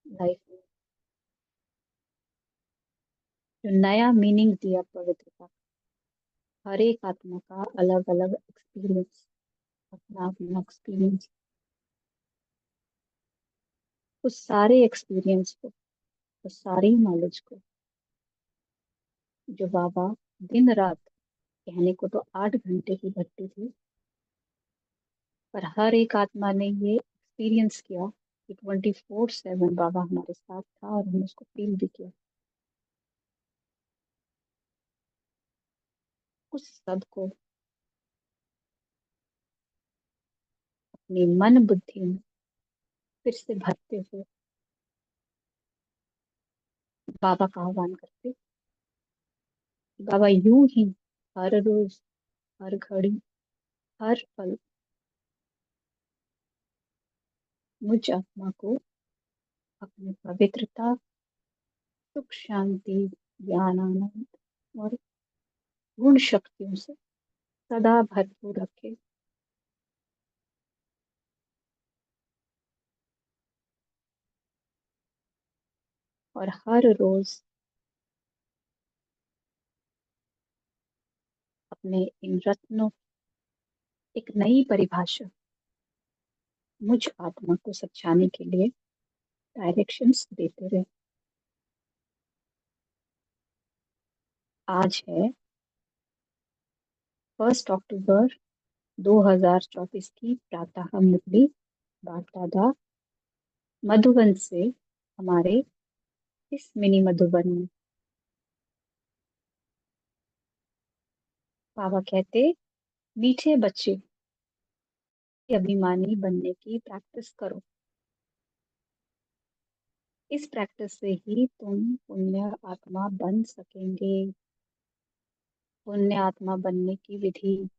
Life में जो नया मीनिंग दिया पवित्रता। हर एक आत्मा का अलग अलग एक्सपीरियंस, अपना अपना एक्सपीरियंस। उस सारे एक्सपीरियंस को, उस सारी नॉलेज को जो बाबा दिन रात, कहने को तो 8 घंटे की भट्टी थी, पर हर एक आत्मा ने ये एक्सपीरियंस किया कि 24/7 बाबा हमारे साथ था और हमने उसको फील भी किया। उस सब को अपनी मन बुद्धि में फिर से भरते हुए बाबा का आह्वान करते। बाबा यूं ही हर रोज, हर घड़ी, हर पल मुझ आत्मा को अपनी पवित्रता, सुख, शांति, ज्ञान, आनंद और गुण शक्तियों से सदा भरपूर रखे। और हर रोज अपने इन रत्नों, एक नई परिभाषा मुझ आत्मा को समझाने के लिए डायरेक्शंस देते रहे। आज है 1 अक्टूबर 2024 की प्रातः मुरली बाप दादा मधुबन से, हमारे इस मिनी मधुबन में। बाबा कहते, मीठे बच्चे, अभिमानी बनने की प्रैक्टिस करो। इस प्रैक्टिस से ही तुम पुण्य आत्मा बन सकेंगे। पुण्य आत्मा बनने की विधि: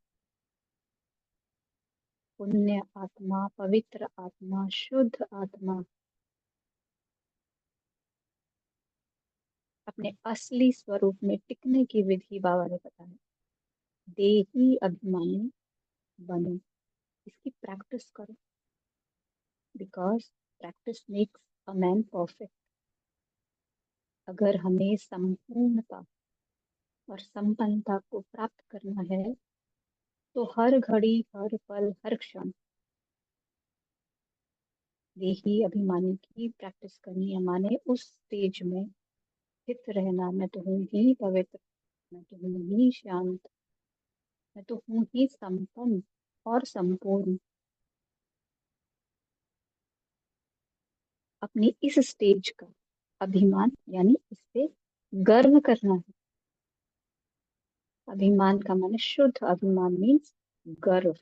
पुण्य आत्मा, पवित्र आत्मा, शुद्ध आत्मा, अपने असली स्वरूप में टिकने की विधि बाबा ने बताया। देही अभिमानी बनो, इसकी प्रैक्टिस करो। Because practice makes a man perfect. अगर हमें संपूर्णता और संपन्नता को प्राप्त करना है तो हर घड़ी, हर पल, हर क्षण देही अभिमानी की प्रैक्टिस करनी है। माने उस स्टेज में स्थित रहना, मैं तो हूँ ही पवित्र, मैं तो हूँ ही शांत, मैं तो हूँ ही संपन्न और संपूर्ण। अपनी इस स्टेज का अभिमान यानी इस पे गर्व करना है। अभिमान का माने शुद्ध अभिमान मीन्स गर्व।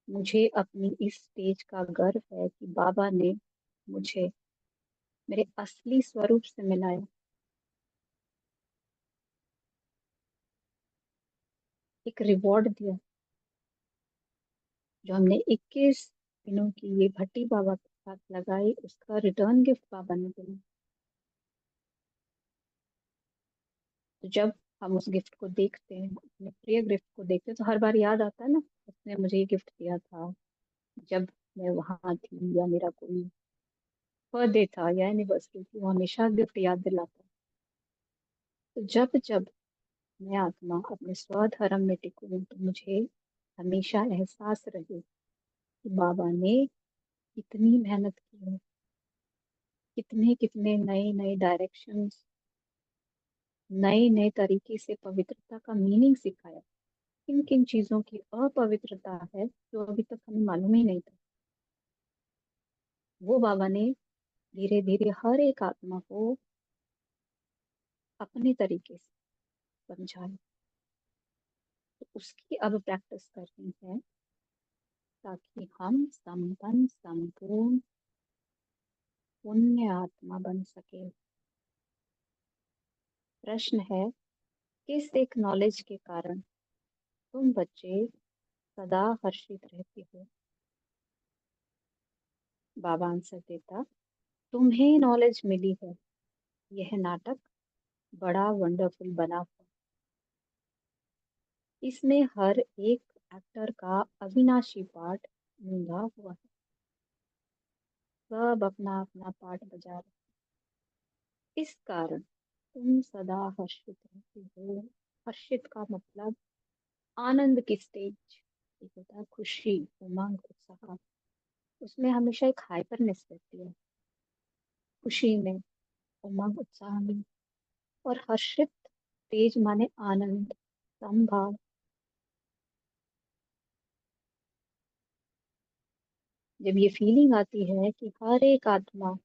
मुझे अपनी इस स्टेज का गर्व है कि बाबा ने मुझे मेरे असली स्वरूप से मिलाया। एक रिवॉर्ड दिया। जो हमने 21 दिनों की ये भट्टी बाबा के साथ लगाई, उसका रिटर्न गिफ्ट बाबा ने दिया। तो जब हम उस गिफ्ट को देखते हैं, अपने प्रिय गिफ्ट को देखते हैं, तो हर बार याद आता है ना, उसने मुझे ये गिफ्ट दिया था जब मैं वहां थी, या मेरा कोई बर्थडे था या एनिवर्सरी थी, वो हमेशा गिफ्ट याद दिलाता है। तो जब जब मैं आत्मा अपने स्वधर्म में टिकूं तो मुझे हमेशा एहसास रहे कि बाबा ने कितनी मेहनत की है, कितने कितने नए नए डायरेक्शंस, नए नए तरीके से पवित्रता का मीनिंग सिखाया। किन किन चीजों की अपवित्रता है जो अभी तक हमें मालूम ही नहीं था, वो बाबा ने धीरे धीरे हर एक आत्मा को अपने तरीके से समझाया। तो उसकी अब प्रैक्टिस करनी है ताकि हम संपन्न, संपूर्ण पुण्य आत्मा बन सके। प्रश्न है, किस एक नॉलेज के कारण तुम बच्चे सदा हर्षित रहते हो? बाबा आंसर देता, तुम्हें नॉलेज मिली है, यह नाटक बड़ा वंडरफुल बना हुआ। इसमें हर एक एक्टर का अविनाशी पार्ट निभा हुआ है। सब अपना अपना पार्ट बजा रहे। इस कारण तुम सदा हर्षित रहते हो। हर्षित का मतलब आनंद की स्टेज। एक होता है खुशी, उमंग, उत्साह। उसमें हमेशा एक हाइपरनेस रहती है, खुशी में, उमंग उत्साह में। और हर्षित, तेज माने आनंद, समभाव। जब ये फीलिंग आती है कि हर एक आत्मा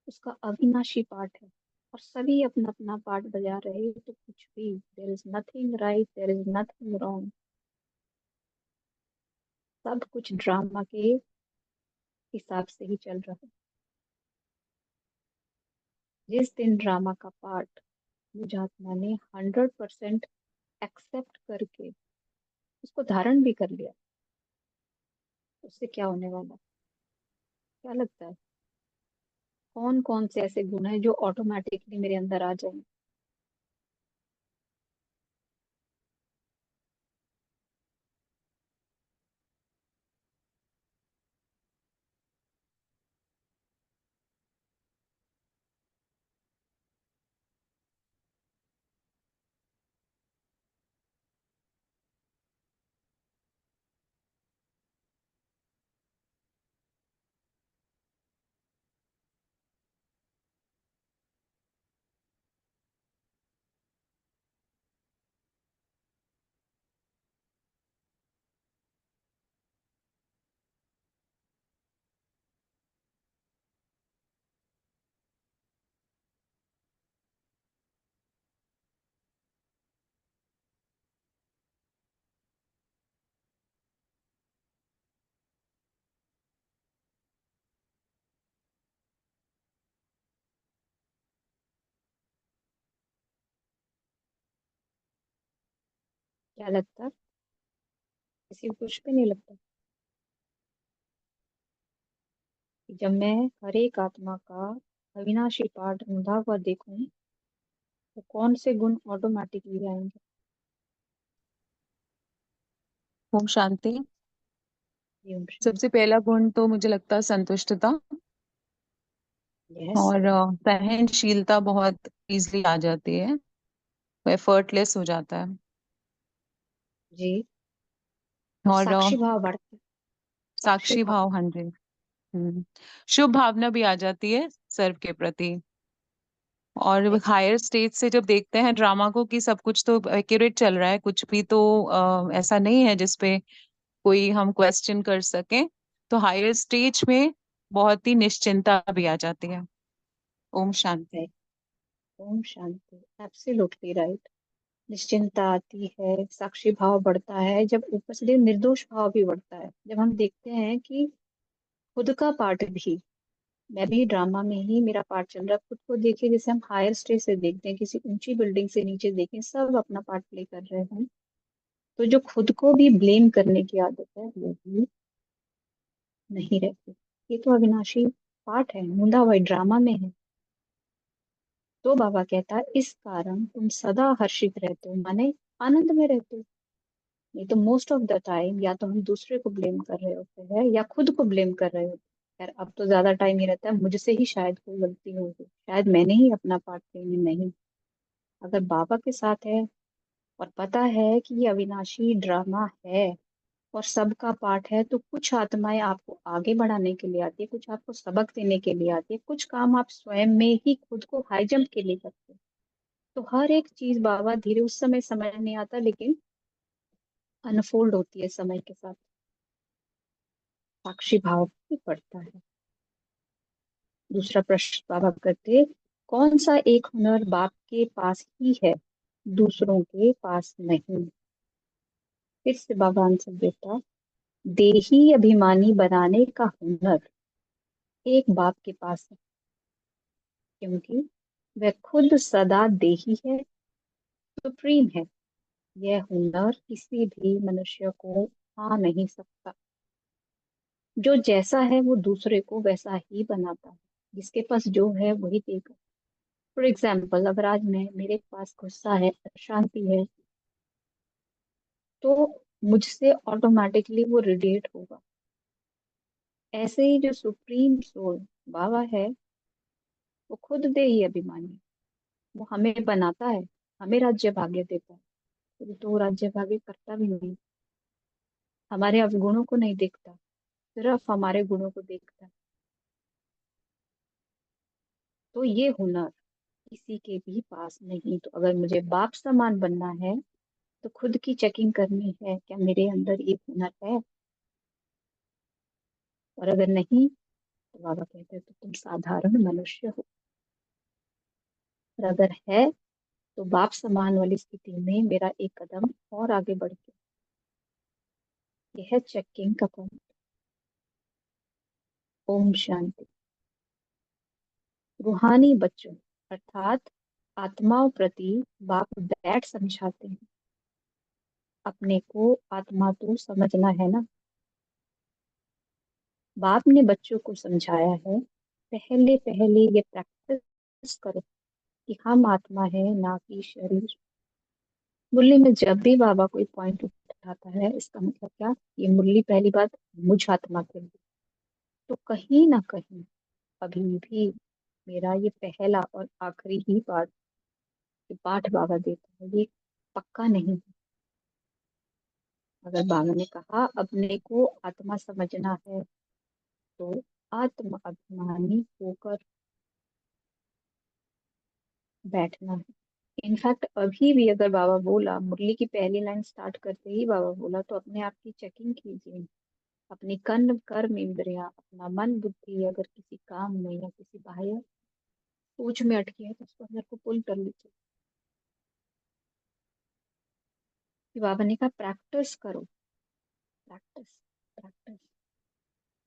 उसका अविनाशी पार्ट है और सभी अपना अपना पार्ट बजा रहे, तो कुछ भी, there is nothing right, there is nothing wrong, सब कुछ ड्रामा के हिसाब से ही चल रहा है। जिस दिन ड्रामा का पार्ट मुझ आत्मा ने 100% एक्सेप्ट करके उसको धारण भी कर लिया, उससे क्या होने वाला, क्या लगता है? कौन कौन से ऐसे गुण हैं जो ऑटोमेटिकली मेरे अंदर आ जाएंगे? क्या लगता है? किसी को कुछ भी नहीं लगता कि जब मैं हर एक आत्मा का अविनाशी पार्ट रुंधा हुआ देखूं, तो कौन से गुण ऑटोमेटिकली आएंगे? ओम शांति। ये ओम सबसे शांति। पहला गुण तो मुझे लगता है संतुष्टता। यस। और सहनशीलता बहुत इजीली आ जाती है, एफर्टलेस हो जाता है। जी। और और साक्षी भाव बढ़ते। साक्षी साक्षी भाव। भाव 100। शुभ भावना भी आ जाती है सर्व के प्रति। और राइट। हायर स्टेज से जब देखते हैं ड्रामा को कि सब कुछ तो एक्यूरेट चल रहा है, कुछ भी तो ऐसा नहीं है जिसपे कोई हम क्वेश्चन कर सकें, तो हायर स्टेज में बहुत ही निश्चिंता भी आ जाती है। Om Shanti. Right. Om Shanti, absolutely right. निश्चिंता आती है, साक्षी भाव बढ़ता है, जब ऊपर से निर्दोष भाव भी बढ़ता है, जब हम देखते हैं कि खुद का पार्ट भी, मैं भी ड्रामा में ही मेरा पार्ट चल रहा है, खुद को देखिए, जैसे हम हायर स्टेज से देखते हैं, किसी ऊंची बिल्डिंग से नीचे देखें, सब अपना पार्ट प्ले कर रहे हैं। तो जो खुद को भी ब्लेम करने की आदत है, वो भी नहीं रहती। ये तो अविनाशी पार्ट है, मुंडा हुआ ड्रामा में है। तो बाबा कहता है, इस कारण तुम सदा हर्षित रहते हो, माने आनंद में रहते हो। नहीं तो मोस्ट ऑफ द टाइम या तो हम दूसरे को ब्लेम कर रहे होते हैं या खुद को ब्लेम कर रहे होते हैं। यार अब तो ज्यादा टाइम ही रहता है, मुझसे ही शायद कोई गलती होगी, शायद मैंने ही अपना पार्ट प्ले में नहीं। अगर बाबा के साथ है और पता है कि ये अविनाशी ड्रामा है और सबका पार्ट है, तो कुछ आत्माएं आपको आगे बढ़ाने के लिए आती है, कुछ आपको सबक देने के लिए आती है, कुछ काम आप स्वयं में ही खुद को हाई जंप के लिए करते हैं। तो हर एक चीज बाबा धीरे, उस समय समझ नहीं आता, लेकिन अनफोल्ड होती है समय के साथ। साक्षी भाव भी पड़ता है। दूसरा प्रश्न बाबा करते, कौन सा एक हुनर बाप के पास ही है, दूसरों के पास नहीं? फिर से बाबा आंसर देता, देही अभिमानी बनाने का हुनर एक बाप के पास है, क्योंकि वह खुद सदा देही है, सुप्रीम है। यह हुनर किसी भी मनुष्य को आ नहीं सकता। जो जैसा है वो दूसरे को वैसा ही बनाता है, जिसके पास जो है वही देगा। फॉर एग्जाम्पल, अगर आज मैं, मेरे पास गुस्सा है, अशांति है, तो मुझसे ऑटोमेटिकली वो रेडिएट होगा। ऐसे ही जो सुप्रीम सोल बाबा है, वो खुद दे ही अभिमानी, वो हमें बनाता है, हमें राज्य भाग्य देता है, तो वो राज्य भाग्य करता भी नहीं, हमारे अवगुणों को नहीं देखता, सिर्फ हमारे गुणों को देखता है। तो ये हुनर किसी के भी पास नहीं। तो अगर मुझे बाप समान बनना है, तो खुद की चेकिंग करनी है, क्या मेरे अंदर ये हुनर है? और अगर नहीं, तो बाबा कहते हैं तो तुम साधारण मनुष्य हो। और अगर है, तो बाप समान वाली स्थिति में मेरा एक कदम और आगे बढ़ के, यह चेकिंग का पॉइंट। ओम शांति। रूहानी बच्चों अर्थात आत्माओं प्रति बाप बैठ समझाते हैं, अपने को आत्मा तो समझना है ना। बाप ने बच्चों को समझाया है, पहले पहले ये प्रैक्टिस करो कि हम आत्मा है ना कि शरीर। मुरली में जब भी बाबा कोई पॉइंट उठाता है, इसका मतलब क्या? ये मुरली पहली बात मुझ आत्मा के लिए। तो कहीं ना कहीं अभी भी मेरा ये पहला और आखिरी ही पाठ, ये पाठ बाबा देता है, ये पक्का नहीं है। अगर बाबा ने कहा अपने को आत्मा समझना है, तो आत्म अभिमानी होकर बैठना है। इनफैक्ट अभी भी अगर बाबा बोला, मुरली की पहली लाइन स्टार्ट करते ही बाबा बोला, तो अपने आप की चेकिंग कीजिए। अपनी कर्म कर्म इंद्रियां, अपना मन बुद्धि अगर किसी काम में या किसी बाह्य सोच में अटकी है, तो उसको अंदर को पुल कर लीजिए। कि बाबा ने कहा प्रैक्टिस करो, प्रैक्टिस प्रैक्टिस।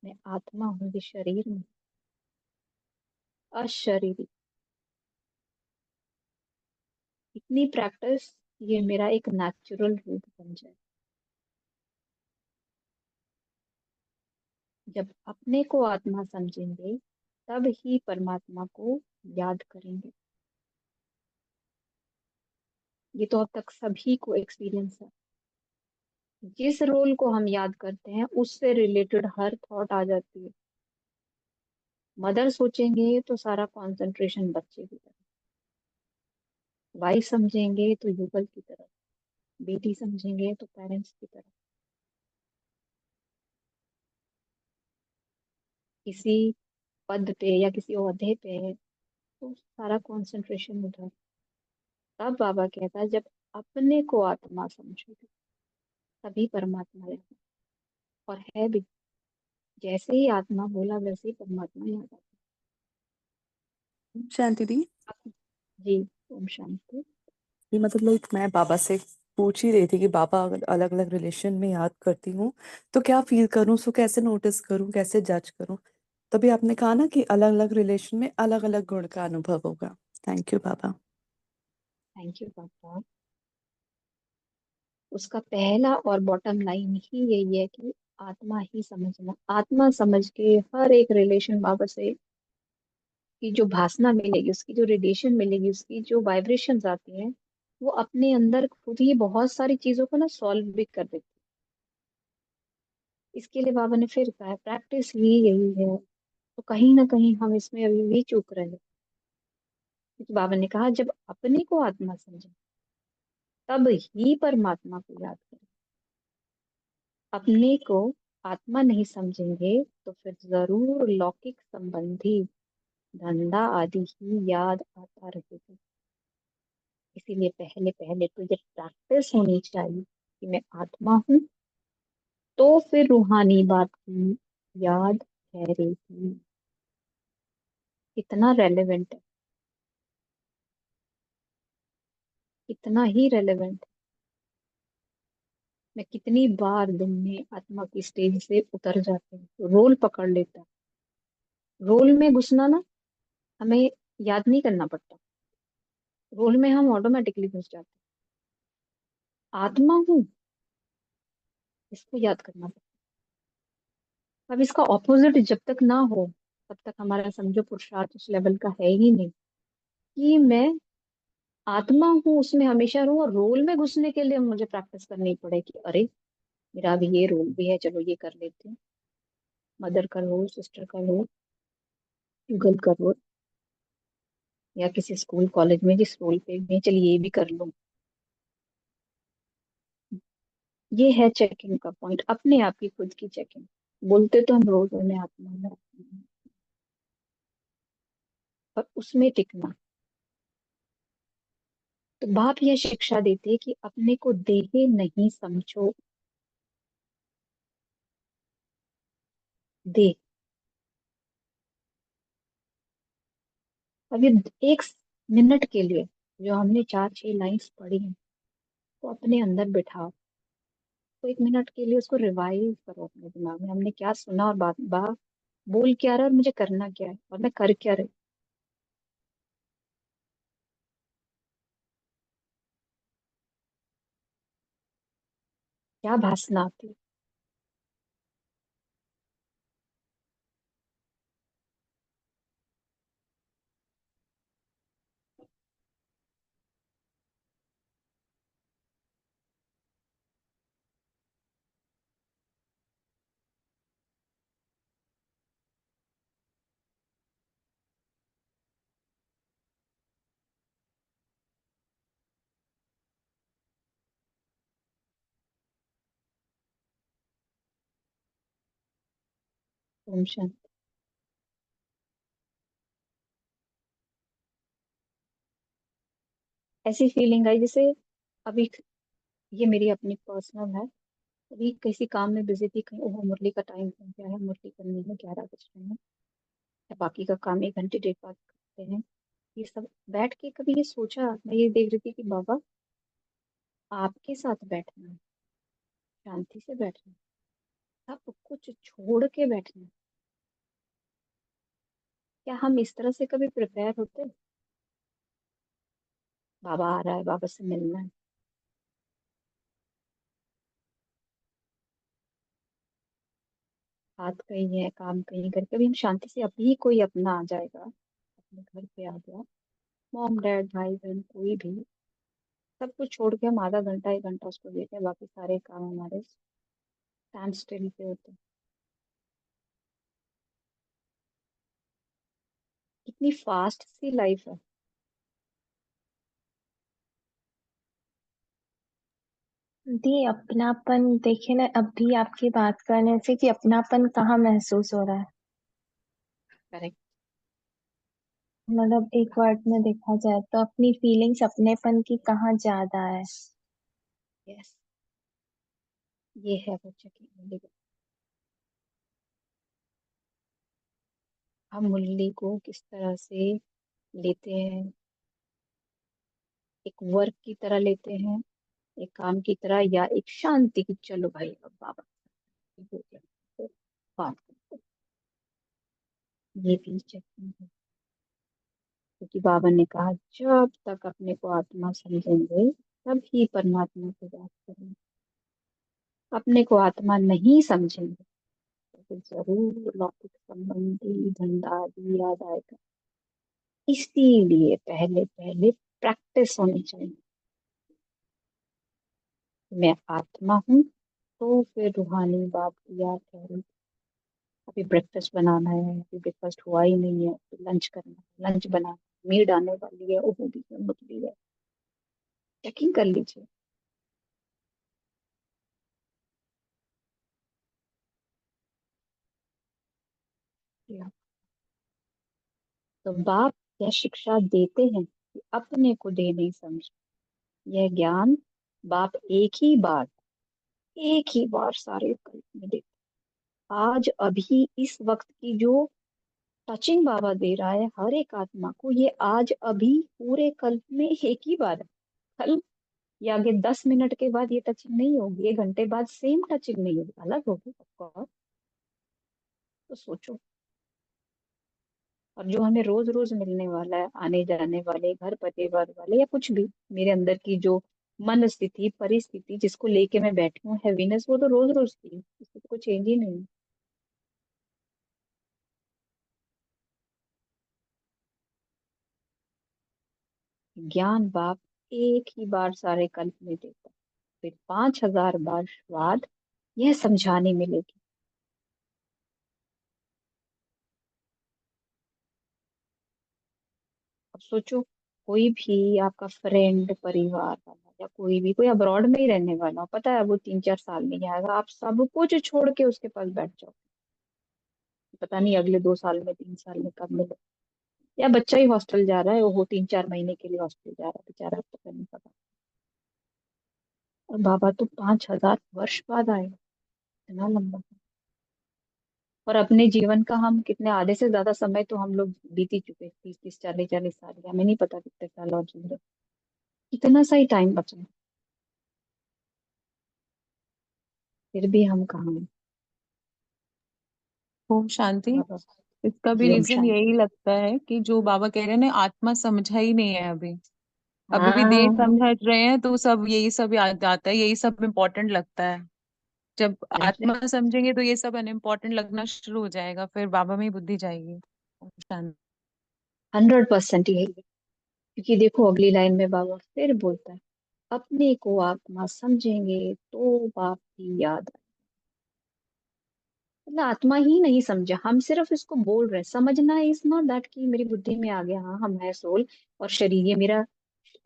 मैं आत्मा हूँ ये शरीर में, अशरीरी। इतनी प्रैक्टिस, ये मेरा एक नेचुरल रूप बन जाए। जब अपने को आत्मा समझेंगे, तब ही परमात्मा को याद करेंगे। ये तो अब तक सभी को एक्सपीरियंस है। जिस रोल को हम याद करते हैं, उससे रिलेटेड हर थॉट आ जाती है। मदर सोचेंगे तो सारा कंसंट्रेशन बच्चे की तरफ, वाइफ समझेंगे तो युगल की तरफ, बेटी समझेंगे तो पेरेंट्स की तरफ, किसी पद पे या किसी ओहदे पे है, तो सारा कंसंट्रेशन उधर। तब बाबा कहता है जब अपने को आत्मा समझोगे, तभी परमात्मा है। और है भी, जैसे ही आत्मा बोला वैसे ही परमात्मा याद आता शांति दी। है। जी। ओम शांति। ये मतलब लाइक मैं बाबा से पूछ ही रही थी कि बाबा अगर अलग अलग रिलेशन में याद करती हूँ तो क्या फील करूँ, उसको कैसे नोटिस करूँ, कैसे जज करूँ। तभी आपने कहा ना कि अलग अलग रिलेशन में अलग अलग गुण का अनुभव होगा। Thank you Baba. Thank you पापा। उसका पहला और बॉटम लाइन ही यही है कि आत्मा ही समझना। आत्मा समझ के हर एक रिलेशन बाबा से की जो भासना मिलेगी, उसकी जो रेडिएशन मिलेगी, उसकी जो वाइब्रेशंस आती हैं, वो अपने अंदर खुद ही बहुत सारी चीजों को ना सॉल्व भी कर देती है। इसके लिए बाबा ने फिर कहा प्रैक्टिस ही यही है। तो कहीं ना कहीं हम इसमें अभी भी चूक रहे हैं, क्योंकि बाबा ने कहा जब अपने को आत्मा समझे, तब ही परमात्मा को याद करें। अपने को आत्मा नहीं समझेंगे, तो फिर जरूर लौकिक संबंधी धंधा आदि ही याद आता रहेगा। इसीलिए पहले पहले तो ये प्रैक्टिस होनी चाहिए कि मैं आत्मा हूँ, तो फिर रूहानी बात की याद ठहरेगी। इतना रेलेवेंट है, इतना ही रेलेवेंट है। मैं कितनी बार दिन में आत्मा की स्टेज से उतर जाते हैं, रोल पकड़ लेता है। रोल में घुसना ना, हमें याद नहीं करना पड़ता, रोल में हम ऑटोमेटिकली घुस जाते हैं। आत्मा हूँ, इसको याद करना पड़ता है। अब इसका ऑपोजिट जब तक ना हो, तब तक हमारा समझो पुरुषार्थ उस लेवल का है ही नहीं कि मैं आत्मा हूँ, उसमें हमेशा रहूं। और रोल में घुसने के लिए मुझे प्रैक्टिस करनी पड़े कि अरे मेरा अभी ये रोल भी है, चलो ये कर लेती हूँ। मदर का रोल, सिस्टर का रोल, ट्यूगल का रोल, या किसी स्कूल कॉलेज में जिस रोल पे मैं चलिए ये भी कर लूं। ये है चेकिंग का पॉइंट, अपने आप की खुद की चेकिंग। बोलते तो हम रोज में आत्मा है, आत्मा है, पर उसमें टिकना। तो बाप यह शिक्षा देते हैं कि अपने को देहे नहीं समझो। दे, अभी एक मिनट के लिए जो हमने 4-6 लाइंस पढ़ी हैं, तो अपने अंदर बिठाओ। तो एक मिनट के लिए उसको रिवाइज करो अपने दिमाग में, हमने क्या सुना और बात बा बोल क्या रहा है और मुझे करना क्या है और मैं कर क्या रही, क्या भासना आती है। ओम शांति। ऐसी फीलिंग आई जैसे अभी, ये मेरी अपनी पर्सनल है, अभी किसी काम में बिजी थी, कहीं ओह मुरली का टाइम हो गया है, मुरली करनी है, 11 बज रहे हैं, या बाकी का काम 1 घंटे 1.5 बाद करते हैं। ये सब बैठ के कभी ये सोचा, मैं ये देख रही थी कि बाबा आपके साथ बैठना है, शांति से बैठना है, सब कुछ छोड़ के बैठना है। क्या हम इस तरह से कभी प्रिपेयर होते हैं? बाबा आ रहा है, बाबा से मिलना है, हाथ कहीं है, काम कहीं, घर कभी हम शांति से, अभी कोई अपना आ जाएगा, अपने घर पे आ गया, मॉम डैड भाई बहन कोई भी, सब कुछ छोड़ के हम आधा घंटा 1 घंटा उसको देते हैं, बाकी सारे काम हमारे स्टैंड स्टिल पे होते हैं। कितनी फास्ट सी लाइफ है। दी अपनापन देखे ना, अभी आपकी बात करने से कि अपनापन कहाँ महसूस हो रहा है। करेक्ट। मतलब एक वर्ड में देखा जाए तो अपनी फीलिंग्स अपनेपन की कहाँ ज्यादा है। यस, ये है बच्चे की मुरली। हम मुरली को किस तरह से लेते हैं, एक वर्क की तरह लेते हैं, एक काम की तरह, या एक शांति की, चलो भाई अब बाबा हो गया, तो बात करते हैं। ये भी चेकिंग है, क्योंकि बाबा ने कहा जब तक अपने को आत्मा समझेंगे तभी परमात्मा से बात करेंगे, अपने को आत्मा नहीं समझेंगे तो फिर जरूर लौकिक संबंधी धंधा आदि याद आएगा। इसीलिए पहले पहले प्रैक्टिस होनी चाहिए। मैं आत्मा हूँ, तो फिर रूहानी बाप की याद कह रही, अभी ब्रेकफास्ट बनाना है, अभी ब्रेकफास्ट हुआ ही नहीं है, तो लंच करना है, लंच बनाना, मीड आने वाली है, ओहो भी है, मुरली है, चेकिंग कर लीजिए। या तो बाप यह शिक्षा देते हैं कि अपने को दे नहीं समझ, यह ज्ञान बाप एक ही बार सारे कल्प में देते। आज अभी इस वक्त की जो टचिंग बाबा दे रहा है हर एक आत्मा को, ये आज अभी पूरे कल्प में एक ही बार है। कल या आगे 10 मिनट के बाद ये टचिंग नहीं होगी, 1 घंटे बाद सेम टचिंग नहीं होगी, अलग होगी ऑफकोर्स। तो सोचो, और जो हमें रोज रोज मिलने वाला है, आने जाने वाले, घर परिवार वाले, या कुछ भी, मेरे अंदर की जो मन स्थिति परिस्थिति जिसको लेके मैं बैठी हूँ, हैवीनेस, वो तो रोज रोज की है, इसमें तो कोई चेंज ही नहीं है। ज्ञान बाप एक ही बार सारे कल्प में देता, फिर 5,000 बार बाद यह समझाने मिलेगी। अब सोचो, कोई भी आपका फ्रेंड, परिवार वाला या कोई भी, कोई अब्रॉड में ही रहने वाला हो, पता है वो 3-4 साल में ही आएगा, आप सब कुछ छोड़ के उसके पास बैठ जाओ, पता नहीं अगले 2 साल में, 3 साल में कब मिले। या बच्चा ही हॉस्टल जा रहा है, वो 3-4 महीने के लिए हॉस्टल जा रहा है बेचारा, पता नहीं पता। और बाबा तो 5,000 वर्ष बाद आए, इतना लंबा। और अपने जीवन का हम कितने, आधे से ज्यादा समय तो हम लोग बीत ही चुके, 30-30, 40-40 साल, या हमें नहीं पता कितने साल और जी रहे, इतना सा ही टाइम बचा है, फिर भी हम कहाँ हैं। ओम शांति। बाबा, इसका भी जी ओम रीजन शांति। यही लगता है कि जो बाबा कह रहे हैं ना, आत्मा समझा ही नहीं है अभी। अभी भी देह हाँ, समझ रहे हैं तो सब यही सब याद आता है, यही सब इम्पोर्टेंट लगता है। जब आत्मा एग्जैक्ट, समझेंगे तो ये सब अनइम्पोर्टेंट लगना शुरू हो जाएगा, फिर बाबा में ही बुद्धि जाएगी। ओम शांति। 100% यही है। क्योंकि देखो अगली लाइन में बाबा फिर बोलता है, अपने को आत्मा समझेंगे तो बाप की याद आए। मतलब आत्मा ही नहीं समझा, हम सिर्फ इसको बोल रहे हैं। समझना इज नॉट दैट कि मेरी बुद्धि में आ गया, हाँ हम है सोल और शरीर, ये मेरा,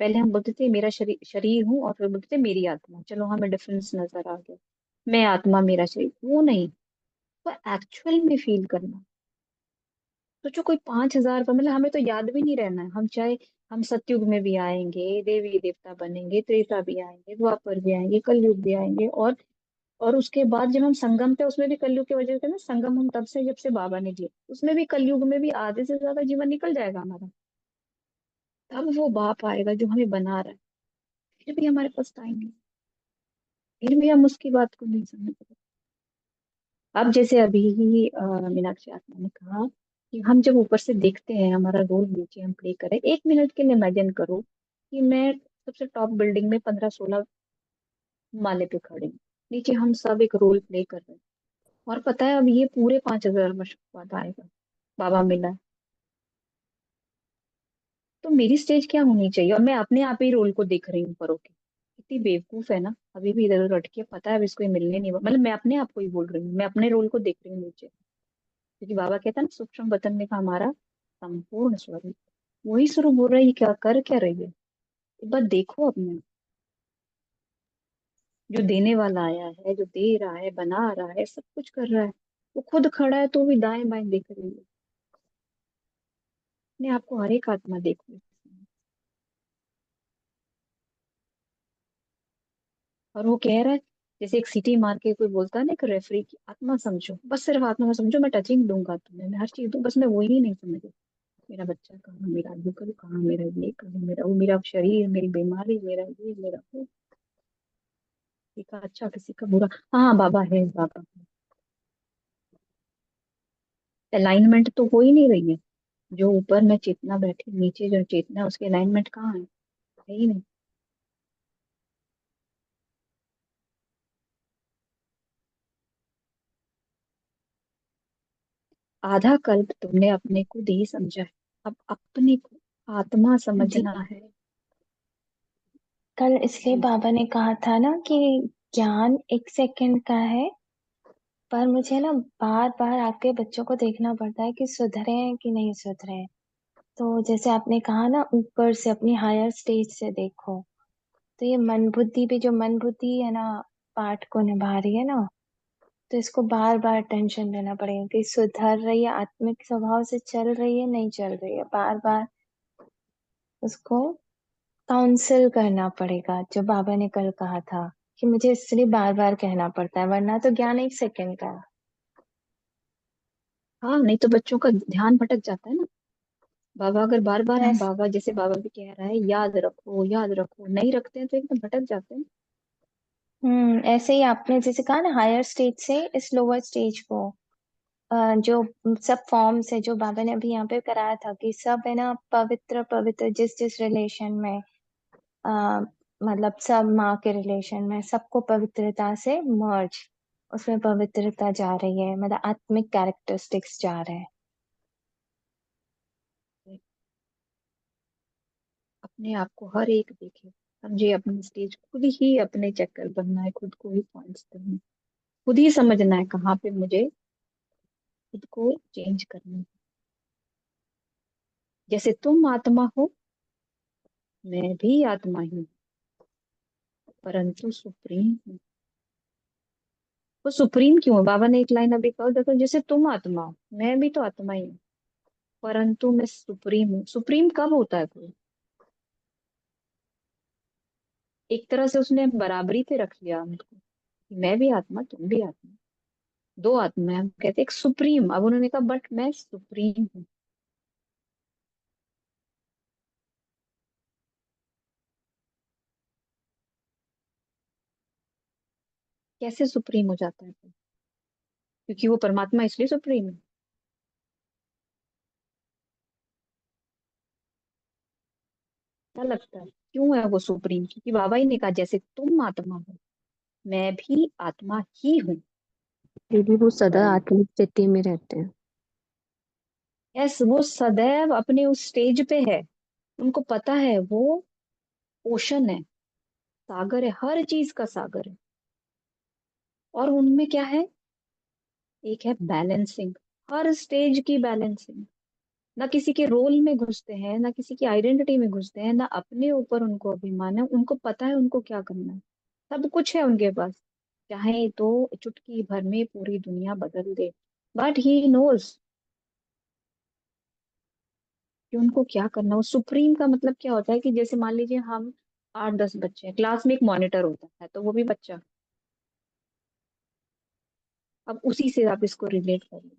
पहले हम बोलते थे मेरा शरीर शरीर हूँ, और फिर बोलते थे मेरी आत्मा, चलो हमें डिफरेंस नजर आ गया, मैं आत्मा मेरा शरीर, वो नहीं। वो एक्चुअल में फील करना। सोचो कोई 5,000 का, मतलब हमें तो याद भी नहीं रहना है, हम चाहे हम सतयुग में भी आएंगे, देवी देवता बनेंगे, त्रेता भी आएंगे, द्वापर भी आएंगे, कलयुग भी आएंगे, और उसके बाद जब हम संगम पे, उसमें भी कलयुग की वजह से ना, संगम हम तब से जब से बाबा ने दिया, उसमें भी कलयुग में भी आधे से ज्यादा जीवन निकल जाएगा हमारा। तब वो बाप आएगा जो हमें बना रहा है, फिर भी हमारे पास टाइम नहीं, फिर भी हम उसकी बात को नहीं समझ रहे। अब जैसे अभी ही मीनाक्षी आत्मा ने कहा कि हम जब ऊपर से देखते हैं हमारा रोल नीचे हम प्ले करें, 1 मिनट के लिए इमेजिन करो कि मैं सबसे टॉप बिल्डिंग में 15-16 माले पे खड़े हूँ, नीचे हम सब एक रोल प्ले कर रहे हैं, और पता है अब ये पूरे 5,000 वर्ष बाद आएगा, बाबा मिला है। तो मेरी स्टेज क्या होनी चाहिए, और मैं अपने आप ही रोल को देख रही हूँ ऊपर होके, कितनी बेवकूफ है ना, अभी भी इधर उधर अटके, पता है अब इसको ये मिलने नहीं, मतलब मैं अपने आप को ही बोल रही हूँ, मैं अपने रोल को देख रही हूँ नीचे। क्योंकि बाबा कहता है ना, सूक्ष्म वतन में का हमारा संपूर्ण स्वरूप, वही स्वरूप बोल रहा है, ये क्या कर क्या रही है, एक बार देखो अपने, जो देने वाला आया है, जो दे रहा है, बना रहा है, सब कुछ कर रहा है, वो खुद खड़ा है तो भी दाएं बाएं देख रही है। अपने आपको हर एक आत्मा देखो। और वो कह रहा है, जैसे एक सीटी मार के कोई बोलता है ना, एक रेफरी की, आत्मा समझो, बस सिर्फ आत्मा में समझो, मैं टचिंग दूंगा तुम्हें, मैं हर चीज दूं, बस मैं वही नहीं समझ, मेरा बच्चा कहाँ, मेरा दुख कहाँ, मेरा ये कहाँ, मेरा वो, मेरा शरीर, मेरी बीमारी, मेरा ये, मेरा वो, किसी का अच्छा, किसी का बुरा। हाँ बाबा है, बाबा अलाइनमेंट तो हो ही नहीं रही है, जो ऊपर में चेतना बैठी, नीचे जो चेतना है, उसकी अलाइनमेंट कहाँ है ही नहीं। आधा कल्प तुमने अपने को ही समझा है, अब अपने को आत्मा जी, समझना है। कल इसलिए जी बाबा ने कहा था ना कि ज्ञान 1 सेकंड का है, पर मुझे ना बार बार आपके बच्चों को देखना पड़ता है कि सुधरे हैं कि नहीं सुधरे हैं। तो जैसे आपने कहा ना, ऊपर से अपनी हायर स्टेज से देखो, तो ये मन बुद्धि भी, जो मन बुद्धि है ना, पार्ट को निभा रही है ना, तो इसको बार बार टेंशन लेना पड़ेगा कि सुधर रही है, आत्मिक स्वभाव से चल रही है, नहीं चल रही है, बार बार उसको काउंसिल करना पड़ेगा, जो बाबा ने कल कहा था कि मुझे इसलिए बार बार कहना पड़ता है, वरना तो ज्ञान 1 सेकंड का है। हाँ, नहीं तो बच्चों का ध्यान भटक जाता है ना। बाबा अगर बार बार, हम ऐस, बाबा जैसे बाबा भी कह रहा है याद रखो याद रखो, नहीं रखते हैं तो एकदम भटक जाते हैं। ऐसे ही आपने जैसे कहा ना, हायर स्टेज से इस लोअर स्टेज को, जो सब फॉर्म्स है जो बाबा ने अभी यहाँ पे कराया था कि सब है ना, पवित्र पवित्र, जिस जिस रिलेशन में, आ, मतलब सब माँ के रिलेशन में, सबको पवित्रता से मर्ज, उसमें पवित्रता जा रही है, मतलब आत्मिक कैरेक्टरिस्टिक्स जा रहे हैं। अपने आप को हर एक देखे, समझे, अपनी स्टेज खुद ही अपने चक्कर बनना है, खुद को ही पॉइंट्स देना है, खुद ही समझना है कहाँ पे मुझे खुद को चेंज करना है। जैसे तुम आत्मा हो, मैं भी आत्मा ही हूँ, परंतु सुप्रीम हूँ। वो सुप्रीम क्यों है? बाबा ने एक लाइन अभी कहा, देखो जैसे तुम आत्मा हो, मैं भी तो आत्मा ही हूँ, परंतु मैं सुप्रीम हूँ। सुप्रीम कब होता है कोई? एक तरह से उसने बराबरी पे रख लिया हमको, कि मैं भी आत्मा, तुम भी आत्मा, दो आत्मा है। हम कहते हैं एक सुप्रीम, अब उन्होंने कहा बट मैं सुप्रीम हूँ। कैसे सुप्रीम हो जाता है कोई? क्योंकि वो परमात्मा इसलिए सुप्रीम है। क्या लगता है क्यों है वो सुप्रीम? क्योंकि बाबा ही ने कहा जैसे तुम आत्मा हो, मैं भी आत्मा ही हूँ। दीदी वो सदा आत्मिक स्थिति में रहते हैं। यस, वो सदैव अपने उस स्टेज पे है। उनको पता है वो ओशन है, सागर है, हर चीज का सागर है। और उनमें क्या है? एक है बैलेंसिंग, हर स्टेज की बैलेंसिंग। ना किसी के रोल में घुसते हैं, ना किसी की आइडेंटिटी में घुसते हैं, ना अपने ऊपर उनको अभिमान है। उनको पता है उनको क्या करना है, सब कुछ है उनके पास। चाहे तो चुटकी भर में पूरी दुनिया बदल दे, बट ही नोज कि उनको क्या करना। वो सुप्रीम का मतलब क्या होता है कि जैसे मान लीजिए हम 8-10 बच्चे हैं, क्लास में एक मॉनिटर होता है, तो वो भी बच्चा। अब उसी से आप इसको रिलेट कर लो,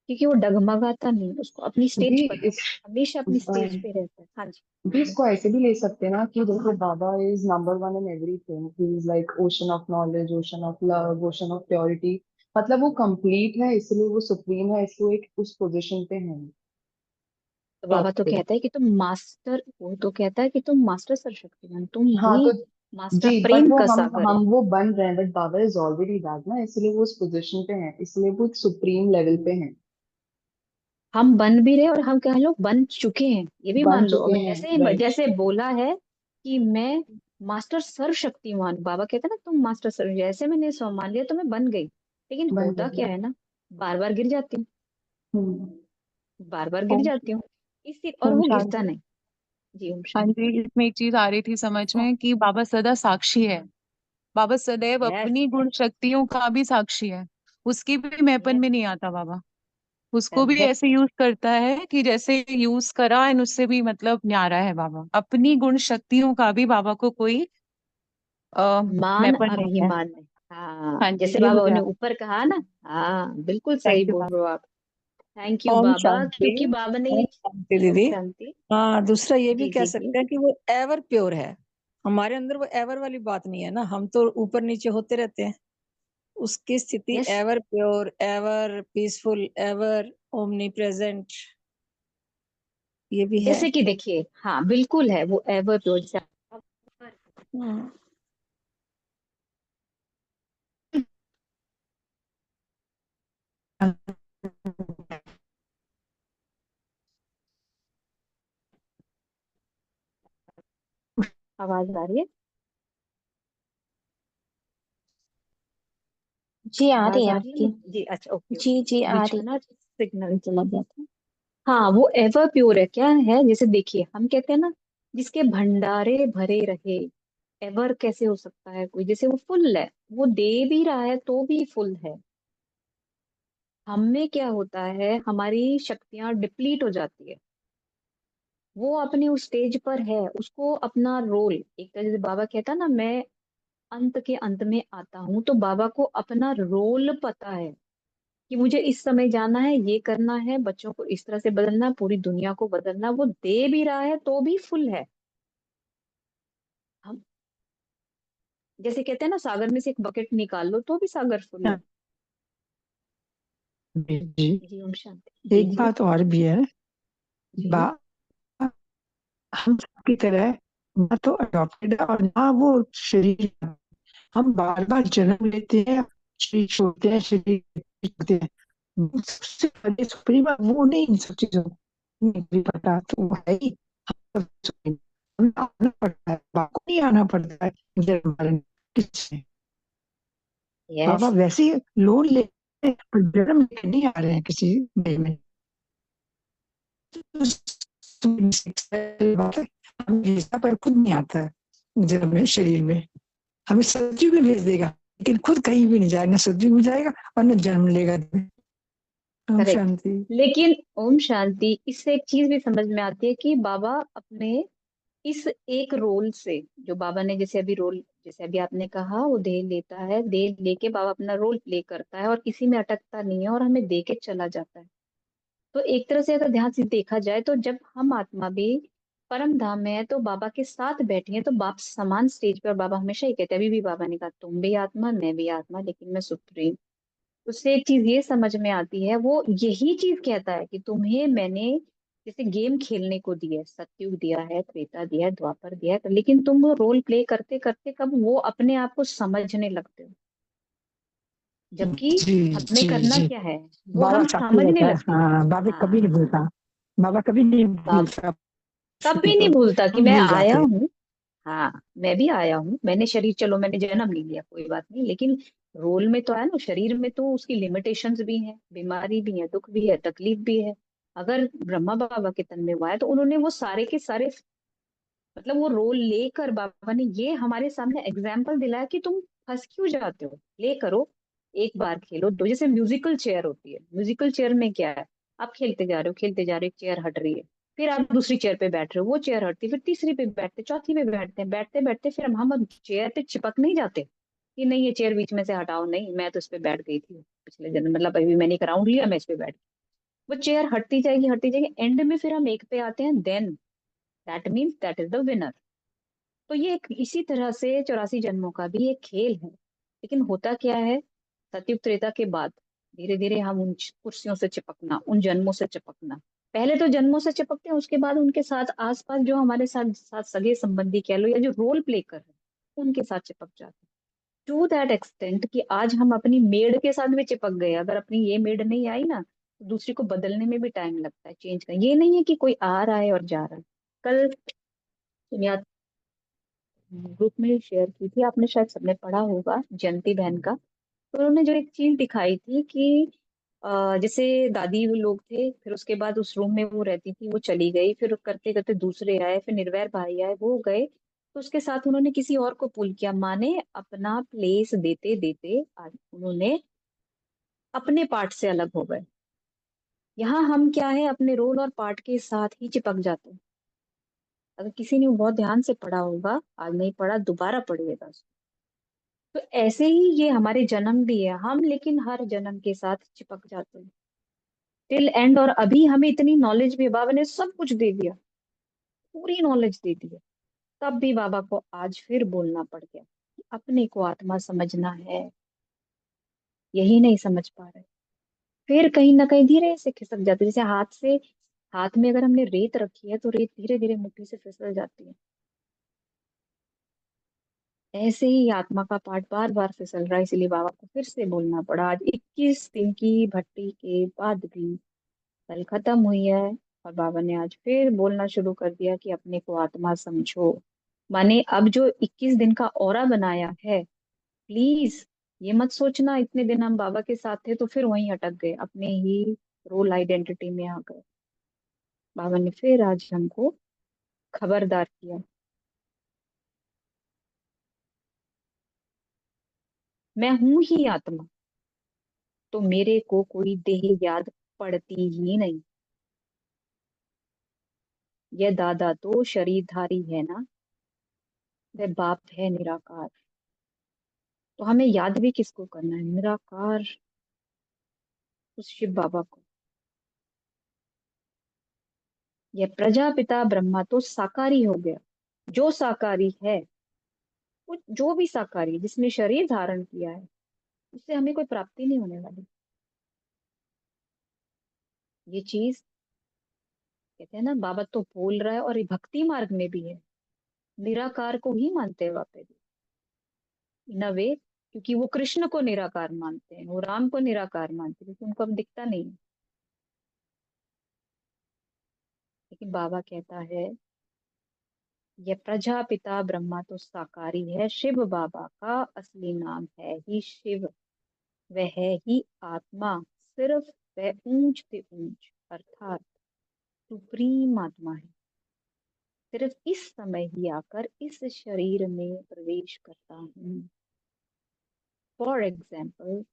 क्योंकि वो डगमगाता नहीं, उसको अपनी भी स्टेज पता है, इस हमेशा अपनी स्टेज पे रहता है। हाँ जी। भी इसको ऐसे भी ले सकते हैं ना कि देखो Baba is number one in everything, he is like ocean of knowledge, ocean of love, ocean of purity. मतलब वो कंप्लीट है इसलिए वो सुप्रीम है, इसलिए वो एक उस पोजीशन पे है तो बाबा टॉप तो पे। कहता है कि तुम मास्टर, वो तो कहता है कि तुम मास्टर सर्वशक्तिमान, तुम हाँ भी तो मास्टर जी, बट प्रेम वो का हम सागर है। हम वो बन रहे हैं, but Baba is already that ना, इसलिए वो उस पोजीशन पे है, इसलिए वो एक सुप्रीम लेवल पे है। हम बन भी रहे और हम कह लो बन चुके हैं, ये भी बन मान लो। चुके अब हैं, जैसे राइट। जैसे बोला है कि मैं मास्टर सर्वशक्तिमान, बाबा कहते हैं ना तुम मास्टर सर्व, जैसे मैंने सो मान लिया तो मैं बन गई। लेकिन बन होता गए। क्या है ना, बार बार गिर जाती हूँ, हम्म। बार बार गिर ओम जाती हूँ, इसी और ओम वो गिरता शांति। नहीं। जी ओम हाँ शांति। जी, इसमें एक चीज आ रही थी समझ में कि बाबा सदा साक्षी है। बाबा सदैव यस, अपनी गुण शक्तियों का भी साक्षी है। उसकी भी मैंपन यस, में नहीं आता बाबा। उसको भी ऐसे करेक्ट। यूज करता है कि जैसे यूज करा एंड उससे भी मतलब न्यारा है बाबा। अपनी गुण शक्तियों का भी बाबा को कोई मान मैपन नहीं है। अभिमान नहीं। हाँ, हाँ जी, जैसे ये बाबा मुझे ने ऊपर कहा ना। हाँ बिल्कुल सही थैंक यू बोल बाबा। रहे हो आप। थैंक यू ओम बाबा, शांति। क्योंकि बाबा ने ओम ये। शांति जी ओम दीदी। शांति। हाँ, दूसरा ये भी जी कह जी जी। सकते हैं कि वो एवर प्योर है। हमारे अंदर वो एवर वाली बात नहीं है ना, हम तो ऊपर नीचे होते रहते हैं। उसकी स्थिति yes, ever pure, ever peaceful, ever omni present, ये भी है। जैसे कि देखिए, हाँ बिल्कुल है वो एवर प्योर। जैसे हम्म। आवाज आ रही है? जी आ रही आवाज है आ रही है आपकी। मेरी? जी अच्छा, ओके जी ओके। जी आ बीच में रही। ना सिग्नल चला गया था। हाँ वो एवर प्योर है। क्या है? जैसे देखिए हम कहते हैं ना, जिसके भंडारे भरे रहे। एवर कैसे हो सकता है कोई? जैसे वो फुल है, वो दे भी रहा है तो भी फुल है। हम में क्या होता है, हमारी शक्तियां डिप्लीट हो जाती है। वो अपने उस स्टेज पर है, उसको अपना रोल, एक तरह से बाबा कहता ना, मैं अंत के अंत में आता हूँ, तो बाबा को अपना रोल पता है कि मुझे इस समय जाना है, ये करना है, बच्चों को इस तरह से बदलना, पूरी दुनिया को बदलना। वो दे भी रहा है तो भी फुल है। हम जैसे कहते हैं ना, सागर में से एक बकेट निकाल लो तो भी सागर फुल है। जी। जी ओम शांति। जी एक जी बात और भी है। बा जी। हम सबकी तरह ना तो अडॉप्टेड और ना वो शरीर। हम बार बार जन्म लेते हैं, शरीर छोड़ते हैं, शरीर छोड़ते हैं। वो सबसे बड़े सुप्रीम वो नहीं, इन सब चीजों को नहीं भी पता तो वो है ही। सब सुप्रीम हमें आना पड़ता है, बाबा को नहीं आना पड़ता है जन्म मरण किसने। यस। बाबा वैसे ही लोन ले पर जन्म लेके नहीं आ रहे हैं किसी देह में। बात है, हमें भेजता पर खुद नहीं आता है जन्म में शरीर में। हमें सतयुग में भेज देगा, लेकिन खुद कहीं भी नहीं जाएगा, न सतयुग में जाएगा और न जन्म लेगा। ओम करेक्ट। शांति। लेकिन ओम शांति, इससे एक चीज भी समझ में आती है कि बाबा अपने इस एक रोल से, जो बाबा ने जैसे अभी रोल, जैसे अभी आपने कहा, वो देह लेता है, देह लेके बाबा अपना रोल प्ले करता है और किसी में अटकता नहीं है और हमें दे के चला जाता है। तो एक तरह से अगर ध्यान से देखा जाए तो जब हम आत्मा भी परम धाम में है तो बाबा के साथ बैठी है, तो बाप समान स्टेज पर, बाबा हमेशा ही कहते हैं, अभी भी बाबा ने कहा तुम भी आत्मा मैं भी आत्मा लेकिन मैं सुप्रीम। उससे एक चीज ये समझ में आती है, वो यही चीज कहता है कि तुम्हें मैंने जैसे गेम खेलने को दिया है, सतयुग दिया है, त्रेता दिया है, द्वापर दिया है, लेकिन तुम रोल प्ले करते करते कब वो अपने आप को समझने लगते हो, जबकि जी हमें जी करना जी। क्या है, वो बाबा हम साथी समझने रहता है, लगते हैं। हाँ, बाबा कभी नहीं हाँ, भूलता। बाबा कभी नहीं बाप भूलता कभी किसी नहीं को। भूलता कि हम मैं भूल आया जाते हैं। हूँ। हाँ, मैं भी आया हूँ, मैंने शरीर, चलो मैंने जन्म नहीं लिया कोई बात नहीं, लेकिन रोल में तो आया ना, शरीर में तो उसकी लिमिटेशंस भी हैं, बीमारी भी है, दुख भी है, तकलीफ भी है। अगर ब्रह्मा बाबा के तन में हुआ है तो उन्होंने वो सारे के सारे, मतलब वो रोल लेकर बाबा ने ये हमारे सामने एग्जाम्पल दिलाया कि तुम फंस क्यों जाते हो, प्ले करो, एक बार खेलो दो, जैसे म्यूजिकल चेयर होती है, म्यूजिकल चेयर में क्या है, आप खेलते जा रहे हो खेलते जा रहे हो, एक चेयर हट रही है, फिर आप दूसरी चेयर पे बैठ रहे हो, वो चेयर हटती है, फिर तीसरी पे बैठते, चौथी पे बैठते हैं, बैठते बैठते फिर हम चेयर पे चिपक नहीं जाते कि नहीं ये चेयर बीच में से हटाओ, नहीं मैं तो इस पे बैठ गई थी पिछले जन्म, मतलब अभी मैंने एक राउंड लिया मैं इस पे बैठ गई। वो चेयर हटती जाएगी, एंड में फिर हम एक पे आते हैं, then that means that is the winner. तो ये एक इसी तरह से 84 जन्मों का भी एक खेल है। लेकिन होता क्या है, सतयुग त्रेता के बाद धीरे धीरे हम उन कुर्सियों से चिपकना, उन जन्मों से चिपकना, पहले तो जन्मों से चिपकते हैं, उसके बाद उनके साथ आसपास जो हमारे साथ साथ सगे संबंधी कह लो या जो रोल प्ले कर रहे हैं उनके साथ चिपक जाते हैं, टू दैट एक्सटेंट कि आज हम अपनी मेड के साथ भी चिपक गए। अगर अपनी ये मेड नहीं आई ना तो दूसरी को बदलने में भी टाइम लगता है, चेंज का ये नहीं है कि कोई आ रहा है और जा रहा है। कल ग्रुप में शेयर की थी, आपने शायद सबने पढ़ा होगा, जयंती बहन का। तो उन्होंने जो एक चीज दिखाई थी कि जैसे दादी वो लोग थे, फिर उसके बाद उस रूम में वो रहती थी, वो चली गई, फिर करते करते दूसरे आए, फिर निर्वैर भाई आए, वो गए, तो उसके साथ उन्होंने किसी और को पुल किया, माने अपना प्लेस देते देते आज उन्होंने अपने पार्ट से अलग हो गए। यहाँ हम क्या है, अपने रोल और पार्ट के साथ ही चिपक जाते हैं। अगर किसी ने बहुत ध्यान से पढ़ा होगा, आज नहीं पढ़ा दोबारा पढ़िएगा। तो ऐसे ही ये हमारे जन्म भी है, हम लेकिन हर जन्म के साथ चिपक जाते हैं टिल एंड। और अभी हमें इतनी नॉलेज भी, बाबा ने सब कुछ दे दिया, पूरी नॉलेज दे दी है, तब भी बाबा को आज फिर बोलना पड़ गया कि अपने को आत्मा समझना है, यही नहीं समझ पा रहे, फिर कहीं ना कहीं धीरे से खिसक जाते, जैसे हाथ में अगर हमने रेत रखी है तो रेत धीरे धीरे मुट्ठी से फिसल जाती है, ऐसे ही आत्मा का पार्ट बार बार फिसल रहा है, इसीलिए बाबा को फिर से बोलना पड़ा। आज 21 दिन की भट्टी के बाद भी कल खत्म हुई है और बाबा ने आज फिर बोलना शुरू कर दिया कि अपने को आत्मा समझो। माने अब जो 21 दिन का औरा बनाया है, प्लीज ये मत सोचना इतने दिन हम बाबा के साथ थे तो फिर वहीं अटक गए, अपने ही रोल आइडेंटिटी में आ गए। बाबा ने फिर आज हमको खबरदार किया, मैं हूं ही आत्मा, तो मेरे को कोई देह याद पड़ती ही नहीं। यह दादा तो शरीरधारी है ना, वह बाप है निराकार, तो हमें याद भी किसको करना है, निराकार उस शिव बाबा को। यह प्रजापिता ब्रह्मा तो साकारी हो गया, जो साकारी है, वो जो भी साकारी है, जिसने शरीर धारण किया है, उससे हमें कोई प्राप्ति नहीं होने वाली। ये चीज कहते हैं ना, बाबा तो बोल रहा है और ये भक्ति मार्ग में भी है, निराकार को ही मानते हैं वापस न वे, क्योंकि वो कृष्ण को निराकार मानते हैं, वो राम को निराकार मानते हैं क्योंकि उनको अब दिखता नहीं है। लेकिन बाबा कहता है यह प्रजापिता ब्रह्मा तो साकारी है, शिव बाबा का असली नाम है ही शिव, वह है ही आत्मा, सिर्फ वह ऊंच से ऊंच अर्थात सुप्रीम आत्मा है। सिर्फ इस समय ही आकर इस शरीर में प्रवेश करता हूँ। फॉर एग्जाम्पल,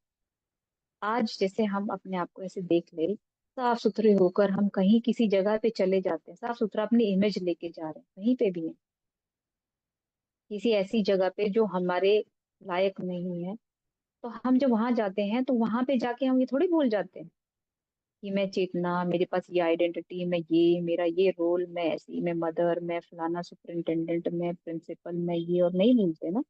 आज जैसे हम अपने आप को ऐसे देख ले, साफ सुथरे होकर हम कहीं किसी जगह पे चले जाते हैं, साफ सुथरा अपनी इमेज लेके जा रहे हैं, कहीं पे भी है, किसी ऐसी जगह पे जो हमारे लायक नहीं है, तो हम जब वहां जाते हैं तो वहां पे जाके हम ये थोड़ी भूल जाते हैं कि मैं चेतना, मेरे पास ये आइडेंटिटी, मैं ये, मेरा ये रोल, मैं ऐसी, मैं मदर, मैं फलाना सुपरिंटेंडेंट, मैं प्रिंसिपल, मैं ये, और नहीं भूलते ना।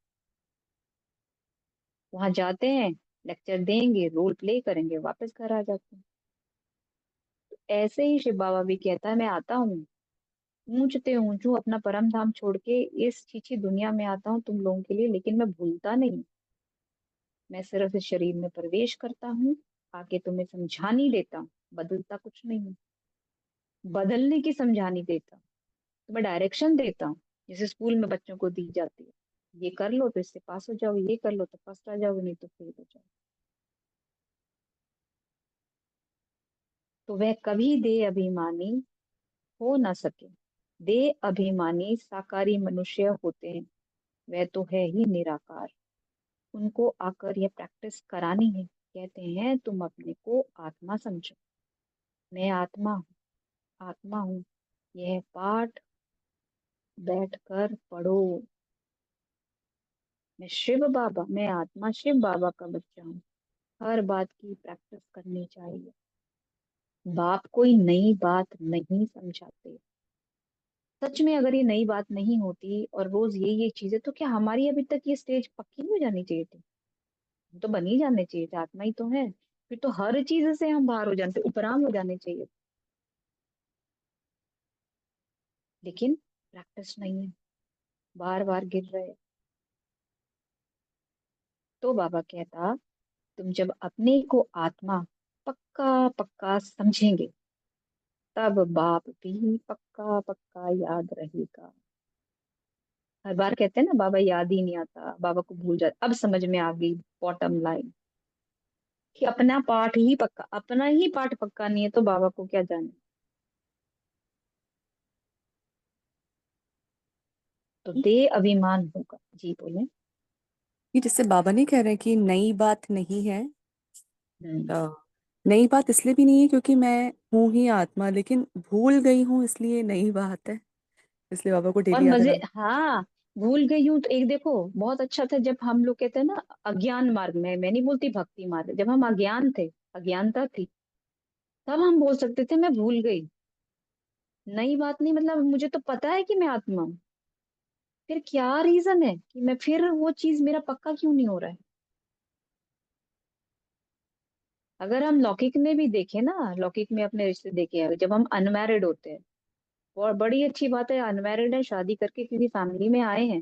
वहां जाते हैं, लेक्चर देंगे, रोल प्ले करेंगे, वापस घर आ जाते हैं। ऐसे ही शिव बाबा भी कहता है, मैं आता हूँ, ऊंचते ऊंचू अपना परम धाम छोड़ के इस छीछी दुनिया में आता हूँ तुम लोगों के लिए, लेकिन मैं भूलता नहीं। मैं सिर्फ इस शरीर में प्रवेश करता हूँ, आके तुम्हें समझानी देता हूँ, बदलता कुछ नहीं हूँ, बदलने की समझानी देता हूँ, तुम्हें डायरेक्शन देता हूँ, जैसे स्कूल में बच्चों को दी जाती है, ये कर लो तो इससे पास हो जाओ, ये कर लो तो फर्स्ट आ जाओगे, नहीं तो फेल हो जाओ। तो वह कभी दे अभिमानी हो ना सके। दे अभिमानी साकारी मनुष्य होते हैं, वह तो है ही निराकार। उनको आकर यह प्रैक्टिस करानी है। कहते हैं तुम अपने को आत्मा समझो, मैं आत्मा हूँ, आत्मा हूँ, यह पाठ बैठ कर पढ़ो। मैं शिव बाबा, मैं आत्मा शिव बाबा का बच्चा हूँ। हर बात की प्रैक्टिस करनी चाहिए। बाप कोई नई बात नहीं समझाते। सच में अगर ये नई बात नहीं होती और रोज ये चीजें, तो क्या हमारी अभी तक ये स्टेज पक्की नहीं हो जानी चाहिए थी? हम तो बन ही जाने चाहिए थे, आत्मा ही तो है। फिर तो हर चीज से हम बाहर हो जाते, उपराम हो जाने चाहिए। लेकिन प्रैक्टिस नहीं है, बार बार गिर रहे। तो बाबा कहता, तुम जब अपने को आत्मा पक्का पक्का समझेंगे, तब बाप भी पक्का पक्का याद रहेगा। हर बार कहते हैं ना बाबा याद ही नहीं आता, बाबा को भूल जाते, अब समझ में आ गई बॉटम लाइन कि अपना पाठ ही पक्का, अपना ही पाठ पक्का नहीं है तो बाबा को क्या जाने। तो दे अभिमान होगा। जी बोले। ये जिससे बाबा नहीं कह रहे कि नई बात नहीं है। हम्म। अ, नई बात इसलिए भी नहीं है क्योंकि मैं हूं ही आत्मा, लेकिन भूल गई हूँ इसलिए नई बात है। इसलिए बाबा को और डेली याद मजे, दिलाना। हाँ, भूल गई हूँ तो एक देखो बहुत अच्छा था जब हम लोग कहते हैं ना अज्ञान मार्ग में, मैं नहीं बोलती भक्ति मार्ग, जब हम अज्ञान थे, अज्ञानता थी, तब हम बोल सकते थे मैं भूल गई। नई बात नहीं, मतलब मुझे तो पता है कि मैं आत्मा हूँ, फिर क्या रीजन है कि मैं फिर वो चीज मेरा पक्का क्यों नहीं हो रहा है? अगर हम लौकिक में भी देखें ना, लौकिक में अपने रिश्ते देखे, अगर जब हम अनमैरिड होते हैं, और बड़ी अच्छी बात है अनमैरिड है, शादी करके किसी फैमिली में आए हैं,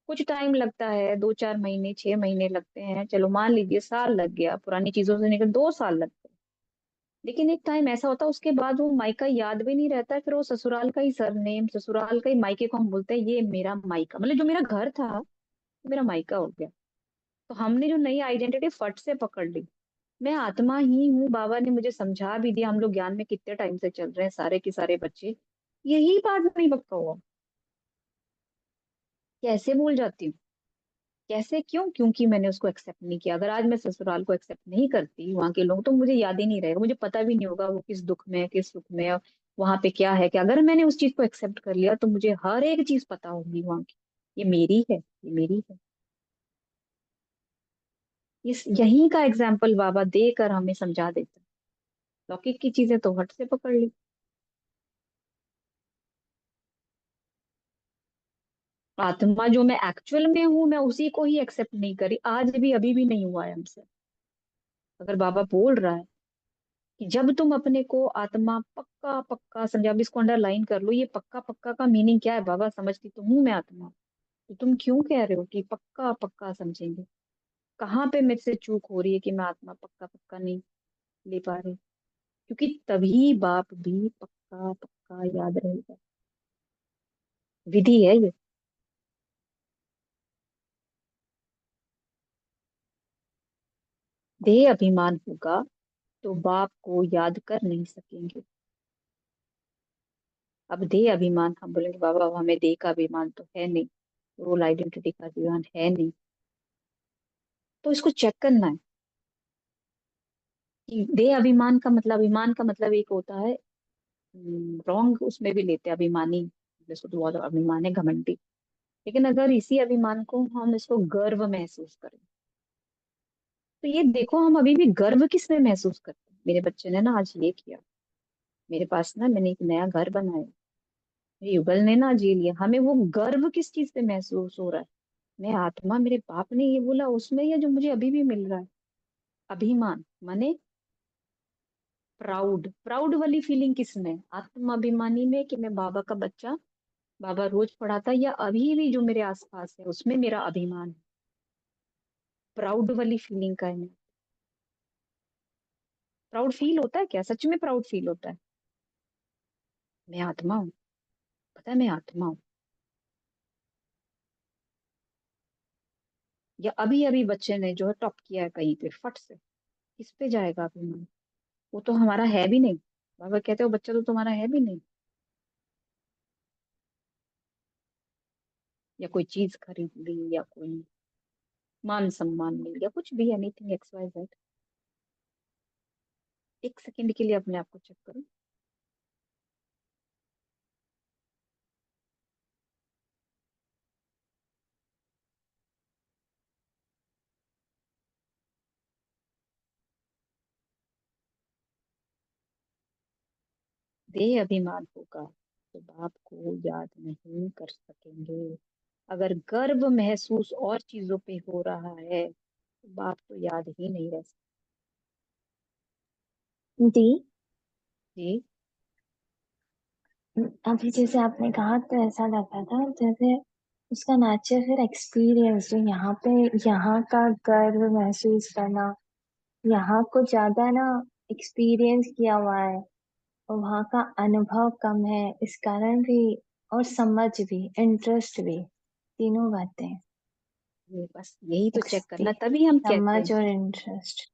कुछ टाइम लगता है, 2-4 महीने, 6 महीने लगते हैं, चलो मान लीजिए साल लग गया, पुरानी चीजों से निकल 2 साल लगते हैं। लेकिन एक टाइम ऐसा होता है उसके बाद वो मायका याद भी नहीं रहता है, फिर वो ससुराल का ही सरनेम, ससुराल का ही मायके को हम बोलते हैं ये मेरा मायका, मतलब जो मेरा घर था वो मेरा मायका हो गया। तो हमने जो नई आइडेंटिटी फट से पकड़ ली, मैं आत्मा ही हूँ, बाबा ने मुझे समझा भी दिया, हम लोग ज्ञान में कितने टाइम से चल रहे हैं सारे के सारे बच्चे, यही बात नहीं पक्का हुआ। कैसे भूल जाती हूँ? कैसे, क्यों? क्योंकि मैंने उसको एक्सेप्ट नहीं किया। अगर आज मैं ससुराल को एक्सेप्ट नहीं करती, वहां के लोग, तो मुझे याद ही नहीं रहेगा, मुझे पता भी नहीं होगा वो किस दुख में है, किस सुख में है, वहां पे क्या है। कि अगर मैंने उस चीज को एक्सेप्ट कर लिया तो मुझे हर एक चीज पता होगी वहां की, ये मेरी है, ये मेरी है। इस यही का एग्जाम्पल बाबा देकर हमें समझा देता है। लौकिक की चीजें तो हट से पकड़ ली। आत्मा जो मैं एक्चुअल में हूं, मैं उसी को ही एक्सेप्ट नहीं करी, आज भी, अभी भी नहीं हुआ है हमसे। अगर बाबा बोल रहा है कि जब तुम अपने को आत्मा पक्का पक्का समझे, अब इसको अंडरलाइन कर लो, ये पक्का पक्का का मीनिंग क्या है? बाबा समझती तो हूं मैं आत्मा, तो तुम क्यों कह रहे हो कि पक्का पक्का समझेंगे? कहाँ पे मेरे से चूक हो रही है कि मैं आत्मा पक्का पक्का नहीं ले पा रही? क्योंकि तभी बाप भी पक्का पक्का याद रहेगा। विधि है ये। देह अभिमान होगा तो बाप को याद कर नहीं सकेंगे। अब देह अभिमान, हम बोलेंगे बाबा हमें देह का अभिमान तो है नहीं, रोल आइडेंटिटी का अभिमान है नहीं, तो इसको चेक करना है कि देह अभिमान का मतलब, अभिमान का मतलब एक होता है, रॉन्ग उसमें भी लेते हैं अभिमानी, जैसे तो बहुत अभिमान है, घमंडी। लेकिन अगर इसी अभिमान को हम इसको गर्व महसूस करें, तो ये देखो हम अभी भी गर्व किस में महसूस करते हैं। मेरे बच्चे ने ना आज ये किया, मेरे पास ना मैंने एक नया घर बनाया, मेरे युगल ने ना आज ये लिया, हमें वो गर्व किस चीज पे महसूस हो रहा है? मैं आत्मा, मेरे बाप ने ये बोला उसमें, या जो मुझे अभी भी मिल रहा है? अभिमान माने प्राउड, प्राउड वाली फीलिंग किसमें? आत्माभिमानी में कि मैं बाबा का बच्चा, बाबा रोज पढ़ाता, या अभी भी जो मेरे आसपास है उसमें मेरा अभिमान है? प्राउड वाली फीलिंग का है मैं। प्राउड फील होता है क्या? सच में प्राउड फील होता है? मैं आत्मा हूँ, पता है मैं आत्मा हूँ। या अभी अभी बच्चे ने जो है टॉप किया है कहीं पे फट से, किस पे जाएगा अभिमान? वो तो हमारा है भी नहीं। बाबा कहते हो बच्चा तो तुम्हारा है भी नहीं। या कोई चीज खरीद ली, या कोई मान सम्मान मिल गया, कुछ भी, एनीथिंग एक्स वाई जेड। एक सेकंड के लिए अपने आप को चेक करो। देह अभिमान होगा तो बाप को याद नहीं कर सकेंगे। अगर गर्व महसूस और चीजों पे हो रहा है तो बाप तो याद ही नहीं रह दी, सकती। अभी जैसे आपने कहा तो ऐसा लगा था जैसे उसका नेचर फिर एक्सपीरियंस जो यहाँ पे, यहाँ का गर्व महसूस करना, यहाँ को ज्यादा ना एक्सपीरियंस किया हुआ है, और वहाँ का अनुभव कम है इस कारण भी, और समझ भी, इंटरेस्ट भी, तीनों बातें। ये बस यही तो चेक करना, एक्सपी तभी हम कहते हैं समझ और इंटरेस्ट।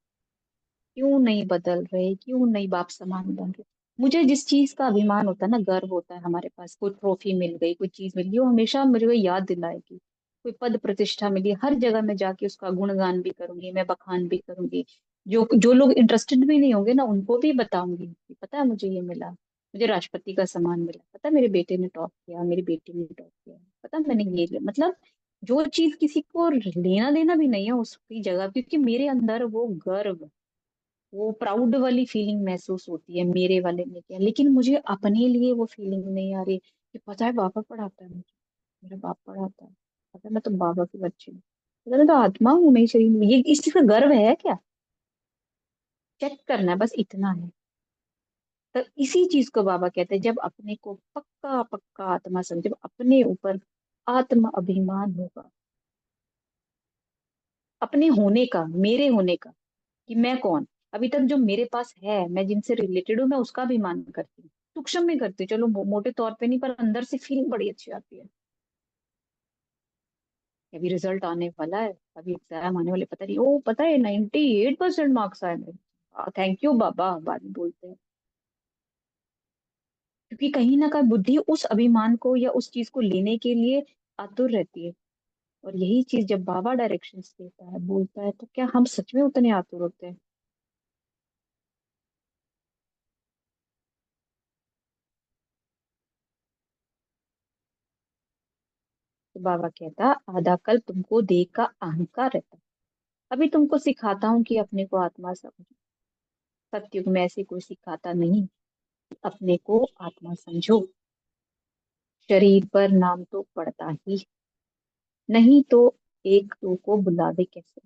क्यों नहीं बदल रहे, क्यों नहीं बाप समान बन रहे। मुझे जिस चीज का अभिमान होता है ना, गर्व होता है, हमारे पास कोई ट्रॉफी मिल गई, कोई चीज मिल गई, वो हमेशा मुझे वो याद दिलाएगी। कोई पद प्रतिष्ठा मिली, हर जगह मैं जाके उसका गुणगान भी करूंगी, मैं बखान भी करूंगी। जो जो लोग इंटरेस्टेड भी नहीं होंगे ना, उनको भी बताऊंगी कि पता है मुझे ये मिला, मुझे राष्ट्रपति का सम्मान मिला, पता है मेरे बेटे ने टॉप किया, मेरी बेटी ने टॉप किया, पता है मैंने ये लिया। मतलब जो चीज किसी को लेना देना भी नहीं है उसकी जगह, क्योंकि मेरे अंदर वो गर्व, वो प्राउड वाली फीलिंग महसूस होती है, मेरे वाले ने किया। लेकिन मुझे अपने लिए वो फीलिंग नहीं आ रही कि पता है बाबा पढ़ाता है मुझे, मेरा बाप पढ़ाता है, पता है मैं तो बाबा की बच्ची हूँ, पता है मैं तो आत्मा हूँ, मैं शरीर में, ये इस चीज का गर्व है क्या? चेक करना है, बस इतना है। तो इसी चीज को बाबा कहते हैं, जब अपने को पक्का पक्का आत्मा समझ, जब अपने ऊपर आत्म अभिमान होगा, अपने होने का, मेरे होने का, कि मैं कौन। अभी तक जो मेरे पास है, मैं जिनसे रिलेटेड हूँ, मैं उसका भी मान करती हूँ, सूक्ष्म में करती हूँ, चलो मोटे तौर पे नहीं, पर अंदर से फीलिंग बड़ी अच्छी आती है। अभी रिजल्ट आने वाला है, अभी एग्जाम आने वाले, पता नहीं, ओ पता है 98% मार्क्स आए मेरे, थैंक यू बाबा, बाद में बोलते हैं। क्योंकि कहीं ना कहीं बुद्धि उस अभिमान को या उस चीज को लेने के लिए आतुर रहती है। और यही चीज जब बाबा डायरेक्शन देता है, बोलता है, तो क्या हम सच में उतने आतुर होते हैं? तो बाबा कहता, आधा कल तुमको देह का अहंकार रहता, अभी तुमको सिखाता हूँ कि अपने को आत्मा समझो। सत्युग में ऐसे कोई सिखाता नहीं, अपने को आत्मा समझो। शरीर पर नाम तो पड़ता ही नहीं, तो एक दो को बुलावे कैसे?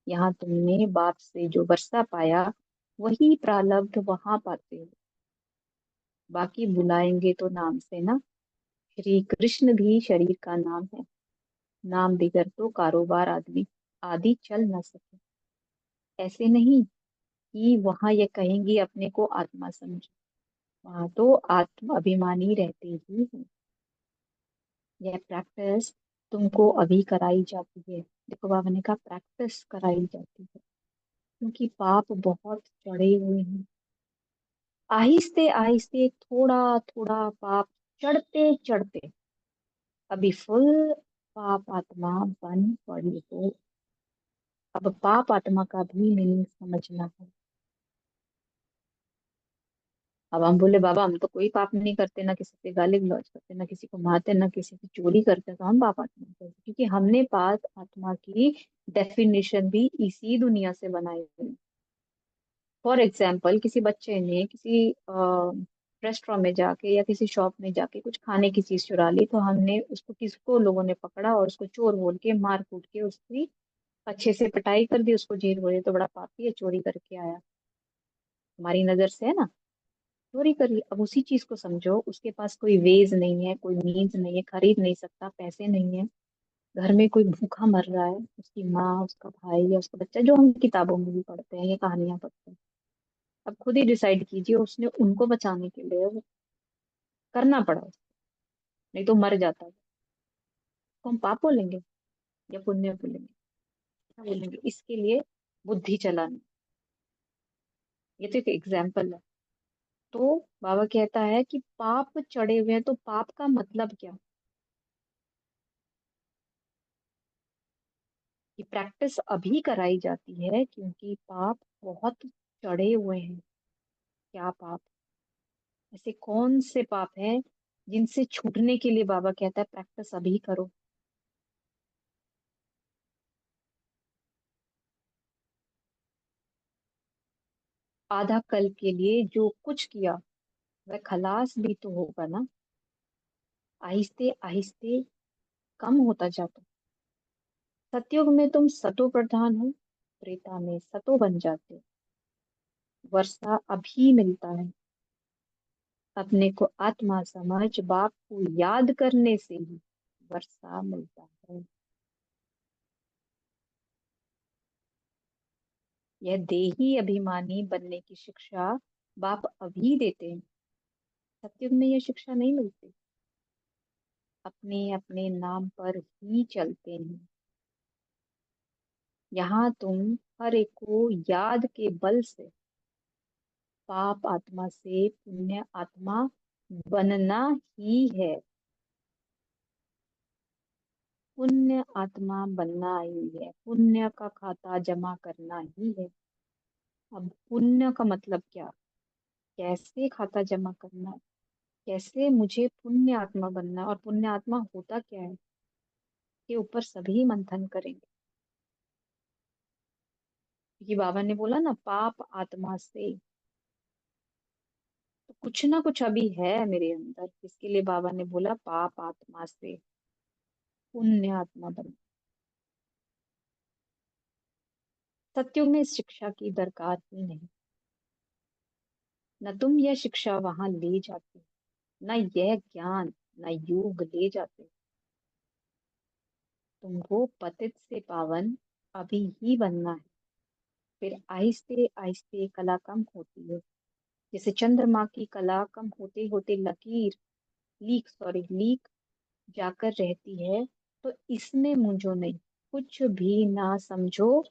यहाँ तुमने बाप से जो वर्षा पाया, वही प्रारब्ध वहां पाते हो। बाकी बुलाएंगे तो नाम से ना। श्री कृष्ण भी शरीर का नाम है, नाम बिगर तो कारोबार आदमी आदि चल ना सके। ऐसे नहीं कि वहां ये कहेंगी अपने को आत्मा समझो, वहां तो आत्म अभिमानी रहते ही हैं। यह प्रैक्टिस तुमको अभी कराई जाती है। देखो बाबा ने कहा प्रैक्टिस कराई जाती है। क्योंकि पाप बहुत चढ़े हुए हैं। आहिस्ते आहिस्ते थोड़ा थोड़ा पाप चढ़ते चढ़ते अभी फुल पाप आत्मा बन पड़ी हो। अब पाप आत्मा का भी मीनिंग समझना है। अब हम बोले बाबा हम तो कोई पाप नहीं करते, ना किसी से गाली गलौज करते, ना किसी को मारते, ना किसी की चोरी करते, तो हम पाप आत्मा करते, क्योंकि हमने पाप आत्मा की डेफिनेशन भी इसी दुनिया से बनाई हुई। फॉर एग्जाम्पल किसी बच्चे ने किसी रेस्टोरेंट में जाके या किसी शॉप में जाके कुछ खाने की चीज चुरा ली, तो हमने उसको, किसको लोगों ने पकड़ा और उसको चोर बोल के मार कूट के उसकी अच्छे से पिटाई कर दी, उसको जेल बोले तो बड़ा पापी है, चोरी करके आया। हमारी नजर से है ना, चोरी कर ली। अब उसी चीज को समझो, उसके पास कोई वेज नहीं है, कोई मीन्स नहीं है, खरीद नहीं सकता, पैसे नहीं है, घर में कोई भूखा मर रहा है, उसकी माँ, उसका भाई या उसका बच्चा, जो हम किताबों में भी पढ़ते हैं, ये कहानियां पढ़ते हैं। अब खुद ही डिसाइड कीजिए, उसने उनको बचाने के लिए वो करना पड़ा उसको, नहीं तो मर जाता है। तो हम पाप बोलेंगे या पुण्य बोलेंगे? क्या बोलेंगे? इसके लिए बुद्धि चलानी। ये तो एक एग्जाम्पल है। तो बाबा कहता है कि पाप चढ़े हुए हैं, तो पाप का मतलब क्या? कि प्रैक्टिस अभी कराई जाती है क्योंकि पाप बहुत चढ़े हुए हैं। क्या पाप? ऐसे कौन से पाप हैं जिनसे छूटने के लिए बाबा कहता है प्रैक्टिस अभी करो? आधा कल के लिए जो कुछ किया वह खलास भी तो होगा ना। आहिस्ते आहिस्ते कम होता जाता। सतयुग में तुम सतो प्रधान हो, त्रेता में सतो बन जाते हो। वर्षा अभी मिलता है। अपने को आत्मा समझ बाप को याद करने से ही वर्षा मिलता है। यह देही अभिमानी बनने की शिक्षा बाप अभी देते हैं। सतयुग में यह शिक्षा नहीं मिलती। अपने अपने नाम पर ही चलते हैं। यहाँ तुम हर एक को याद के बल से पाप आत्मा से पुण्य आत्मा बनना ही है। पुण्य आत्मा बनना ही है, पुण्य का खाता जमा करना ही है। अब पुण्य का मतलब क्या? कैसे खाता जमा करना है? कैसे मुझे पुण्य आत्मा बनना है? और पुण्य आत्मा होता क्या है? के ऊपर सभी मंथन करेंगे। क्योंकि बाबा ने बोला ना पाप आत्मा से, तो कुछ ना कुछ अभी है मेरे अंदर, इसके लिए बाबा ने बोला पाप आत्मा से पुण्य आत्मा बन। सत्युग में इस शिक्षा की दरकार ही नहीं। न तुम यह शिक्षा वहां ले जाते, न यह ज्ञान, न योग ले जाते। तुमको पतित से पावन अभी ही बनना है। फिर आहिस्ते आहिस्ते कला कम होती है। जैसे चंद्रमा की कला कम होते होते लकीर लीक जाकर रहती है। तो इसमें मुझो नहीं, कुछ भी ना समझो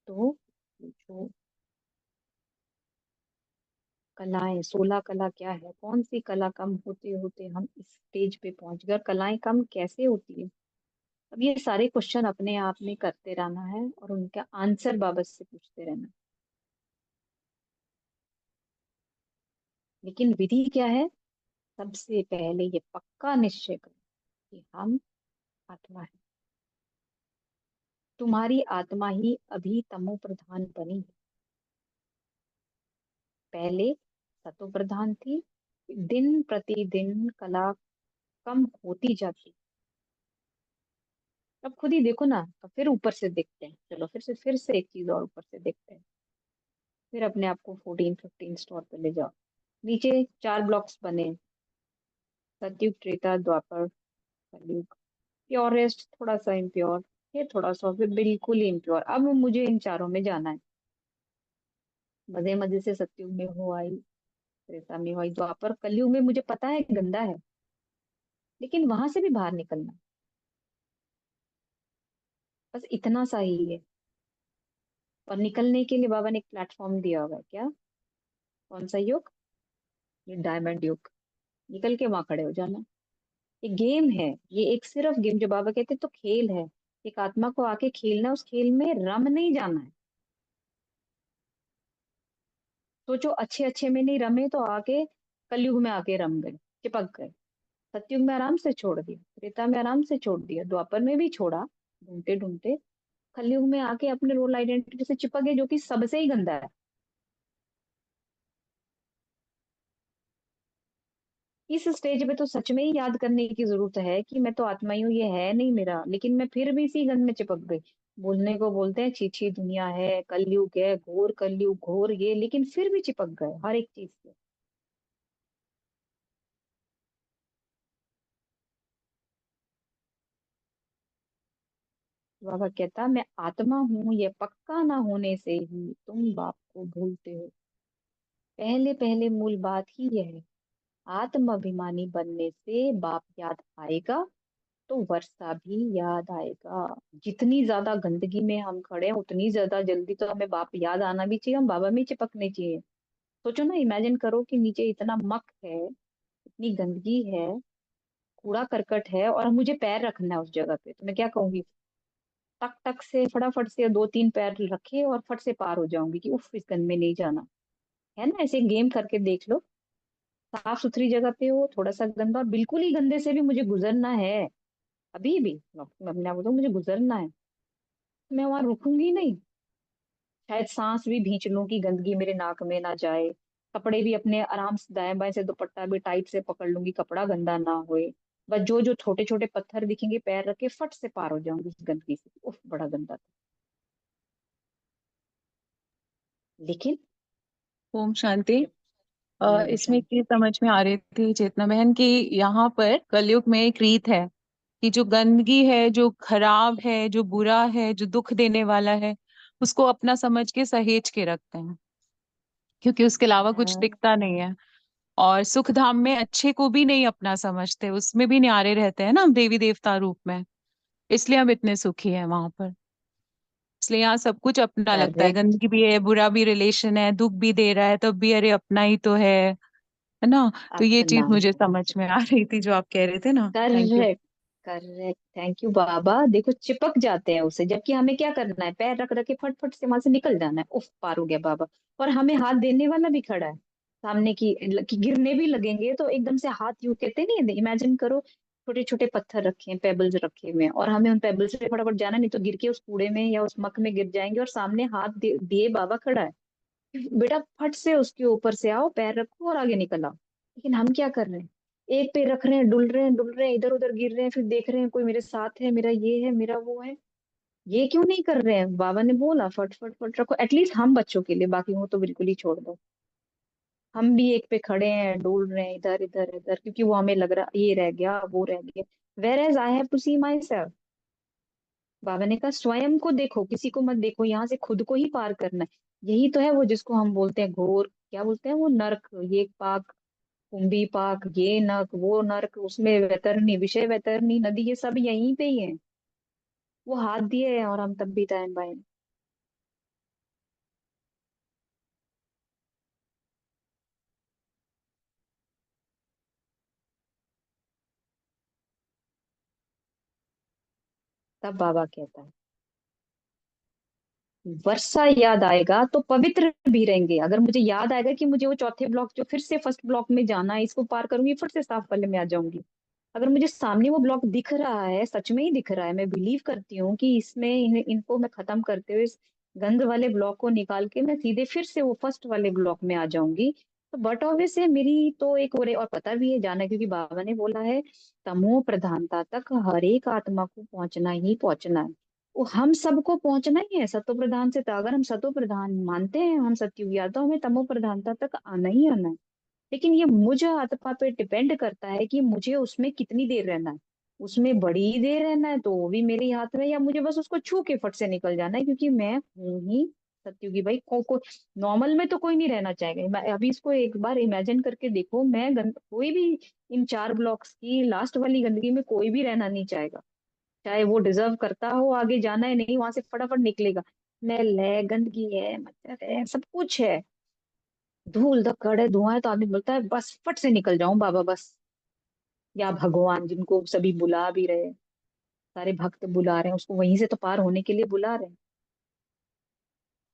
तो पूछो। कलाएं, 16 कला क्या है? कौन सी कला कम होते होते हम इस स्टेज पे पहुंच गए? और कलाएं कम कैसे होती है? अब ये सारे क्वेश्चन अपने आप में करते रहना है और उनका आंसर बाबा से पूछते रहना। लेकिन विधि क्या है? सबसे पहले ये पक्का निश्चय करो कि हम आत्मा है। तुम्हारी आत्मा ही अभी तमो प्रधान बनी है। पहले सतो प्रधान थी। दिन प्रतिदिन कला कम होती जाती। अब खुद ही देखो ना, तो फिर ऊपर से देखते हैं, चलो फिर से एक चीज और ऊपर से देखते हैं। फिर अपने आप को 14 15 स्टोर पे ले जाओ। नीचे 4 ब्लॉक्स बने, सतयुग त्रेता द्वापर कलयुग। प्योरेस्ट, थोड़ा सा इम्प्योर, फिर थोड़ा सा, फिर बिल्कुल ही इम्प्योर। अब मुझे इन चारों में जाना है। मजे मजे से सतयुग में हो आई, त्रेता में हो आई, द्वापर कलयुग में मुझे पता है गंदा है, लेकिन वहां से भी बाहर निकलना। बस इतना सा ही है। और निकलने के लिए बाबा ने एक प्लेटफॉर्म दिया हुआ है। क्या? कौन सा युग? ये डायमंड युग। निकल के वहां खड़े हो जाना। ये गेम है। ये एक सिर्फ गेम, जो बाबा कहते हैं तो खेल है। एक आत्मा को आके खेलना है, उस खेल में रम नहीं जाना है। तो जो अच्छे अच्छे में नहीं रमे तो आके कलयुग में आके रम गए, चिपक गए। सतयुग में आराम से छोड़ दिया, त्रेता में आराम से छोड़ दिया, द्वापर में भी छोड़ा ढूंढते ढूंढते। कलयुग में आके अपने रोल आइडेंटिटी से चिपक गए, जो कि सबसे ही गंदा है। इस स्टेज पे तो सच में ही याद करने की जरूरत है कि मैं तो आत्मा ही हूँ, ये है नहीं मेरा, लेकिन मैं फिर भी इसी गंध में चिपक गई। बोलने को बोलते हैं छी दुनिया है, कलयुग है, घोर कलयुग, घोर ये, लेकिन फिर भी चिपक गए हर एक चीज से। बाबा कहता, मैं आत्मा हूँ ये पक्का ना होने से ही तुम बाप को भूलते हो। पहले पहले मूल बात ही यह है, आत्म अभिमानी बनने से बाप याद आएगा तो वर्षा भी याद आएगा। जितनी ज्यादा गंदगी में हम खड़े हैं उतनी ज्यादा जल्दी तो हमें बाप याद आना भी चाहिए, हम बाबा में ही चिपकने चाहिए। सोचो ना, इमेजिन करो कि नीचे इतना मक है, इतनी गंदगी है, कूड़ा करकट है, और मुझे पैर रखना है उस जगह पे, तो मैं क्या कहूंगी? टक टक से फटाफट से दो तीन पैर रखे और फट से पार हो जाऊंगी कि उफ, इस गंद में नहीं जाना। है ना? ऐसे गेम करके देख लो। साफ सुथरी जगह पे हो, थोड़ा सा गंदा, और बिल्कुल ही गंदे से भी मुझे गुजरना है, अभी भी मैं अपने आप को मुझे गुजरना है, तो मैं वहां रुकूंगी नहीं। शायद सांस भी भींच लूं कि गंदगी मेरे नाक में ना जाए। कपड़े भी अपने आराम से दाएं बाएं से दुपट्टा भी टाइट से पकड़ लूंगी, कपड़ा गंदा ना होए। बस जो जो छोटे छोटे पत्थर दिखेंगे पैर रख के फट से पार हो जाऊंगी उस गंदगी से। उफ, बड़ा गंदा था। लेकिन ओम शांति। ओम इसमें एक शांति। चीज समझ में आ रही थी चेतना बहन की, यहाँ पर कलयुग में एक रीत है कि जो गंदगी है, जो खराब है, जो बुरा है, जो दुख देने वाला है, उसको अपना समझ के सहेज के रखते हैं, क्योंकि उसके अलावा कुछ हाँ, दिखता नहीं है। और सुख धाम में अच्छे को भी नहीं अपना समझते, उसमें भी न्यारे रहते हैं ना हम देवी देवता रूप में, इसलिए हम इतने सुखी हैं वहां पर। इसलिए यहाँ सब कुछ अपना लगता है, करेक्ट। गंदगी भी है, बुरा भी रिलेशन है, दुख भी दे रहा है तब भी अरे अपना ही तो है ना। तो ये चीज अपना मुझे है। समझ में आ रही थी जो आप कह रहे थे ना। Thank you. Correct. Correct, thank you Baba. देखो चिपक जाते हैं उसे, जबकि हमें क्या करना है? पैर रख रख के फट फट से वहां से निकल जाना है। उफ, पार हो गया बाबा। और हमें हाथ देने वाला भी खड़ा है सामने की गिरने भी लगेंगे तो एकदम से हाथ यूं कहते नहीं, इमेजिन करो छोटे छोटे पत्थर रखे हैं, पेबल्स रखे हुए हैं, और हमें उन पेबल्स से फटाफट जाना, नहीं तो गिर के उस कूड़े में या उस मक में गिर जाएंगे, और सामने हाथ दिए बाबा खड़ा है। बेटा फट से उसके ऊपर से आओ, पैर रखो और आगे निकल आओ। लेकिन हम क्या कर रहे हैं? एक पे रख रहे हैं, डुल रहे हैं, इधर उधर गिर रहे हैं, फिर देख रहे हैं कोई मेरे साथ है, मेरा ये है, मेरा वो है। ये क्यों नहीं कर रहे हैं? बाबा ने बोला फट फट फट रखो, एटलीस्ट हम बच्चों के लिए, बाकी हो तो बिल्कुल ही छोड़ दो। हम भी एक पे खड़े हैं, डोल रहे हैं इधर इधर इधर, क्योंकि वो हमें लग रहा ये रह गया वो रह गया। Whereas I have to see myself. Baba ने कहा स्वयं को देखो, किसी को मत देखो, यहाँ से खुद को ही पार करना है। यही तो है वो जिसको हम बोलते हैं घोर, क्या बोलते हैं वो, नरक, ये पाक, कुंभी पाक, ये नरक वो नरक, उसमें वैतरणी, विषय वैतरणी नदी, ये सब यहीं पे ही है। वो हाथ दिए हैं और हम तब भी दाएं बाएं। तब बाबा कहता है, वर्षा याद आएगा तो पवित्र भी रहेंगे। अगर मुझे याद आएगा कि मुझे वो चौथे ब्लॉक, जो फिर से फर्स्ट ब्लॉक में जाना है, इसको पार करूंगी फिर से साफ वाले में आ जाऊंगी। अगर मुझे सामने वो ब्लॉक दिख रहा है, सच में ही दिख रहा है, मैं बिलीव करती हूँ कि इसमें इनको मैं खत्म करते हुए इस गंद वाले ब्लॉक को निकाल के मैं सीधे फिर से वो फर्स्ट वाले ब्लॉक में आ जाऊंगी। तो बट ऑब्वियस है मेरी तो एक और पता भी है जाना है, क्योंकि बाबा ने बोला है तमो प्रधानता तक हर एक आत्मा को पहुंचना ही पहुंचना है। वो हम सबको पहुंचना ही है सतो प्रधान से। तो अगर हम सतो प्रधान मानते हैं, हम सत्युग, या तो हमें तमो प्रधानता तक आना ही आना है। लेकिन ये मुझ आत्मा पे डिपेंड करता है कि मुझे उसमें कितनी देर रहना है। उसमें बड़ी देर रहना है तो वो भी मेरे हाथ में, या मुझे बस उसको छू के फट से निकल जाना है, क्योंकि मैं हूं ही सत्युगी भाई। को नॉर्मल में तो कोई नहीं रहना चाहेगा। अभी इसको एक बार इमेजिन करके देखो, कोई भी इन चार ब्लॉक्स की लास्ट वाली गंदगी में कोई भी रहना नहीं चाहेगा, चाहे वो डिजर्व करता हो आगे जाना है, नहीं वहां से फटाफट निकलेगा। स्मेल है, गंदगी है, मच्छर है, सब कुछ है, धूल धक्कड़ है, धुआं है, तो आदमी बोलता है बस फट से निकल जाऊं बाबा बस। या भगवान जिनको सभी बुला भी रहे हैं, सारे भक्त बुला रहे हैं उसको, वहीं से तो पार होने के लिए बुला रहे हैं।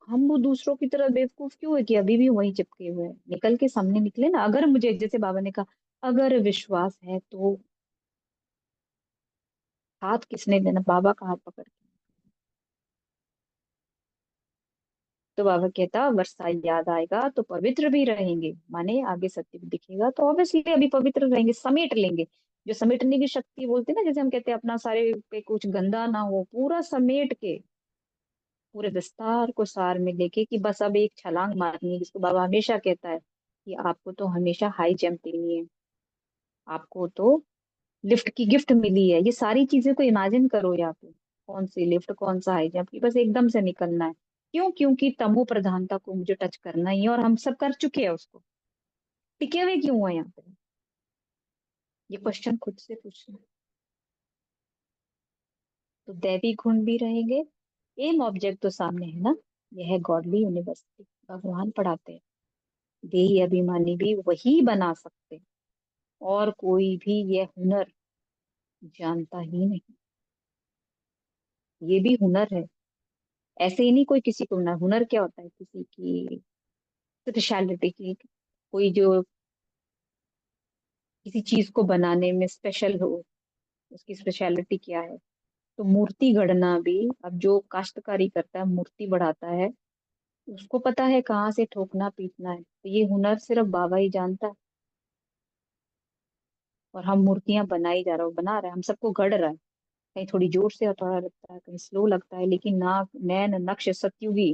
हम वो दूसरों की तरह बेवकूफ क्यों है कि अभी भी वहीं चिपके हुए हैं? निकल के सामने निकले ना। अगर मुझे, जैसे बाबा ने कहा, अगर विश्वास है तो हाथ किसने देना? बाबा का हाथ पकड़ के। तो बाबा कहता वर्षा याद आएगा तो पवित्र भी रहेंगे, माने आगे सत्य भी दिखेगा तो ऑब्वियसली अभी पवित्र रहेंगे, समेट लेंगे। जो समेटने की शक्ति बोलते हैं ना, जैसे हम कहते हैं अपना सारे पे कुछ गंदा ना हो, पूरा समेट के पूरे विस्तार को सार में लेके कि बस अब एक छलांग मारनी है, जिसको बाबा हमेशा कहता है कि आपको तो हमेशा हाई जंप लेनी है, आपको तो लिफ्ट की गिफ्ट मिली है। ये सारी चीजें को इमेजिन करो यहाँ पे, कौन सी लिफ्ट, कौन सा हाई जंप, की बस एकदम से निकलना है। क्यों? क्योंकि तमो प्रधानता को मुझे टच करना ही है, और हम सब कर चुके हैं उसको। टिके हुए क्यों है यहाँ पे? ये क्वेश्चन खुद से पूछना। तो दैवी गुण भी रहेंगे। एम ऑब्जेक्ट तो सामने है ना, यह है गॉडली यूनिवर्सिटी। भगवान पढ़ाते हैं, देही अभिमानी भी वही बना सकते हैं, और कोई भी यह हुनर जानता ही नहीं। ये भी हुनर है, ऐसे ही नहीं कोई किसी को हुनर। हुनर क्या होता है? किसी की स्पेशलिटी की, कोई जो किसी चीज को बनाने में स्पेशल हो, उसकी स्पेशलिटी क्या है। तो मूर्ति गढ़ना भी, अब जो काश्तकारी करता है, मूर्ति बढ़ाता है, उसको पता है कहाँ से ठोकना पीटना है। तो ये हुनर सिर्फ बाबा ही जानता है। और हम मूर्तियां बनाई जा रहे हो, बना रहे हैं, हम सबको गढ़ रहा है। कहीं थोड़ी जोर से हथौड़ा लगता है, कहीं स्लो लगता है, लेकिन ना नैन नक्श सतयुगी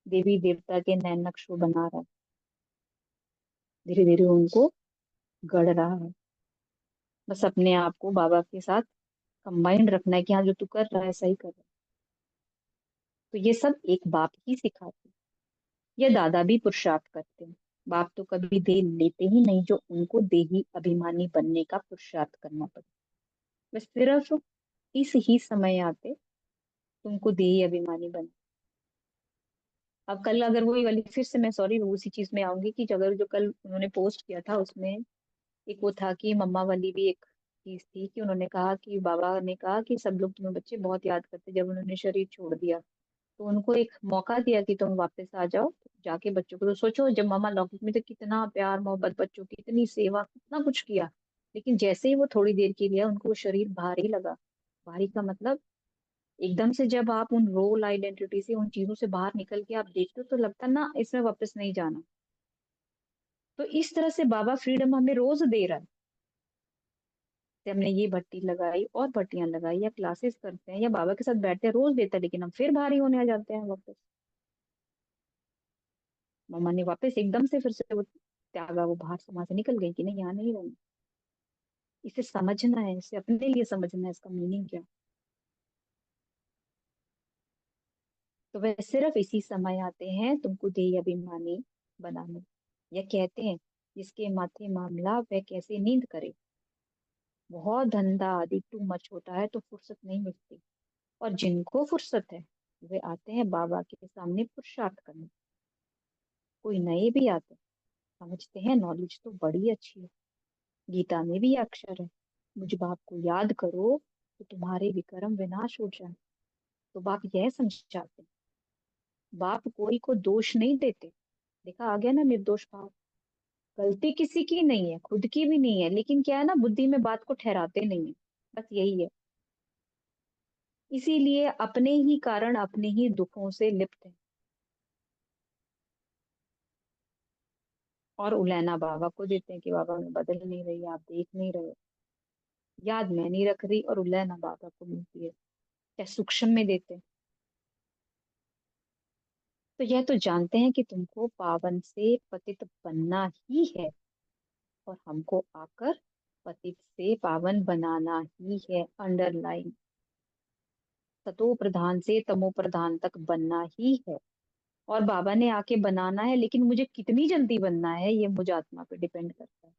देवी देवता के नैन नक्श वो बना रहा है, धीरे धीरे उनको गढ़ रहा है। बस अपने आप को बाबा के साथ कंबाइंड रखना है कि हाँ जो तू कर रहा है सही कर रहा है। तो ये सब एक बाप ही सिखाते हैं। ये दादा भी पुरुषार्थ करते हैं। बाप तो कभी दे लेते ही नहीं जो उनको देही अभिमानी बनने का पुरुषार्थ करना पड़े। बस सिर्फ इस ही समय आते तुमको देही अभिमानी बन। अब कल अगर वही वाली, फिर से मैं सॉरी उसी चीज में आऊंगी कि अगर जो कल उन्होंने पोस्ट किया था उसमें एक वो था कि मम्मा वाली भी एक चीज थी कि उन्होंने कहा कि बाबा ने कहा कि सब लोग तुम्हें बच्चे बहुत याद करते जब उन्होंने शरीर छोड़ दिया। तो उनको एक मौका दिया कि तुम वापस आ जाओ, जाके बच्चों को, तो सोचो जब मामा लॉकेट में, तो कितना प्यार मोहब्बत, बच्चों की इतनी सेवा, कितना कुछ किया। लेकिन जैसे ही वो थोड़ी देर के लिए, उनको वो शरीर भारी लगा। भारी का मतलब, एकदम से जब आप उन रोल आइडेंटिटी से, उन चीजों से बाहर निकल के आप देखते हो, तो लगता है ना इसमें वापस नहीं जाना। तो इस तरह से बाबा फ्रीडम हमें रोज दे रहा है। जैसे हमने ये भट्टी लगाई और भट्टियां लगाई, या क्लासेस करते हैं, या बाबा के साथ बैठते हैं, रोज देता है, लेकिन हम फिर भारी होने आ जाते हैं वापस। मम्मा ने वापस एकदम से फिर से वो त्यागा, वो बाहर समाज से निकल गई कि नहीं यहाँ नहीं रहना। इसे समझना है, इसे अपने लिए समझना है, इसका मीनिंग क्या। तो वह सिर्फ इसी समय आते हैं तुमको देह अभिमानी बनाने। या कहते हैं जिसके माथे मामला वह कैसे नींद करे। बहुत धंधा आदि टू मच होता है तो फुर्सत नहीं मिलती। और जिनको फुर्सत है वे आते हैं बाबा के सामने पुरुषार्थ करने। कोई नए भी आते हैं, समझते हैं नॉलेज तो बड़ी अच्छी है, गीता में भी ये अक्षर है, मुझ बाप को याद करो तो तुम्हारे विक्रम विनाश हो जाए। तो बाप यह समझाते हैं, बाप कोई को दोष नहीं देते। देखा आ गया ना निर्दोष भाव। गलती किसी की नहीं है, खुद की भी नहीं है, लेकिन क्या है ना, बुद्धि में बात को ठहराते नहीं है। बस यही है। इसीलिए अपने ही कारण अपने ही दुखों से लिप्त है। और उलैना बाबा को देते हैं कि बाबा मैं बदल नहीं रही, आप देख नहीं रहे। याद मैं नहीं रख रही, और उलैना बाबा को मिलती है, चाहे सूक्ष्म में देते हैं। तो यह तो जानते हैं कि तुमको पावन से पतित बनना ही है, और हमको आकर पतित से पावन बनाना ही है। अंडरलाइन, सतो प्रधान से तमो प्रधान तक बनना ही है। और बाबा ने आके बनाना है, लेकिन मुझे कितनी जल्दी बनना है ये मुझ आत्मा पे डिपेंड करता है।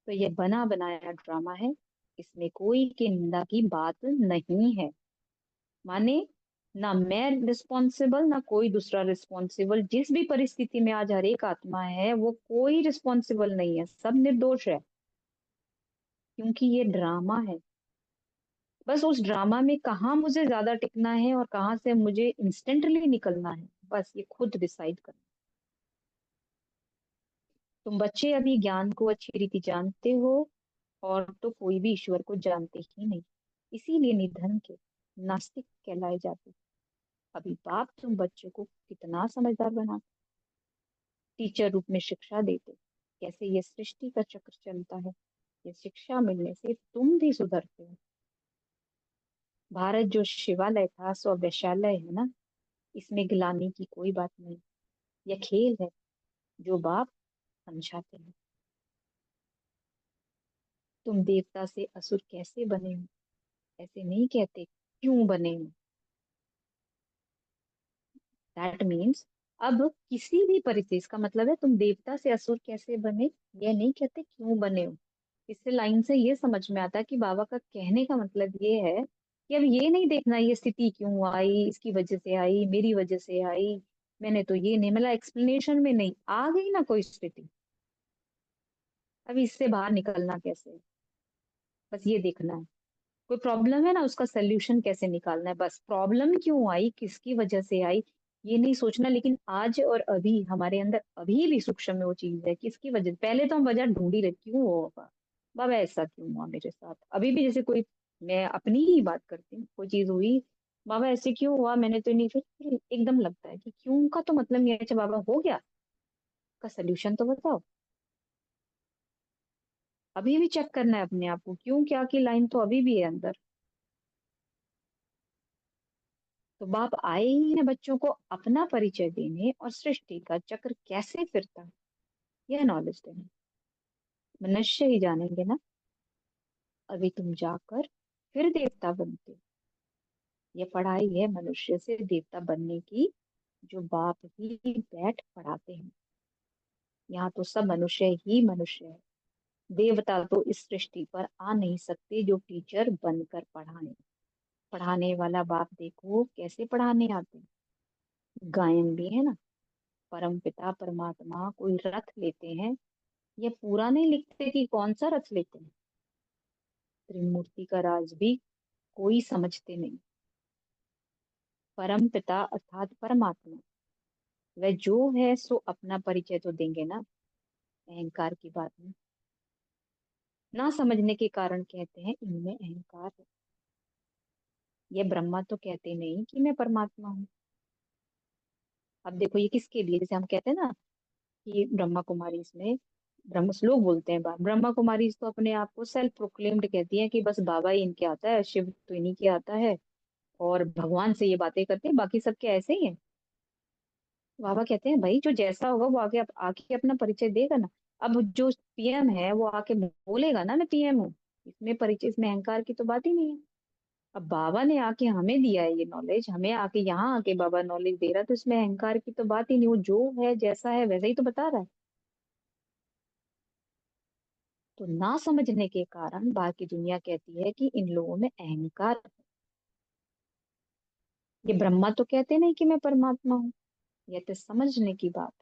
तो ये बना बनाया ड्रामा है, इसमें कोई की निंदा की बात नहीं है। माने ना मैं रिस्पॉन्सिबल ना कोई दूसरा रिस्पॉन्सिबल, जिस भी परिस्थिति में आज हर एक आत्मा है वो कोई रिस्पॉन्सिबल नहीं है, सब निर्दोष है, क्योंकि ये ड्रामा है। बस उस ड्रामा में कहाँ मुझे ज्यादा टिकना है और कहाँ से मुझे इंस्टेंटली निकलना है, बस ये खुद डिसाइड करना। तुम बच्चे अभी ज्ञान को अच्छी रीति जानते हो, और तो कोई भी ईश्वर को जानते ही नहीं, इसीलिए निधन के नास्तिक कहलाए जाते। अभी बाप तुम बच्चों को कितना समझदार बनाते, टीचर रूप में शिक्षा देते, कैसे ये सृष्टि का चक्र चलता है। ये शिक्षा मिलने से तुम भी सुधरते हो। भारत जो शिवालय था सो वैश्यालय है ना, इसमें गिलानी की कोई बात नहीं। यह खेल है जो बाप समझाते हैं। तुम देवता से असुर कैसे बने हो, ऐसे नहीं कहते क्यों बने हो। दैट मीन्स अब किसी भी परिस्थिति, इसका मतलब है तुम देवता से असुर कैसे बने, ये नहीं कहते क्यों बने हो। इससे लाइन से ये समझ में आता है कि बाबा का कहने का मतलब ये है कि अब ये नहीं देखना ये स्थिति क्यों आई, इसकी वजह से आई, मेरी वजह से आई, मैंने तो ये नहीं, मतलब एक्सप्लेनेशन में नहीं आ गई ना कोई स्थिति, अब इससे बाहर निकलना कैसे है, बस ये देखना है। कोई प्रॉब्लम है ना, उसका सोल्यूशन कैसे निकालना है, बस प्रॉब्लम क्यों आई, किसकी वजह से आई, ये नहीं सोचना। लेकिन आज और अभी हमारे अंदर अभी भी सूक्ष्म में वो चीज है, किसकी वजह, पहले तो हम वजह ढूंढ ही रहे क्यों होगा, बाबा ऐसा क्यों हुआ मेरे साथ। अभी भी जैसे कोई, मैं अपनी ही बात करती हूँ, कोई चीज हुई, बाबा ऐसे क्यों हुआ, मैंने तो नहीं, फिर एकदम लगता है कि क्यों का तो मतलब ये है, अच्छा बाबा हो गया, का सोल्यूशन तो बताओ। अभी भी चेक करना है अपने आप को, क्यों क्या की लाइन तो अभी भी है अंदर। तो बाप आए ही हैं बच्चों को अपना परिचय देने और सृष्टि का चक्र कैसे फिरता है यह नॉलेज देने। मनुष्य ही जानेंगे ना, अभी तुम जाकर फिर देवता बनते। ये पढ़ाई है मनुष्य से देवता बनने की, जो बाप ही बैठ पढ़ाते हैं। यहाँ तो सब मनुष्य ही मनुष्य है, देवता तो इस सृष्टि पर आ नहीं सकते जो टीचर बनकर पढ़ाने। पढ़ाने वाला बाप देखो कैसे पढ़ाने आते हैं। गायन भी है ना, परम पिता परमात्मा कोई रथ लेते हैं, ये पूरा नहीं लिखते कि कौन सा रथ लेते हैं। त्रिमूर्ति का राज भी कोई समझते नहीं। परम पिता अर्थात परमात्मा, वह जो है सो अपना परिचय तो देंगे ना, अहंकार की बात नहीं। ना समझने के कारण कहते हैं इनमें अहंकार है। ये ब्रह्मा तो कहते नहीं कि मैं परमात्मा हूँ। अब देखो ये किसके लिए, जैसे हम कहते हैं ना कि ब्रह्मा कुमारी इसमें, ब्रह्म लोग बोलते हैं ब्रह्मा कुमारी तो अपने आप को सेल्फ प्रोक्लेम्ड कहती है कि बस बाबा ही इनके आता है, शिव तो इन्हीं के आता है, और भगवान से ये बातें करते हैं, बाकी सबके ऐसे ही हैं। बाबा कहते हैं भाई जो जैसा होगा वो आगे आके अपना परिचय देगा ना। अब जो पीएम है वो आके बोलेगा ना मैं पीएम हूँ, इसमें परिचय, इसमें अहंकार की तो बात ही नहीं है। अब बाबा ने आके हमें दिया है ये नॉलेज, हमें आके यहाँ आके बाबा नॉलेज दे रहा है, तो इसमें अहंकार की तो बात ही नहीं, वो जो है जैसा है वैसा ही तो बता रहा है। तो ना समझने के कारण बाकी दुनिया कहती है कि इन लोगों में अहंकार है। ये ब्रह्मा तो कहते नहीं कि मैं परमात्मा हूँ, ये तो समझने की बात,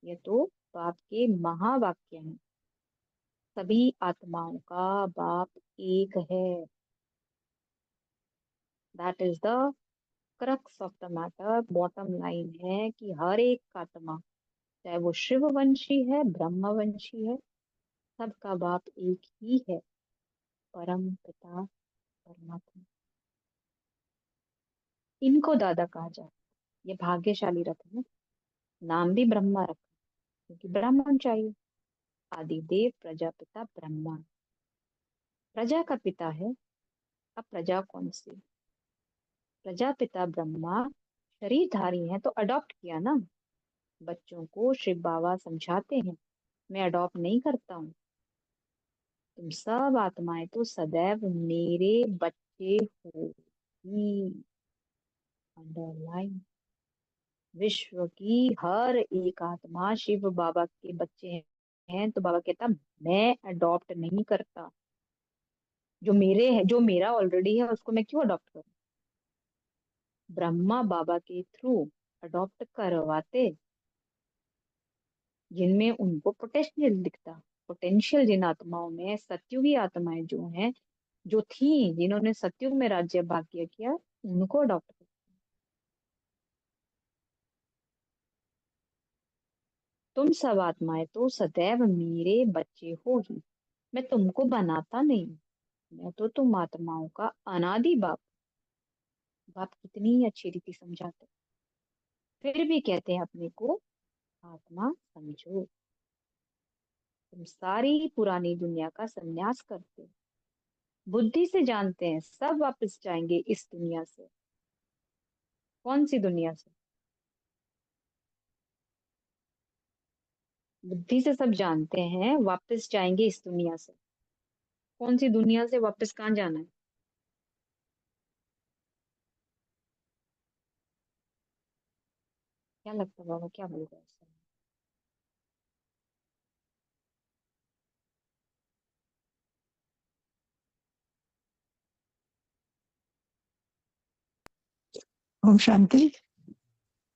ये तो बाप के महावाक्य हैं। सभी आत्माओं का बाप एक है। That is the crux of the matter, bottom line है कि हर एक आत्मा, चाहे वो शिव वंशी है ब्रह्मवंशी है, सबका बाप एक ही है, परम पिता परमात्मा। इनको दादा कहा जाता है, ये भाग्यशाली रत्न है। नाम भी ब्रह्मा रखा क्योंकि ब्राह्मण चाहिए। आदिदेव प्रजापिता ब्रह्मा, प्रजा का पिता है। अब प्रजा कौन सी, प्रजापिता ब्रह्मा शरीरधारी है तो अडॉप्ट किया ना। बच्चों को शिव बाबा समझाते हैं, मैं अडॉप्ट नहीं करता हूँ, तुम सब आत्माएं तो सदैव मेरे बच्चे हो ही। अंडरलाइन, विश्व की हर एक आत्मा शिव बाबा के बच्चे हैं। तो बाबा कहता मैं अडॉप्ट नहीं करता, जो मेरे है, जो मेरा ऑलरेडी है उसको मैं क्यों अडॉप्ट करूं। ब्रह्मा बाबा के थ्रू अडॉप्ट करवाते, जिनमें उनको पोटेंशियल दिखता, पोटेंशियल जिन आत्माओं में, सत्युगी आत्माएं जो हैं, जो थी, जिन्होंने सत्युग में राज्य भाग्य किया, उनको अडॉप्ट कर। तुम सब आत्माएं तो सदैव मेरे बच्चे हो ही, मैं तुमको बनाता नहीं, मैं तो तुम आत्माओं का अनादि बाप। बाप कितनी अच्छी रीति समझाते, फिर भी कहते हैं अपने को आत्मा समझो। तुम सारी पुरानी दुनिया का संन्यास करते हो, बुद्धि से जानते हैं सब वापस जाएंगे इस दुनिया से। कौन सी दुनिया से? बुद्धि से सब जानते हैं वापस जाएंगे इस दुनिया से। कौन सी दुनिया से वापस कहाँ जाना है? क्या लगता है बाबा, क्या बोल रहे हैं? ओम शांति।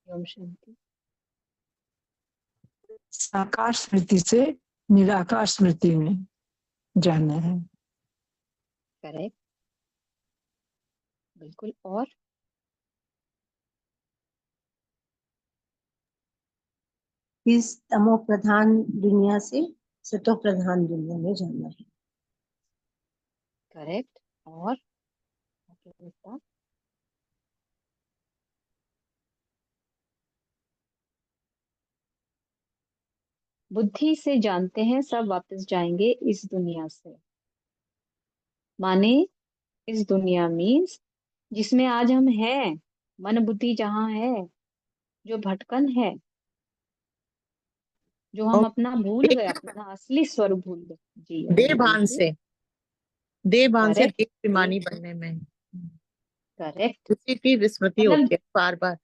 ओम शांति। साकार स्मृति से निराकार स्मृति में जाना है। करेक्ट, बिल्कुल। और इस तमो प्रधान दुनिया से सतो प्रधान दुनिया में जाना है। करेक्ट। और क्या लगता? बुद्धि से जानते हैं सब वापस जाएंगे इस दुनिया से, माने इस दुनिया मीन्स जिसमें आज हम हैं, मन बुद्धि जहाँ है, जो भटकन है, जो हम और अपना भूल गए, अपना असली स्वरूप भूल गए। जी देह जी भान बोलिए। से, देह भान से करेक्ट। देह अभिमानी बनने में करेक्ट। उसी की विस्मृति मतलब होती है बार बार।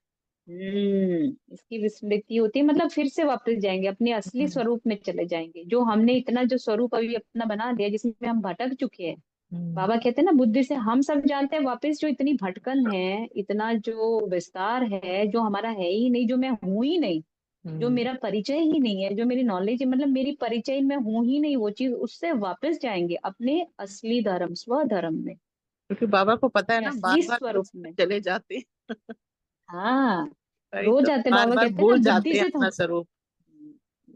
इसकी विस्मृति होती है, मतलब फिर से वापस जाएंगे, अपने असली स्वरूप में चले जाएंगे, जो हमने इतना जो स्वरूप अभी अपना बना दिया, जिसमें हम भटक चुके हैं। बाबा कहते हैं ना, बुद्धि से हम सब जानते हैं वापस, जो इतनी भटकन है, इतना जो विस्तार है, जो हमारा है ही नहीं, जो मैं हूं ही नहीं, जो मेरा परिचय ही नहीं है, जो मेरी नॉलेज, मतलब मेरी परिचय में हूं ही नहीं वो चीज, उससे वापस जाएंगे अपने असली धर्म, स्वधर्म में, क्योंकि बाबा को पता है अपने ना, बार असली बार स्वरूप में। चले जाते हैं। हाँ, वही रोज तो, आते, बार बाबा बार कहते हैं ना, भूल बुद्धि जाते हैं से तो। अपना स्वरूप।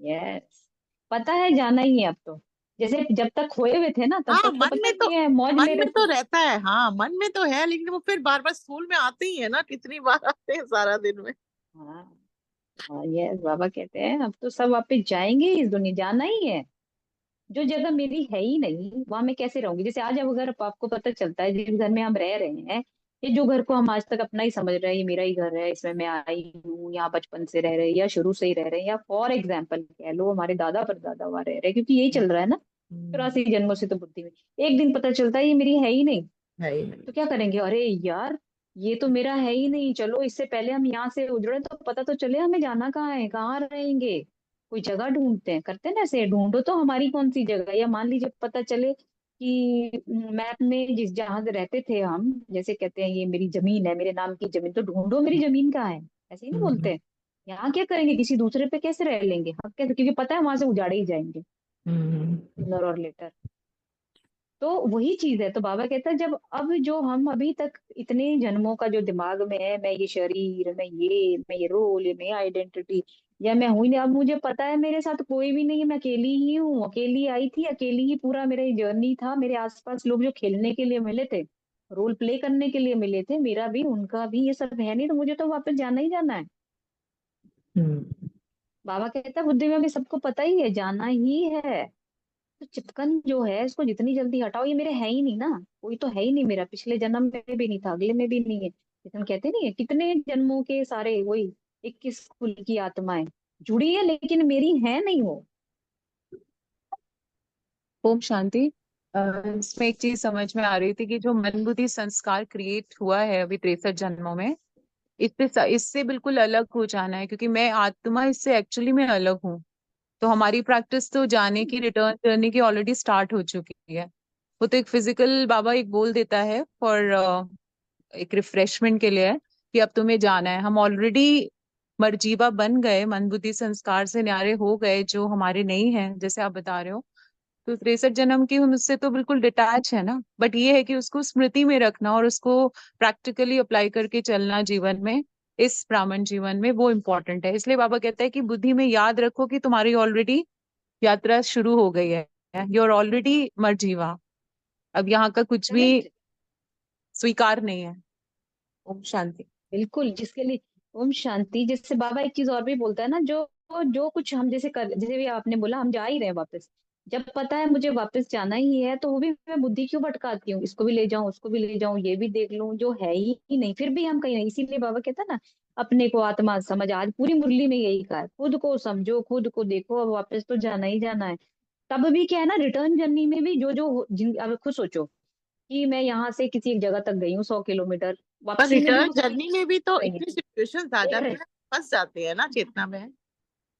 यस, पता है जाना ही है अब तो। जैसे जब तक खोए हुए थे ना, तब हाँ, तक तो पता नहीं है, मौज मन ले में रहे तो थे। रहता है, हाँ मन में तो है, लेकिन वो फिर बार बार स्कूल में आते ही है ना, कितनी बार आते हैं सारा दिन में। हाँ। हाँ, यस, बाबा कहते हैं अब तो सब वापस जाएंगे इस दुनिया, जाना ही है। जो जगह मेरी है ही नहीं, वहां मैं कैसे रहूंगी? जैसे आज अब अगर आपको पता चलता है, जिस घर में हम रह रहे हैं, ये जो घर को हम आज तक अपना ही समझ रहे हैं, ये मेरा ही घर है, इसमें मैं आई हूँ, यहाँ बचपन से रह रहे हैं, या शुरू से ही रह रहे हैं, या फॉर एग्जाम्पल कह लो हमारे दादा परदादा वहां रह रहे हैं, क्योंकि यही चल रहा है ना हम्म, 84 जन्मों से, तो बुद्धि में एक दिन पता चलता है ये मेरी है ही नहीं, है ही नहीं। तो क्या करेंगे? अरे यार, ये तो मेरा है ही नहीं, चलो इससे पहले हम यहाँ से उजड़े तो पता तो चले हमें जाना कहाँ है, कहाँ रहेंगे, कोई जगह ढूंढते हैं, करते हैं ना ऐसे, ढूंढो तो हमारी कौन सी जगह है। या मान लीजिए पता चले कि मैप में जिस जहां से रहते थे हम, जैसे कहते हैं ये मेरी जमीन है, मेरे नाम की जमीन, तो ढूंढो मेरी जमीन कहाँ है, ऐसे ही नहीं हम्म, बोलते हैं। यहाँ क्या करेंगे, किसी दूसरे पे कैसे रह लेंगे हम, कैसे, क्योंकि पता है वहां से उजाड़े ही जाएंगे हम्म, सूनर और लेटर। तो वही चीज है, तो बाबा कहता है जब अब जो हम अभी तक इतने जन्मों का जो दिमाग में है, मैं ये शरीर, मैं ये रोल, ये मैं आइडेंटिटी, या मैं हूं ही नहीं, अब मुझे पता है मेरे साथ कोई भी नहीं है, मैं अकेली ही हूँ, अकेली आई थी, अकेली ही पूरा मेरा जर्नी था, मेरे आसपास लोग जो खेलने के लिए मिले थे, रोल प्ले करने के लिए मिले थे, मेरा भी उनका भी, ये सब है नहीं, तो मुझे तो वापस जाना ही जाना है। हम्म, बाबा कहता है बुद्धि में भी सबको पता ही है, जाना ही है। तो चिपकन जो है इसको जितनी जल्दी हटाओ, ये मेरे है ही नहीं ना, कोई तो है ही नहीं मेरा, पिछले जन्म में भी नहीं था, अगले में भी नहीं है, जैसे हम कहते नहीं है कितने जन्मों के सारे वही 21 कुल की आत्माएं जुड़ी है, लेकिन मेरी है नहीं वो। ओम शांति। इसमें एक चीज समझ में आ रही थी कि जो मन बुद्धि संस्कार क्रिएट हुआ है अभी 63 जन्मों में, इससे बिल्कुल अलग हो जाना है, क्योंकि मैं आत्मा इससे एक्चुअली मैं अलग हूँ। तो हमारी प्रैक्टिस तो जाने की, रिटर्न जर्नी की ऑलरेडी स्टार्ट हो चुकी है। वो तो एक फिजिकल बाबा एक बोल देता है फॉर एक रिफ्रेशमेंट के लिए है, कि अब तुम्हें जाना है। हम ऑलरेडी मर्जीवा बन गए, मन बुद्धि संस्कार से न्यारे हो गए, जो हमारे नहीं है, जैसे आप बता रहे हो। तो 63 जन्म की हम उससे तो बिल्कुल डिटैच है ना, बट ये है कि उसको स्मृति में रखना और उसको प्रैक्टिकली अप्लाई करके चलना जीवन में, इस ब्राह्मण जीवन में, वो इम्पोर्टेंट है। इसलिए बाबा कहता है कि बुद्धि में याद रखो कि तुम्हारी ऑलरेडी यात्रा शुरू हो गई है, यू आर ऑलरेडी मर्जीवा। अब यहाँ का कुछ भी करेक्ट। स्वीकार नहीं है। ओम शांति। बिल्कुल, जिसके लिए ओम शांति। जिससे बाबा एक चीज और भी बोलता है ना, जो जो कुछ हम जैसे कर, जैसे भी आपने बोला हम जा ही रहे हैं वापस, जब पता है मुझे वापस जाना ही है तो वो भी मैं बुद्धि क्यों भटकाती हूँ, इसको भी ले जाऊं उसको भी ले जाऊं ये भी देख लूं, जो है ही नहीं फिर भी हम कहीं नहीं। इसीलिए बाबा कहता है ना, अपने को आत्मा समझ, आज पूरी मुरली में यही कहा है, खुद को समझो खुद को देखो, अब वापस तो जाना ही जाना है। तब भी क्या है ना, रिटर्न जर्नी में भी जो जो अब खुद सोचो कि मैं यहाँ से किसी एक जगह तक गई हूँ 100 किलोमीटर, पर वापसी में भी रिटर्न वो सेम जर्नी में भी तो रहेंगे, इतनी सिचुएशंस आ देख जाते रहे। हैं, फंस जाते हैं ना चेतना में।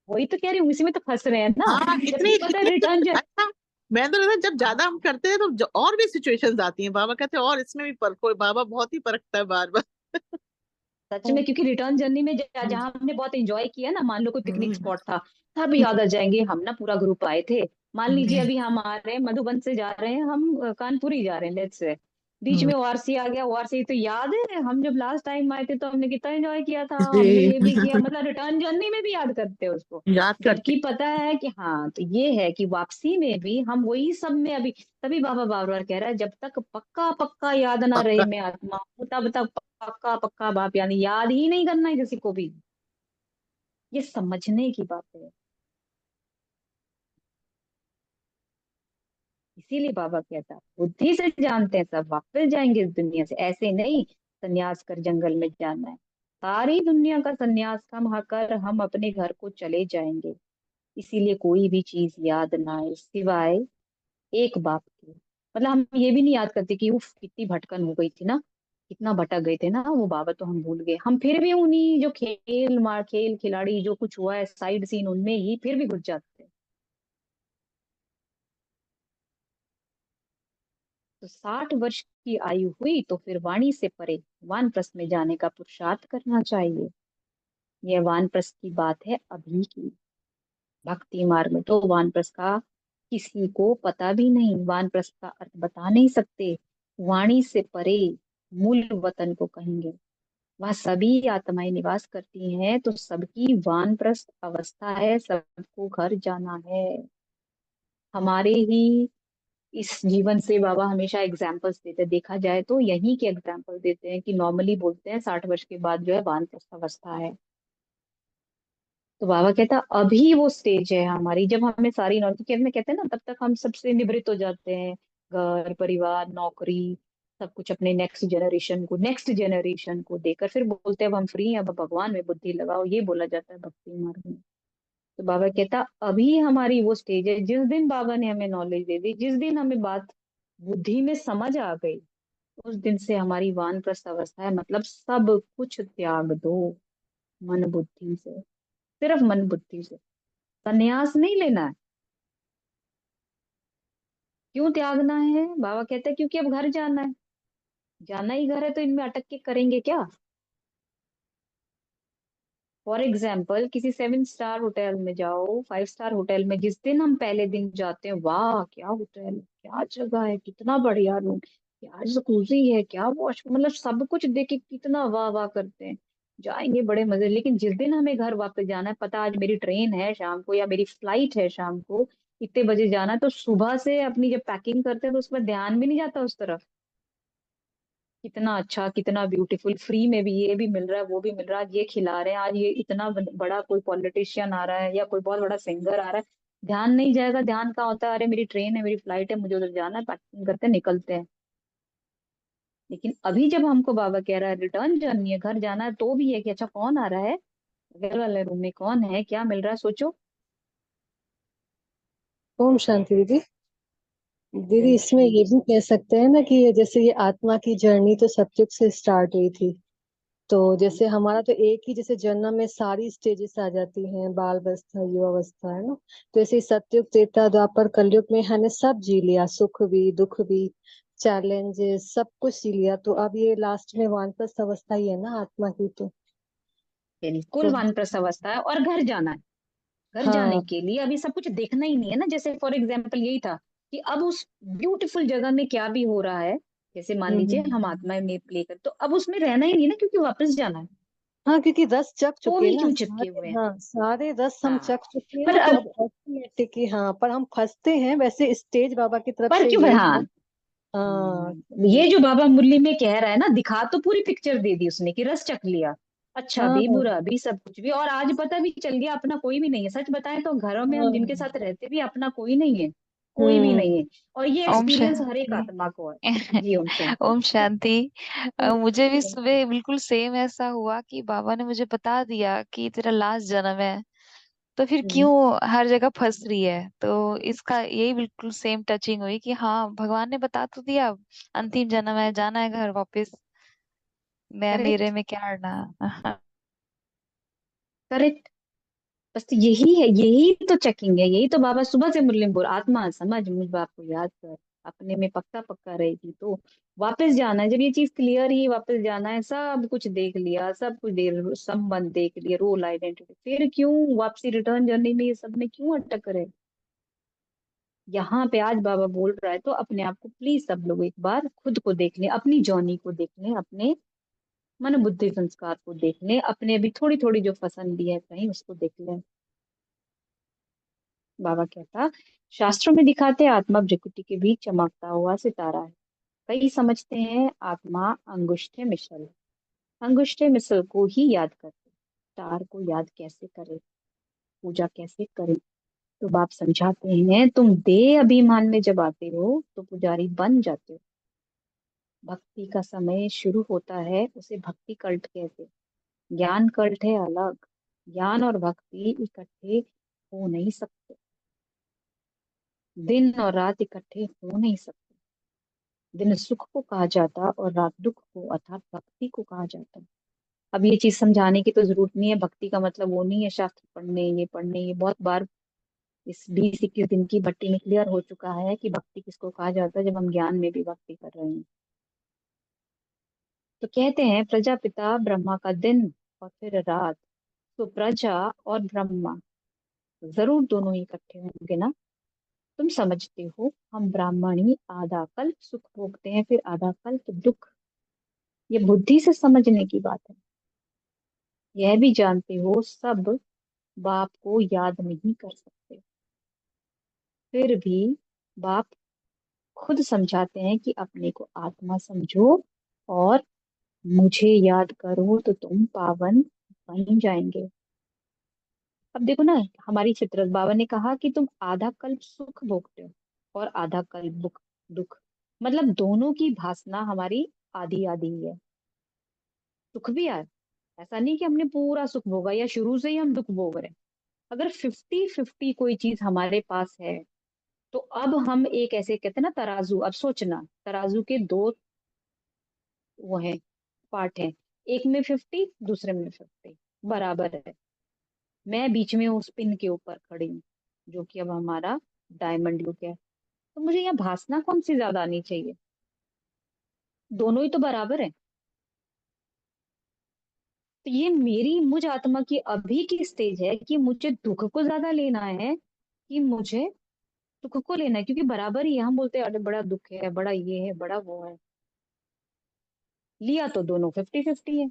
वही तो कह रही हूँ, इसी में तो फंस रहे हैं ना, हाँ, जबकि इतनी पता है इतनी रिटर्न जर्नी। अच्छा। मैं तो लगता है जब ज्यादा हम करते हैं तो और भी सिचुएशंस आती हैं। बाबा कहते हैं और इसमें भी परखो। बाबा बहुत ही परखता है बार बार। सच में, क्योंकि रिटर्न जर्नी में जहाँ हमने बहुत एंजॉय किया ना, मान लो कोई पिकनिक स्पॉट था, तब याद आ जाएंगे। हम ना पूरा ग्रुप आए थे, मान लीजिए अभी हम आ रहे हैं मधुबन से जा रहे हैं, हम कानपुर ही जा रहे हैं लेट्स से, बीच में ओआरसी आ गया। ओआरसी तो याद है हम जब लास्ट टाइम आए थे तो हमने कितना एंजॉय किया था, हमने ये भी किया, मतलब रिटर्न जर्नी में भी याद करते हैं उसको। याद करते जबकि पता है कि हाँ, तो ये है कि वापसी में भी हम वही सब में अभी। तभी बाबा बार बार कह रहा है, जब तक पक्का पक्का याद ना रहे पक्का। मैं आत्मा हूँ, तब तक पक्का पक्का बाप, यानी याद ही नहीं करना है किसी को भी। ये समझने की बात है। इसीलिए बाबा कहता है, बुद्धि से जानते हैं सब वापस जाएंगे इस दुनिया से, ऐसे नहीं संन्यास कर जंगल में जाना है। सारी दुनिया का संन्यास हम कर हम अपने घर को चले जाएंगे। इसीलिए कोई भी चीज याद ना आए सिवाय एक बाप के। मतलब हम ये भी नहीं याद करते कि उफ कितनी भटकन हो गई थी ना, कितना भटक गए थे ना, वो बाबा तो हम भूल गए। हम फिर भी उन्हीं जो खेल खिलाड़ी जो कुछ हुआ है साइड सीन, उनमें ही फिर भी घुस जाते हैं। तो 60 वर्ष की आयु हुई तो फिर वाणी से परे वानप्रस्थ में जाने का पुरुषार्थ करना चाहिए। यह वानप्रस्थ की बात है अभी की। भक्ति मार्ग में तो वानप्रस्थ का किसी को पता भी नहीं, वानप्रस्थ का अर्थ बता नहीं सकते। वाणी से परे मूल वतन को कहेंगे, वह सभी आत्माएं निवास करती हैं, तो सबकी वानप्रस्थ अवस्था है, सबको घर जाना है। हमारे ही इस जीवन से बाबा हमेशा एग्जाम्पल्स देते हैं, देखा जाए तो यही के एग्जाम्पल देते हैं कि नॉर्मली बोलते हैं 60 वर्ष के बाद जो है वानप्रस्थ अवस्था है। तो बाबा कहता अभी वो स्टेज है हमारी, जब हमें सारी नॉलेज, कहते हैं ना, तब तक हम सबसे निवृत्त हो जाते हैं, घर परिवार नौकरी सब कुछ अपने नेक्स्ट जनरेशन को देकर फिर बोलते हैं अब हम फ्री हैं, अब भगवान में बुद्धि लगाओ, ये बोला जाता है भक्ति मार्ग में। तो बाबा कहता अभी हमारी वो स्टेज है, जिस दिन बाबा ने हमें नॉलेज दे दी, जिस दिन हमें बात बुद्धि में समझ आ गई, उस दिन से हमारी वानप्रस्थ अवस्था है, मतलब सब कुछ त्याग दो मन बुद्धि से, सिर्फ मन बुद्धि से। संन्यास नहीं लेना है। क्यों त्यागना है? बाबा कहते हैं क्योंकि अब घर जाना है, जाना ही घर है, तो इनमें अटक के करेंगे क्या? फॉर एग्जाम्पल किसी 7 स्टार होटल में जाओ, 5 स्टार होटल में, जिस दिन हम पहले दिन जाते हैं, वाह क्या होटल, क्या जगह है, कितना बढ़िया रूम, क्या जकूजी है, क्या वॉश, मतलब सब कुछ देख के कितना वाह वाह करते हैं, जाएंगे बड़े मजे। लेकिन जिस दिन हमें घर वापस जाना है, पता आज मेरी ट्रेन है शाम को या मेरी फ्लाइट है शाम को, इतने बजे जाना है, तो सुबह से अपनी जब पैकिंग करते हैं तो उसमें ध्यान भी नहीं जाता उस तरफ। कितना अच्छा कितना ब्यूटीफुल, फ्री में भी ये भी मिल रहा है वो भी मिल रहा है, आज ये खिला रहे हैं, आज ये इतना बड़ा कोई पॉलिटिशियन आ रहा है या कोई बहुत बड़ा सिंगर आ रहा है, ध्यान नहीं जाएगा। ध्यान कहाँ होता है, अरे मेरी ट्रेन है मेरी फ्लाइट है मुझे उधर जाना है, पैकिंग करते हैं निकलते हैं। लेकिन अभी जब हमको बाबा कह रहा है रिटर्न जर्नी है, घर जाना है, तो भी है कि अच्छा कौन आ रहा है, घर वाले रूम में कौन है, क्या मिल रहा है, सोचो। ओम शांति दीदी। दीदी ओम इसमें ये शांति। भी कह सकते हैं ना कि जैसे ये आत्मा की जर्नी तो सतयुग से स्टार्ट हुई थी, तो जैसे हमारा तो एक ही जैसे जन्म में सारी स्टेजेस आ जाती हैं, बाल अवस्था युवावस्था है ना। तो ऐसे ही सतयुग त्रेता द्वापर कलयुग में हमने सब जी लिया, सुख भी दुख भी चैलेंजेस सब कुछ सी लिया, तो अब ये लास्ट में वानप्रस्थ अवस्था ही है ना आत्मा की। तो बिल्कुल तो वानप्रस्थ अवस्था है, और घर जाना है। घर जाने हाँ के लिए अभी सब कुछ देखना ही नहीं है ना। जैसे फॉर एग्जाम्पल यही था कि अब उस ब्यूटीफुल जगह में क्या भी हो रहा है, जैसे मान लीजिए हम हम्म। आत्मा में प्ले कर, तो अब उसमें रहना ही नहीं ना, क्योंकि वापस जाना है। हाँ, क्योंकि रस चख तो चुके हैं भी ना क्यों चिपके सारे, हुए हैं। हाँ सारे रस हम हाँ, चख चुके हैं पर ना, तो अब, अब ऑटोमेटिक ही हाँ, पर हम फंसते हैं वैसे। स्टेज बाबा की तरफ पर से क्यों, यही हाँ, है। हाँ ये जो बाबा मुरली में कह रहा है ना, दिखा तो पूरी पिक्चर दे दी उसने कि रस चख लिया, अच्छा हाँ भी बुरा भी सब कुछ भी, और आज पता भी चल गया अपना कोई भी नहीं है। सच बताएं तो घरों में हम जिनके हाँ। साथ रहते भी अपना कोई नहीं है, कोई भी हम्म। नहीं है। और ये ओम एक्सपीरियंस हर एक शांति। आत्मा को है। जी ओम शांति। ओम शांति। मुझे भी सुबह बिल्कुल सेम ऐसा हुआ कि बाबा ने मुझे बता दिया कि तेरा लास्ट जन्म है, तो फिर हम्म। क्यों हर जगह फंस रही है। तो इसका यही बिल्कुल सेम टचिंग हुई कि हाँ, भगवान ने बता तो दिया, अंतिम जन्म है, जाना है घर वापस, मैं मेरे करेक्ट, में क्या अड़ना। करेक्ट। बस तो यही है, यही तो चेकिंग है, यही तो बाबा सुबह से मुरली में बोल, आत्मा समझ मुझ बाप को याद कर, अपने में पक्का पक्का रहेगी तो वापस जाना है। जब ये चीज क्लियर ही, वापस जाना है, सब कुछ देख लिया, सब कुछ देख, संबंध देख लिया, रोल आइडेंटिटी, फिर क्यों वापसी रिटर्न जर्नी में ये सब में क्यों अटक रहे। यहाँ पे आज बाबा बोल रहा है, तो अपने आप को प्लीज सब लोग एक बार खुद को देख लें, अपनी जर्नी को देख लें, अपने मन बुद्धि संस्कार को देख लें, अपने अभी थोड़ी थोड़ी जो फंसी है कहीं उसको देख लें। बाबा कहता, शास्त्रों में दिखाते आत्मा भृकुटी के बीच चमकता हुआ सितारा है। कई समझते हैं आत्मा अंगुष्ठे मिसल है। अंगुष्ठे मिसल को ही याद करते, तार को याद कैसे करे, पूजा कैसे करे। तो बाप समझाते हैं, तुम देह अभिमान में जब आते हो तो पुजारी बन जाते हो। भक्ति का समय शुरू होता है, उसे भक्ति कल्ट कहते हैं। ज्ञान कल्ट है अलग, ज्ञान और भक्ति इकट्ठे हो नहीं सकते, दिन और रात इकट्ठे हो नहीं सकते। दिन सुख को कहा जाता और रात दुख को, अर्थात भक्ति को कहा जाता। अब ये चीज समझाने की तो जरूरत नहीं है, भक्ति का मतलब वो नहीं है शास्त्र पढ़ने, ये पढ़ने, ये बहुत बार इस 20-21 दिन की भट्टी में क्लियर हो चुका है कि भक्ति किसको कहा जाता है, जब हम ज्ञान में भी भक्ति कर रहे हैं। तो कहते हैं प्रजापिता ब्रह्मा का दिन और फिर रात, तो प्रजा और ब्रह्मा जरूर दोनों ही इकट्ठे होंगे ना। तुम समझते हो हम ब्राह्मणी आधा कल्प सुख भोगते हैं, फिर आधा कल्प दुख। ये बुद्धि से समझने की बात है। यह भी जानते हो सब बाप को याद नहीं कर सकते, फिर भी बाप खुद समझाते हैं कि अपने को आत्मा समझो और मुझे याद करो तो तुम पावन बन जाएंगे। अब देखो ना, हमारी चित्र बाबा ने कहा कि तुम आधा कल्प सुख भोगते हो और आधा कल्प दुख, मतलब दोनों की भासना हमारी आधी आधी ही है। सुख भी आए, ऐसा नहीं कि हमने पूरा सुख भोगा या शुरू से ही हम दुख भोग रहे हैं। अगर 50-50 कोई चीज हमारे पास है, तो अब हम एक ऐसे कहते हैं ना तराजू, अब सोचना तराजू के दो वो है पार्ट है, एक में 50, दूसरे में 50, बराबर है। मैं बीच में उस पिन के ऊपर खड़ी हूँ, जो कि अब हमारा डायमंड लुक है। तो मुझे यहाँ भासना कौन सी ज्यादा आनी चाहिए, दोनों ही तो बराबर है। तो ये मेरी मुझ आत्मा की अभी की स्टेज है कि मुझे दुख को ज्यादा लेना है कि मुझे सुख को लेना है, क्योंकि बराबर ही है। हम बोलते हैं अरे बड़ा दुख है, बड़ा ये है, बड़ा वो है, लिया तो दोनों 50-50 है।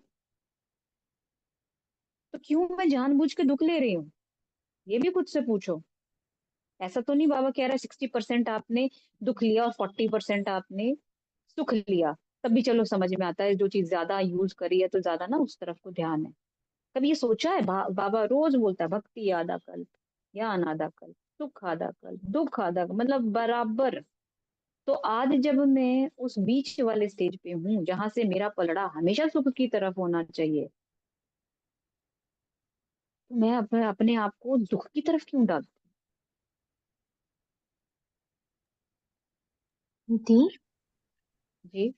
तो क्यों मैं जानबूझ के दुख ले रही हूँ, ये भी खुद से पूछो। ऐसा तो नहीं बाबा कह रहा है 60% आपने दुख लिया और 40% आपने सुख लिया। तब भी चलो समझ में आता है, जो चीज ज्यादा यूज करी है तो ज्यादा ना उस तरफ को ध्यान है। कभी ये सोचा है, बाबा रोज बोलता है भक्ति आधा कल्प, ज्ञान आधा कल्प, सुख आधा कल्प, दुख आधा कल्प, मतलब बराबर। तो आज जब मैं उस बीच वाले स्टेज पे हूँ जहां से मेरा पलड़ा हमेशा सुख की तरफ होना चाहिए, तो मैं अपने आप को दुख की तरफ क्यों डाल। दी, जी।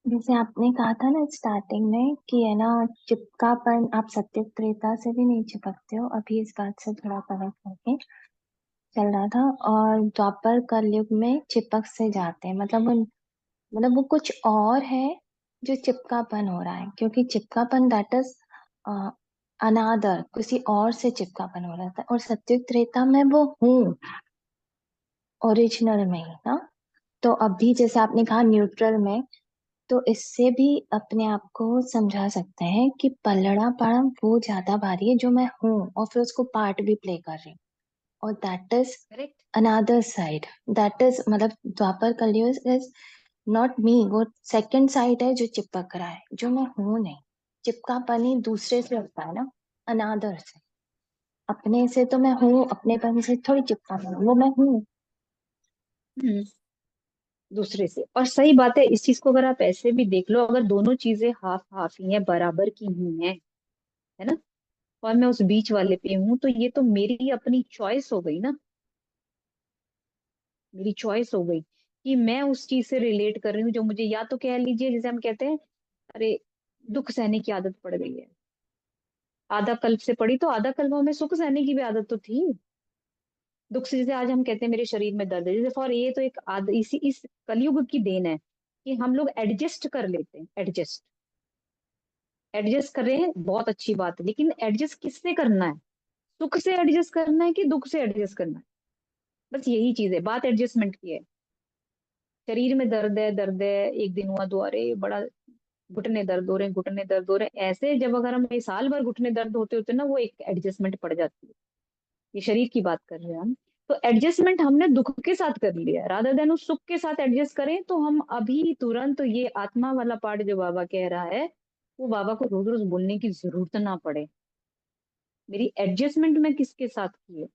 जैसे आपने कहा था ना स्टार्टिंग में कि है ना, चिपकापन आप सत्य त्रेता से भी नहीं चिपकते हो, अभी इस बात से थोड़ा फर्क करके। चल रहा था, और द्वापर कलयुग में चिपक से जाते हैं, मतलब वो कुछ और है जो चिपकापन हो रहा है, क्योंकि चिपकापन दैट इज अनादर, किसी और से चिपकापन हो रहा था। और सत्युग त्रेता में वो हूँ ओरिजिनल में ही ना। तो अभी जैसे आपने कहा न्यूट्रल में, तो इससे भी अपने आप को समझा सकते हैं कि पलड़ा पड़ा वो ज्यादा भारी है जो मैं हूँ, और फिर उसको पार्ट भी प्ले कर रही हूँ, और that is correct. Another side. That is मतलब द्वापर कलयुग इज नॉट मी, वो सेकंड साइड है जो चिपक रहा है, जो मैं हूं नहीं। चिपकापन ही दूसरे से होता है ना, अनादर से। अपने से तो मैं हूँ, अपनेपन से थोड़ी चिपकापन, वो मैं हूँ। हम्म। दूसरे से, और सही बात है। इस चीज को अगर आप ऐसे भी देख लो, अगर दोनों चीजें हाफ हाफ ही हैं, बराबर की ही हैं, है ना, और मैं उस बीच वाले पे हूँ, तो ये तो मेरी अपनी चॉइस हो गई ना। मेरी चॉइस हो गई कि मैं उस चीज से रिलेट कर रही हूँ जो मुझे, या तो कह लीजिए जैसे हम कहते हैं, अरे दुख सहने की आदत पड़ गई है, आधा कल्प से पड़ी, तो आधा कल्प हमें सुख सहने की भी आदत तो थी। दुख से, जैसे आज हम कहते हैं मेरे शरीर में दर्द है, जैसे फॉर ये तो एक इसी इस कलयुग की देन है कि हम लोग एडजस्ट कर लेते हैं। एडजस्ट एडजस्ट कर रहे हैं, बहुत अच्छी बात है, लेकिन एडजस्ट किससे करना है? सुख से एडजस्ट करना है कि दुख से एडजस्ट करना है? बस यही चीज है, बात एडजस्टमेंट की है। शरीर में दर्द है, एक दिन हुआ, दो, अरे बड़ा घुटने दर्द हो रहे हैं, घुटने दर्द हो रहे हैं, ऐसे जब अगर हम साल भर घुटने दर्द होते होते ना, वो एक एडजस्टमेंट पड़ जाती है। ये शरीर की बात कर रहे हैं हम। तो एडजस्टमेंट हमने दुख के साथ कर लिया, रादर देन उस सुख के साथ एडजस्ट करें, तो हम अभी तुरंत ये आत्मा वाला पार्ट जो बाबा कह रहा है, वो बाबा को रोज रोज बोलने की जरूरत ना पड़े। मेरी एडजस्टमेंट में किसके साथ की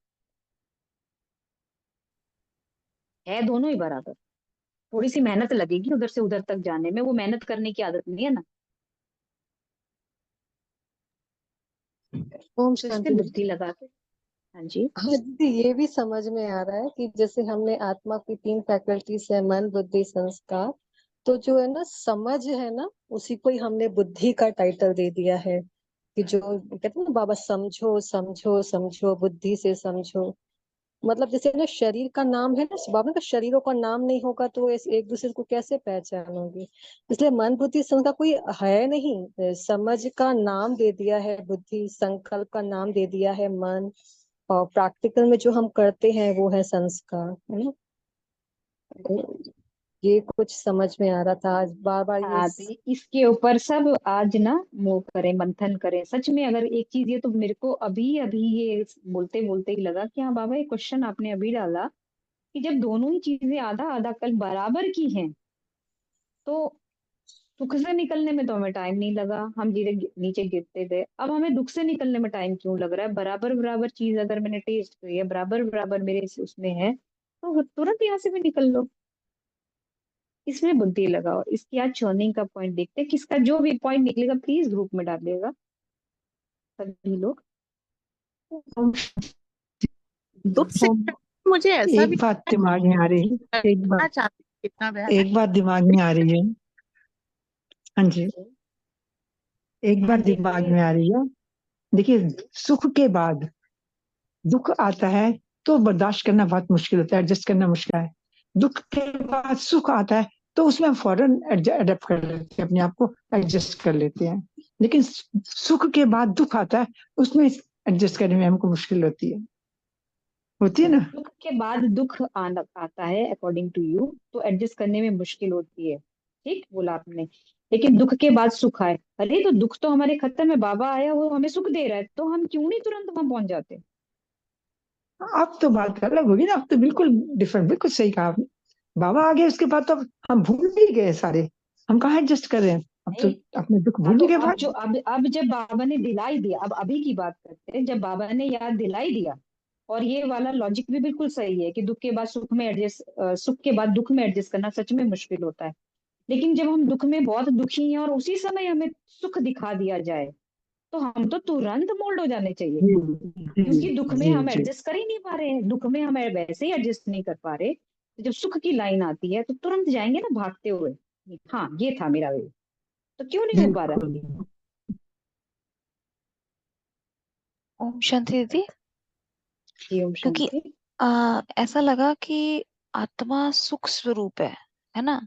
है दोनों ही बराबर। थोड़ी सी मेहनत लगेगी उधर से उधर तक जाने में, वो मेहनत करने की आदत नहीं है ना, ओम तो इस पे शांति दीदी। बुद्धि लगा के। हाँ जी। हाँ दीदी, ये भी समझ में आ रहा है कि जैसे हमने आत्मा की 3 फैकल्टीज है, मन बुद्धि संस्कार, तो जो है ना समझ है ना, उसी को ही हमने बुद्धि का टाइटल दे दिया है कि जो कहते हैं ना बाबा, समझो समझो समझो, बुद्धि से समझो। मतलब जैसे ना शरीर का नाम है ना, बाबा का शरीरों का नाम नहीं होगा तो एक दूसरे को कैसे पहचानोगे। इसलिए मन बुद्धि संघ का कोई है नहीं, समझ का नाम दे दिया है बुद्धि, संकल्प का नाम दे दिया है मन, और प्रैक्टिकल में जो हम करते हैं वो है संस्कार, है ना। तो ये कुछ समझ में आ रहा था आज, बार बार ये हाँ, तो इसके ऊपर सब आज ना वो करें, मंथन करें। सच में अगर एक चीज, ये तो मेरे को अभी अभी ये बोलते बोलते ही लगा कि हाँ बाबा, ये क्वेश्चन आपने अभी डाला कि जब दोनों ही चीजें आधा आधा कल बराबर की हैं, तो सुख से निकलने में तो हमें टाइम नहीं लगा, हम धीरे नीचे गिरते थे। अब हमें दुख से निकलने में टाइम क्यों लग रहा है? बराबर बराबर चीज अगर मैंने टेस्ट की है, बराबर बराबर मेरे उसमें है, तो तुरंत यहाँ से भी निकल लो। इसमें बुद्धि लगाओ। इसकी आज चर्निंग का पॉइंट देखते हैं, किसका जो भी पॉइंट निकलेगा प्लीज ग्रुप में डालिएगा सभी लोग। ओम दुख से ओम। मुझे ऐसा भी एक बात दिमाग में आ रही है, एक करना बात, चाहती हूँ, कितना बहन। एक बात दिमाग में आ रही है। हाँ जी, एक हाँ बात जी दिमाग बोलिए। में आ रही है। देखिए, सुख के बाद दुख आता है तो बर्दाश्त करना बहुत मुश्किल होता है, एडजस्ट करना मुश्किल है। दुख के बाद सुख आता है तो उसमें फौरन अडेप्ट कर लेते हैं, अपने आप को एडजस्ट कर लेते हैं। लेकिन सुख के बाद दुख आता है, उसमें एडजस्ट करने में हमको मुश्किल होती है ना। सुख के बाद दुख आना आता है अकॉर्डिंग टू यू, तो एडजस्ट करने में मुश्किल होती है, ठीक बोला आपने। लेकिन दुख के बाद सुख आए, अरे तो दुख तो हमारे खत्म है, बाबा आया वो हमें सुख दे रहा है, तो हम क्यों नहीं तुरंत वहां पहुंच जाते? अब तो बात अलग होगी ना, अब तो बिल्कुल डिफरेंट, बिल्कुल सही कहा आपने। बाबा आ गए उसके बाद तो हम भूल भी गए सारे, हम कहाँ एडजस्ट कर रहे हैं, अब तो नहीं। अपने दुख हाँ, भूल तो ही गए अब जो बाद। अब जब बाबा ने दिलाई दिया, अब अभी की बात करते हैं, जब बाबा ने याद दिलाई दिया, और ये वाला लॉजिक भी बिल्कुल सही है कि दुख के बाद सुख में एडजस्ट, सुख के बाद दुख में एडजस्ट करना सच में मुश्किल होता है। लेकिन जब हम दुख में बहुत दुखी हैं और उसी समय हमें सुख दिखा दिया जाए, तो हम तो तुरंत मोल्ड हो जाने चाहिए। जी जी क्योंकि दुख में जी हम जी। एडजस्ट कर ही नहीं पा रहे हैं, दुख में हम वैसे ही एडजस्ट नहीं कर पा रहे, तो जब सुख की लाइन आती है तो तुरंत जाएंगे ना भागते हुए, हाँ ये था मेरा वे, तो क्यों नहीं हो पा रहा? बिल्कुल। ओम शांति दीदी। जी ओम क्योंकि शांति। ऐसा लगा कि आत्मा सुख स्वरूप है ना।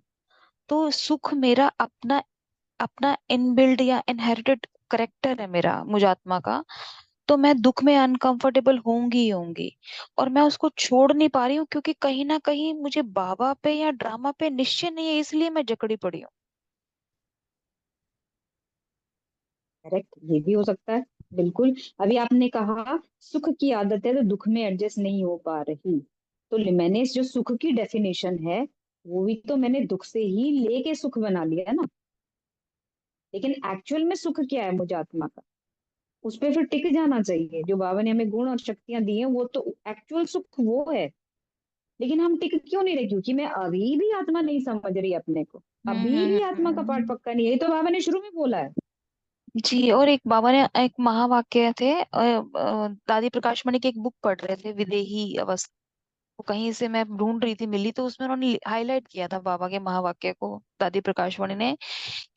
तो सुख मेरा अपना अपना इनबिल्ड या इनहेरिटेड करेक्टर है मेरा, मुझ आत्मा का। तो मैं दुख में अनकंफर्टेबल होंगी ही होंगी, और मैं उसको छोड़ नहीं पा रही हूँ, क्योंकि कहीं ना कहीं मुझे बाबा पे या ड्रामा पे निश्चय नहीं है, इसलिए मैं जकड़ी पड़ी हूँ। करेक्ट, ये भी हो सकता है। बिल्कुल। अभी आपने कहा सुख की आदत है तो दुख में एडजस्ट नहीं हो पा रही, तो मैंने जो सुख की डेफिनेशन है वो भी तो मैंने दुख से ही लेके सुख बना लिया है ना। लेकिन एक्चुअल में सुख क्या है मुझे आत्मा का, उस पर फिर टिक जाना चाहिए। जो बाबा ने हमें गुण और शक्तियां दी हैं वो तो एक्चुअल सुख वो है। लेकिन हम टिक क्यों नहीं रहे? क्योंकि मैं अभी भी आत्मा नहीं समझ रही अपने को, अभी भी आत्मा का पाठ पक्का नहीं है। ये तो बाबा ने शुरू में बोला है। जी, और एक बाबा ने एक महावाक्य थे, दादी प्रकाश मणि की एक बुक पढ़ रहे थे, विदेही अवस्था। वो कहीं से मैं ढूंढ रही थी, मिली, तो उसमें उन्होंने हाईलाइट किया था बाबा के महावाक्य को, दादी प्रकाश मणि ने,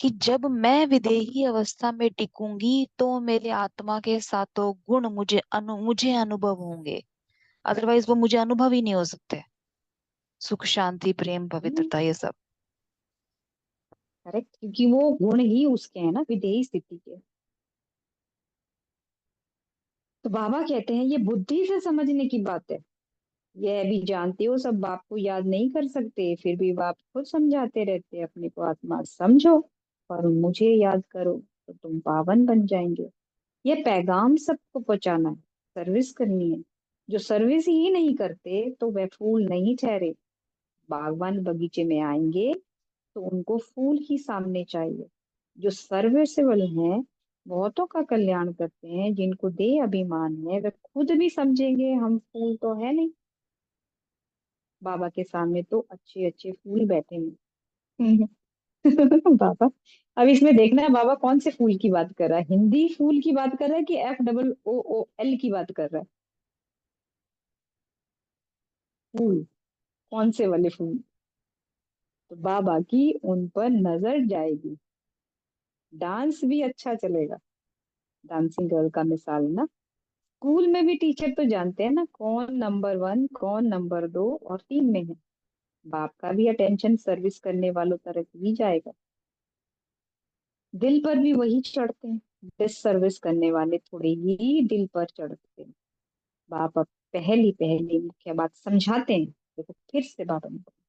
कि जब मैं विदेही अवस्था में टिकूंगी तो मेरे आत्मा के सातों गुण मुझे अनुभव होंगे। अदरवाइज वो मुझे अनुभव ही नहीं हो सकते, सुख शांति प्रेम पवित्रता ये सब। करेक्ट, क्योंकि वो गुण ही उसके हैं ना, विधेयी स्थिति के। तो बाबा कहते हैं ये बुद्धि से समझने की बात है। यह भी जानते हो सब बाप को याद नहीं कर सकते, फिर भी बाप खुद समझाते रहते हैं अपने को, आत्मा समझो और मुझे याद करो तो तुम पावन बन जाएंगे। ये पैगाम सबको पहुंचाना है, सर्विस करनी है। जो सर्विस ही नहीं करते तो वह फूल नहीं ठहरे। बागवान बगीचे में आएंगे तो उनको फूल ही सामने चाहिए। जो सर्विसेबल हैं, बहुतों का कल्याण करते हैं, जिनको दे अभिमान है, वे खुद भी समझेंगे हम फूल तो है नहीं। बाबा के सामने तो अच्छे अच्छे फूल बैठे हैं। बाबा, अब इसमें देखना है बाबा कौन से फूल की बात कर रहा है, हिंदी फूल की बात कर रहा है कि FOOL की बात कर रहा है। फूल, कौन से वाले फूल? तो बाबा की उन पर नजर जाएगी, डांस भी अच्छा चलेगा। डांसिंग गर्ल का मिसाल ना। स्कूल में भी टीचर तो जानते हैं ना कौन नंबर 1 कौन नंबर 2 और 3 में है। बाप का भी अटेंशन सर्विस करने वालों तरफ ही जाएगा। दिल पर भी वही चढ़ते हैं, डिस सर्विस करने वाले थोड़े ही दिल पर चढ़ते हैं। बाप अब पहली पहली मुख्य बात समझाते हैं। देखो फिर से बाबा ने बोला।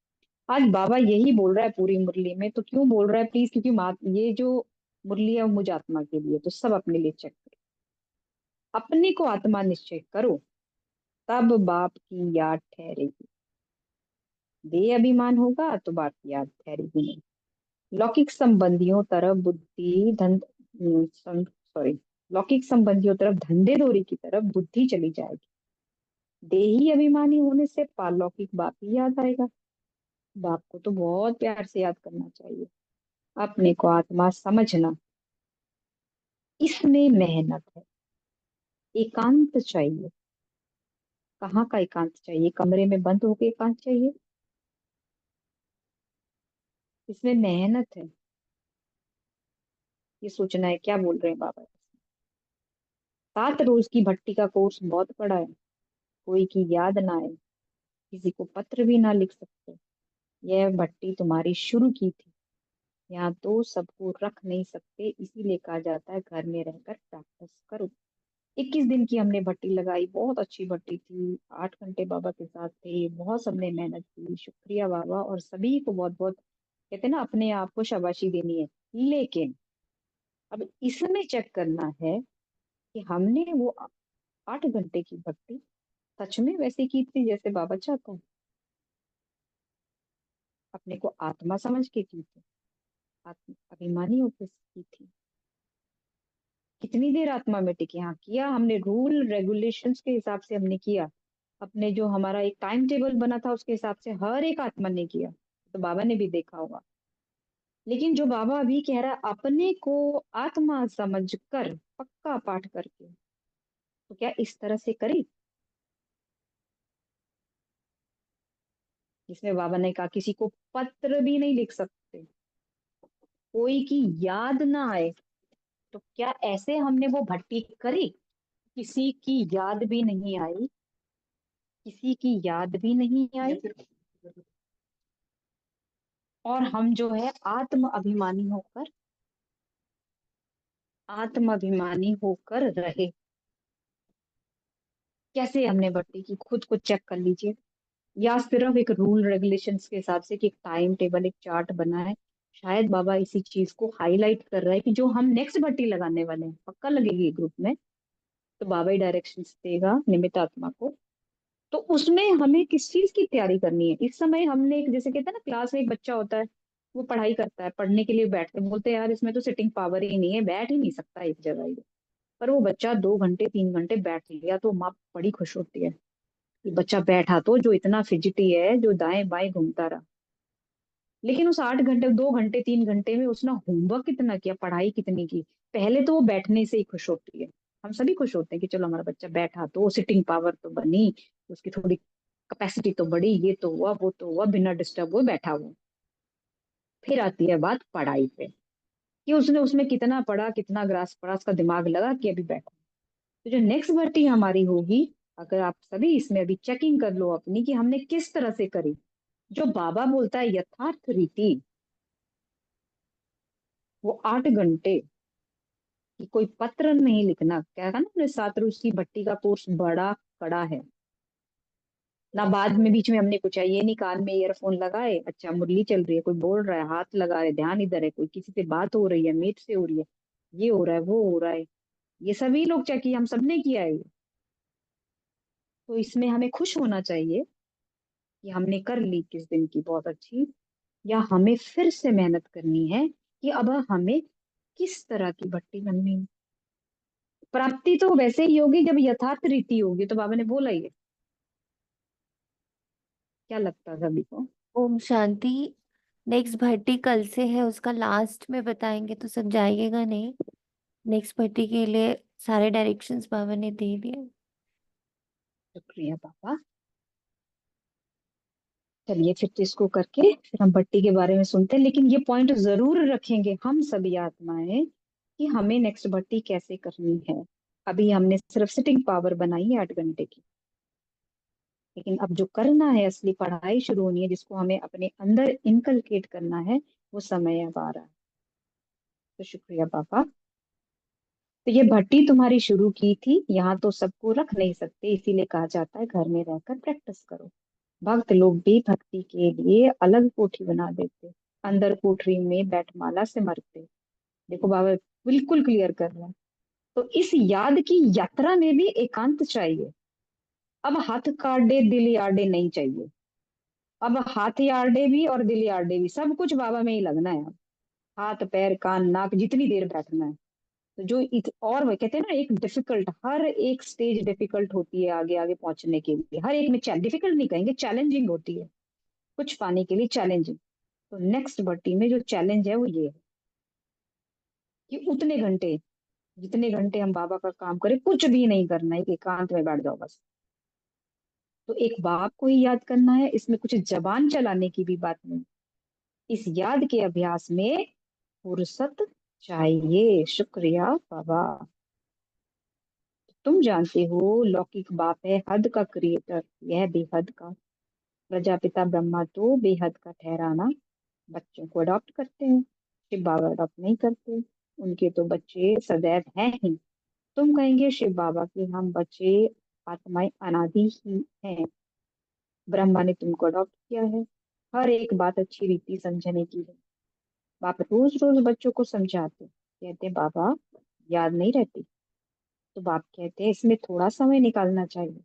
आज बाबा यही बोल रहा है पूरी मुरली में। तो क्यों बोल रहा है प्लीज? क्योंकि ये जो मुरली है वो मुझ आत्मा के लिए, तो सब अपने लिए चेक करो। अपने को आत्मा निश्चय करो, तब बाप की याद ठहरेगी। बेअभिमान होगा तो बाप की याद ठहरेगी नहीं। लौकिक संबंधियों तरफ बुद्धि धन सॉरी लौकिक संबंधियों तरफ धंधे दोरी की तरफ बुद्धि चली जाएगी। देही अभिमानी होने से पारलौकिक बाप ही याद आएगा। बाप को तो बहुत प्यार से याद करना चाहिए। अपने को आत्मा समझना, इसमें मेहनत है। एकांत चाहिए। कहाँ का एकांत चाहिए? कमरे में बंद होके एकांत चाहिए? इसमें मेहनत है। ये सोचना है क्या बोल रहे हैं बाबा। 7 रोज की भट्टी का कोर्स बहुत बड़ा है। कोई की याद ना आए, किसी को पत्र भी ना लिख सकते। यह भट्टी तुम्हारी शुरू की थी। यहाँ तो सबको रख नहीं सकते, इसीलिए कहा जाता है घर में रहकर प्रैक्टिस करो। 21 दिन की हमने भट्टी लगाई, बहुत अच्छी भट्टी थी। 8 घंटे बाबा के साथ थे, बहुत सबने मेहनत की। शुक्रिया बाबा, और सभी को बहुत बहुत, कहते हैं ना, अपने आप को शाबाशी देनी है। लेकिन अब इसमें चेक करना है कि हमने वो 8 घंटे की भक्ति सच में वैसे की थी जैसे बाबा चाहता है। अपने को आत्मा समझ के की थी, आत्मा अभिमानी होकर की थी। कितनी देर आत्मा में टिके? हाँ किया हमने, रूल रेगुलेशंस के हिसाब से हमने किया। अपने जो हमारा एक टाइम टेबल बना था उसके हिसाब से हर एक आत्मा ने किया। तो बाबा ने भी देखा होगा। लेकिन जो बाबा अभी कह रहा है अपने को आत्मा समझ कर पक्का पाठ करके, तो क्या इस तरह से करे जिसमें बाबा ने कहा किसी को पत्र भी नहीं लिख सकते, कोई की याद ना आए? तो क्या ऐसे हमने वो भट्टी करी? किसी की याद भी नहीं आई, किसी की याद भी नहीं आई, और हम जो है आत्म अभिमानी होकर रहे। कैसे हमने बट्टी की, खुद को चेक कर लीजिए। या सिर्फ एक रूल रेगुलेशंस के हिसाब से कि एक टाइम टेबल, एक चार्ट बना है। शायद बाबा इसी चीज को हाईलाइट कर रहा है कि जो हम नेक्स्ट भट्टी लगाने वाले हैं, पक्का लगेगी ग्रुप में, तो बाबा ही डायरेक्शंस देगा निमित्त आत्मा को। तो उसमें हमें किस चीज की तैयारी करनी है इस समय। हमने एक, जैसे कहते हैं ना, क्लास में एक बच्चा होता है, वो पढ़ाई करता है, पढ़ने के लिए बैठते हैं, बोलते हैं यार इसमें तो सिटिंग पावर ही नहीं है, बैठ ही नहीं सकता एक जगह ही। पर वो बच्चा 2 घंटे 3 घंटे बैठ लिया तो माँ बड़ी खुश होती है कि बच्चा बैठा, तो जो इतना फिजिटी है, जो दाएं बाएं घूमता रहा। लेकिन उस 8 घंटे, 2 घंटे 3 घंटे में उसने होमवर्क कितना किया, पढ़ाई कितनी की, पहले तो वो बैठने से ही खुश होती है। हम सभी खुश होते हैं कि चलो हमारा बच्चा बैठा, तो सिटिंग पावर तो बनी, उसकी थोड़ी कैपेसिटी तो बढ़ी, ये तो हुआ वो तो हुआ, बिना डिस्टर्ब हुए बैठा हुआ। फिर आती है बात पढ़ाई पे, कि उसने उसमें कितना पढ़ा, कितना ग्रास पढ़ा, उसका दिमाग लगा कि अभी बैठा। तो जो नेक्स्ट भर्ती हमारी होगी, अगर आप सभी इसमें अभी चेकिंग कर लो अपनी कि हमने किस तरह से करी। जो बाबा बोलता है यथार्थ रीति, वो 8 घंटे कि कोई पत्र नहीं लिखना, क्या कहा ना हमने, सातरुष की भट्टी का कोर्स बड़ा कड़ा है ना। बाद में बीच में हमने कुछ है ये नहीं, कान में ईयरफोन लगाए, अच्छा मुरली चल रही है, कोई बोल रहा है, हाथ लगा रहे, ध्यान इधर है, कोई किसी से बात हो रही है, मीट से हो रही है, ये हो रहा है वो हो रहा है। ये सभी लोग चेक किया, हम सबने किया है ये। तो इसमें हमें खुश होना चाहिए कि हमने कर ली किस दिन की बहुत अच्छी। या हमें फिर से मेहनत करनी है कि अब हमें किस तरह की भट्टी बननी है। प्राप्ति तो वैसे ही होगी जब यथार्थ रीति होगी, तो बाबा ने बोला ही है। क्या लगता है सभी को? ओम शांति। नेक्स्ट भर्ती कल से है, उसका लास्ट में बताएंगे तो सब जाइएगा नहीं। नेक्स्ट भर्ती के लिए सारे डायरेक्शंस बाबा ने दे दिए। शुक्रिया बाबा। चलिए फिर तो इसको करके फिर हम भट्टी के बारे में सुनते हैं, लेकिन ये पॉइंट जरूर रखेंगे हम सभी आत्माएं कि हमें नेक्स्ट भट्टी कैसे करनी है। अभी हमने सिर्फ सिटिंग पावर बनाई है 8 घंटे की, लेकिन अब जो करना है, असली पढ़ाई शुरू होनी है, जिसको हमें अपने अंदर इनकलकेट करना है, वो समय अब आ रहा है। तो शुक्रिया बाबा। तो ये भट्टी तुम्हारी शुरू की थी, यहाँ तो सबको रख नहीं सकते, इसीलिए कहा जाता है घर में रहकर प्रैक्टिस करो। भक्त लोग भी भक्ति के लिए अलग कोठी बना देते, अंदर कोठरी में बैठमाला से मरते। देखो बाबा बिल्कुल क्लियर कर रहे हैं। तो इस याद की यात्रा में भी एकांत चाहिए। अब हाथ काटे दिल यार्डे नहीं चाहिए। अब हाथ यार्डे भी और दिल यार्डे भी, सब कुछ बाबा में ही लगना है। अब हाथ पैर कान नाक जितनी देर बैठना है। तो और वो कहते हैं ना, एक डिफिकल्ट, हर एक स्टेज डिफिकल्ट होती है आगे आगे पहुंचने के लिए। हर एक में डिफिकल्ट नहीं कहेंगे, चैलेंजिंग होती है, कुछ पाने के लिए चैलेंजिंग। तो नेक्स्ट भट्टी में जो चैलेंज है वो ये है कि उतने घंटे, जितने घंटे हम बाबा का काम करें, कुछ भी नहीं करना है, कि एकांत में बैठ जाओ बस। तो एक बाप को ही याद करना है, इसमें कुछ जबान चलाने की भी बात नहीं। इस याद के अभ्यास में फुर्सत चाहिए। शुक्रिया बाबा। तुम जानते हो लौकिक बाप है हद का क्रिएटर, यह बेहद का। प्रजापिता ब्रह्मा तो बेहद का ठहराना, बच्चों को अडॉप्ट करते हैं, शिव बाबा अडॉप्ट नहीं करते, उनके तो बच्चे सदैव हैं ही। तुम कहेंगे शिव बाबा कि हम बच्चे आत्माएं अनादि ही हैं, ब्रह्मा ने तुमको अडॉप्ट किया है। हर एक बात अच्छी रीति समझने की है। बाप रोज रोज बच्चों को समझाते, कहते बाबा याद नहीं रहती, तो बाप कहते हैं इसमें थोड़ा समय निकालना चाहिए।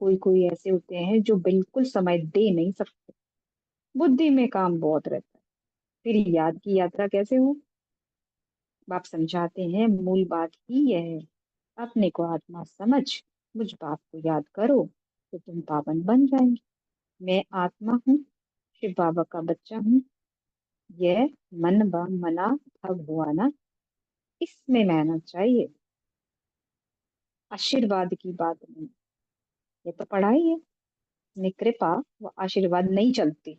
कोई कोई ऐसे होते हैं जो बिल्कुल समय दे नहीं सकते, बुद्धि में काम बहुत रहता है, फिर याद की यात्रा कैसे हो। बाप समझाते हैं मूल बात ही यह है, अपने को आत्मा समझ, मुझ बाप को याद करो, तो तुम पावन बन जाएंगे। मैं आत्मा हूँ, शिव बाबा का बच्चा हूँ। यह मन ब मना भव हुआ ना, इसमें मेहनत चाहिए, आशीर्वाद की बात नहीं। ये तो पढ़ाई है, इसमें कृपा व आशीर्वाद नहीं चलती।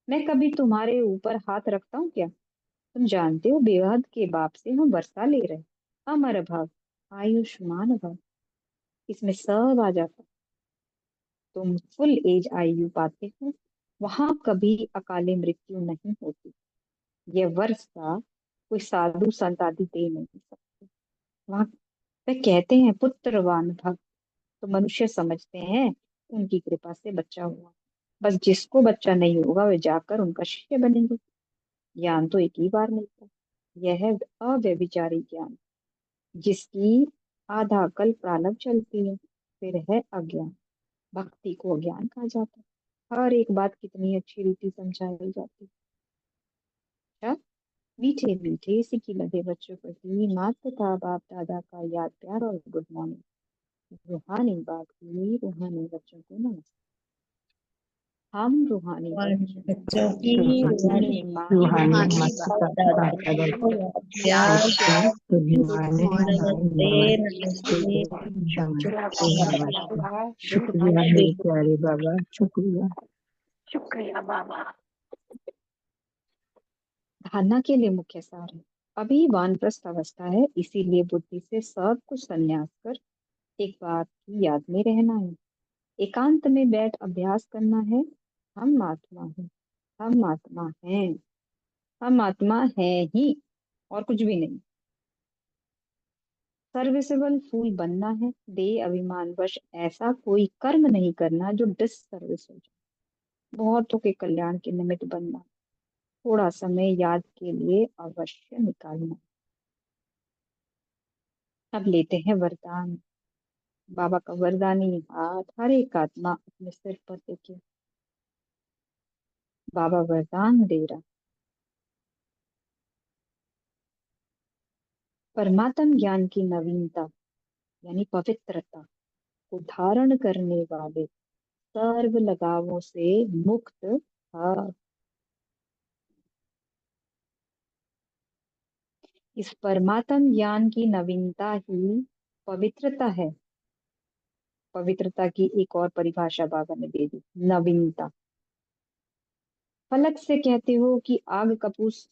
मैं कभी तुम्हारे ऊपर हाथ रखता हूँ क्या? तुम जानते हो बेहद के बाप से हम वर्षा ले रहे, अमर भव, आयुष्मान भव, इसमें सब आ जाता। तुम फुल एज आयु पाते हो, वहां कभी अकाले मृत्यु नहीं होती। यह वर्षा कोई साधु संत आदि दे नहीं सकते। वहां वे कहते हैं पुत्रवान भक्त, तो मनुष्य समझते हैं उनकी कृपा से बच्चा हुआ। बस जिसको बच्चा नहीं होगा वे जाकर उनका शिष्य बनेंगे। ज्ञान तो एक ही बार मिलता है। यह है अव्यभिचारी ज्ञान, जिसकी आधा कल प्रालभ चलती है। फिर है अज्ञान। भक्ति को अज्ञान कहा जाता है। हर एक बात कितनी अच्छी रीति समझाई जाती है। अच्छा, मीठे मीठे सिकी लगे बच्चों प्रति माता पिता बाप दादा का याद प्यार और गुड मॉर्निंग। रूहानी बाप की रूहानी बच्चों को नमस्ते। हम रूहानी बच्चों बच्चों की रूहानी माँ रूहानी रूहानी माता बाप पिता दादा बाप दादा को प्यार प्यार तो गुड दीवाने मॉर्निंग नमस्ते नमस्ते नमस्ते नमस्ते। शुक्रिया नमस्ते। मेरे प्यारे बाबा, शुक्रिया। शुक्रिया बाबा। धारणा के लिए मुख्य सार है। अभी वानप्रस्थ अवस्था है, इसीलिए बुद्धि से सब कुछ संन्यास कर एक बात की याद में रहना है। एकांत में बैठ अभ्यास करना है। हम आत्मा हैं, हम आत्मा हैं, हम आत्मा है ही और कुछ भी नहीं। सर्विसेबल फूल बनना है। दे अभिमान वश ऐसा कोई कर्म नहीं करना जो डिससर्विस हो जाए। बहुतों के कल्याण के निमित्त बनना। थोड़ा समय याद के लिए अवश्य निकालना। अब लेते हैं वरदान। बाबा का वरदानी हाथ हर एक आत्मा अपने सिर पर लेके बाबा वरदान दे रहा। परमात्म ज्ञान की नवीनता यानी पवित्रता को धारण करने वाले सर्व लगावों से मुक्त था। इस परमात्म ज्ञान की नवीनता ही पवित्रता है। पवित्रता की एक और परिभाषा बाबा ने दे दी, नवीनता। फलक से कहते हो कि आग कपूस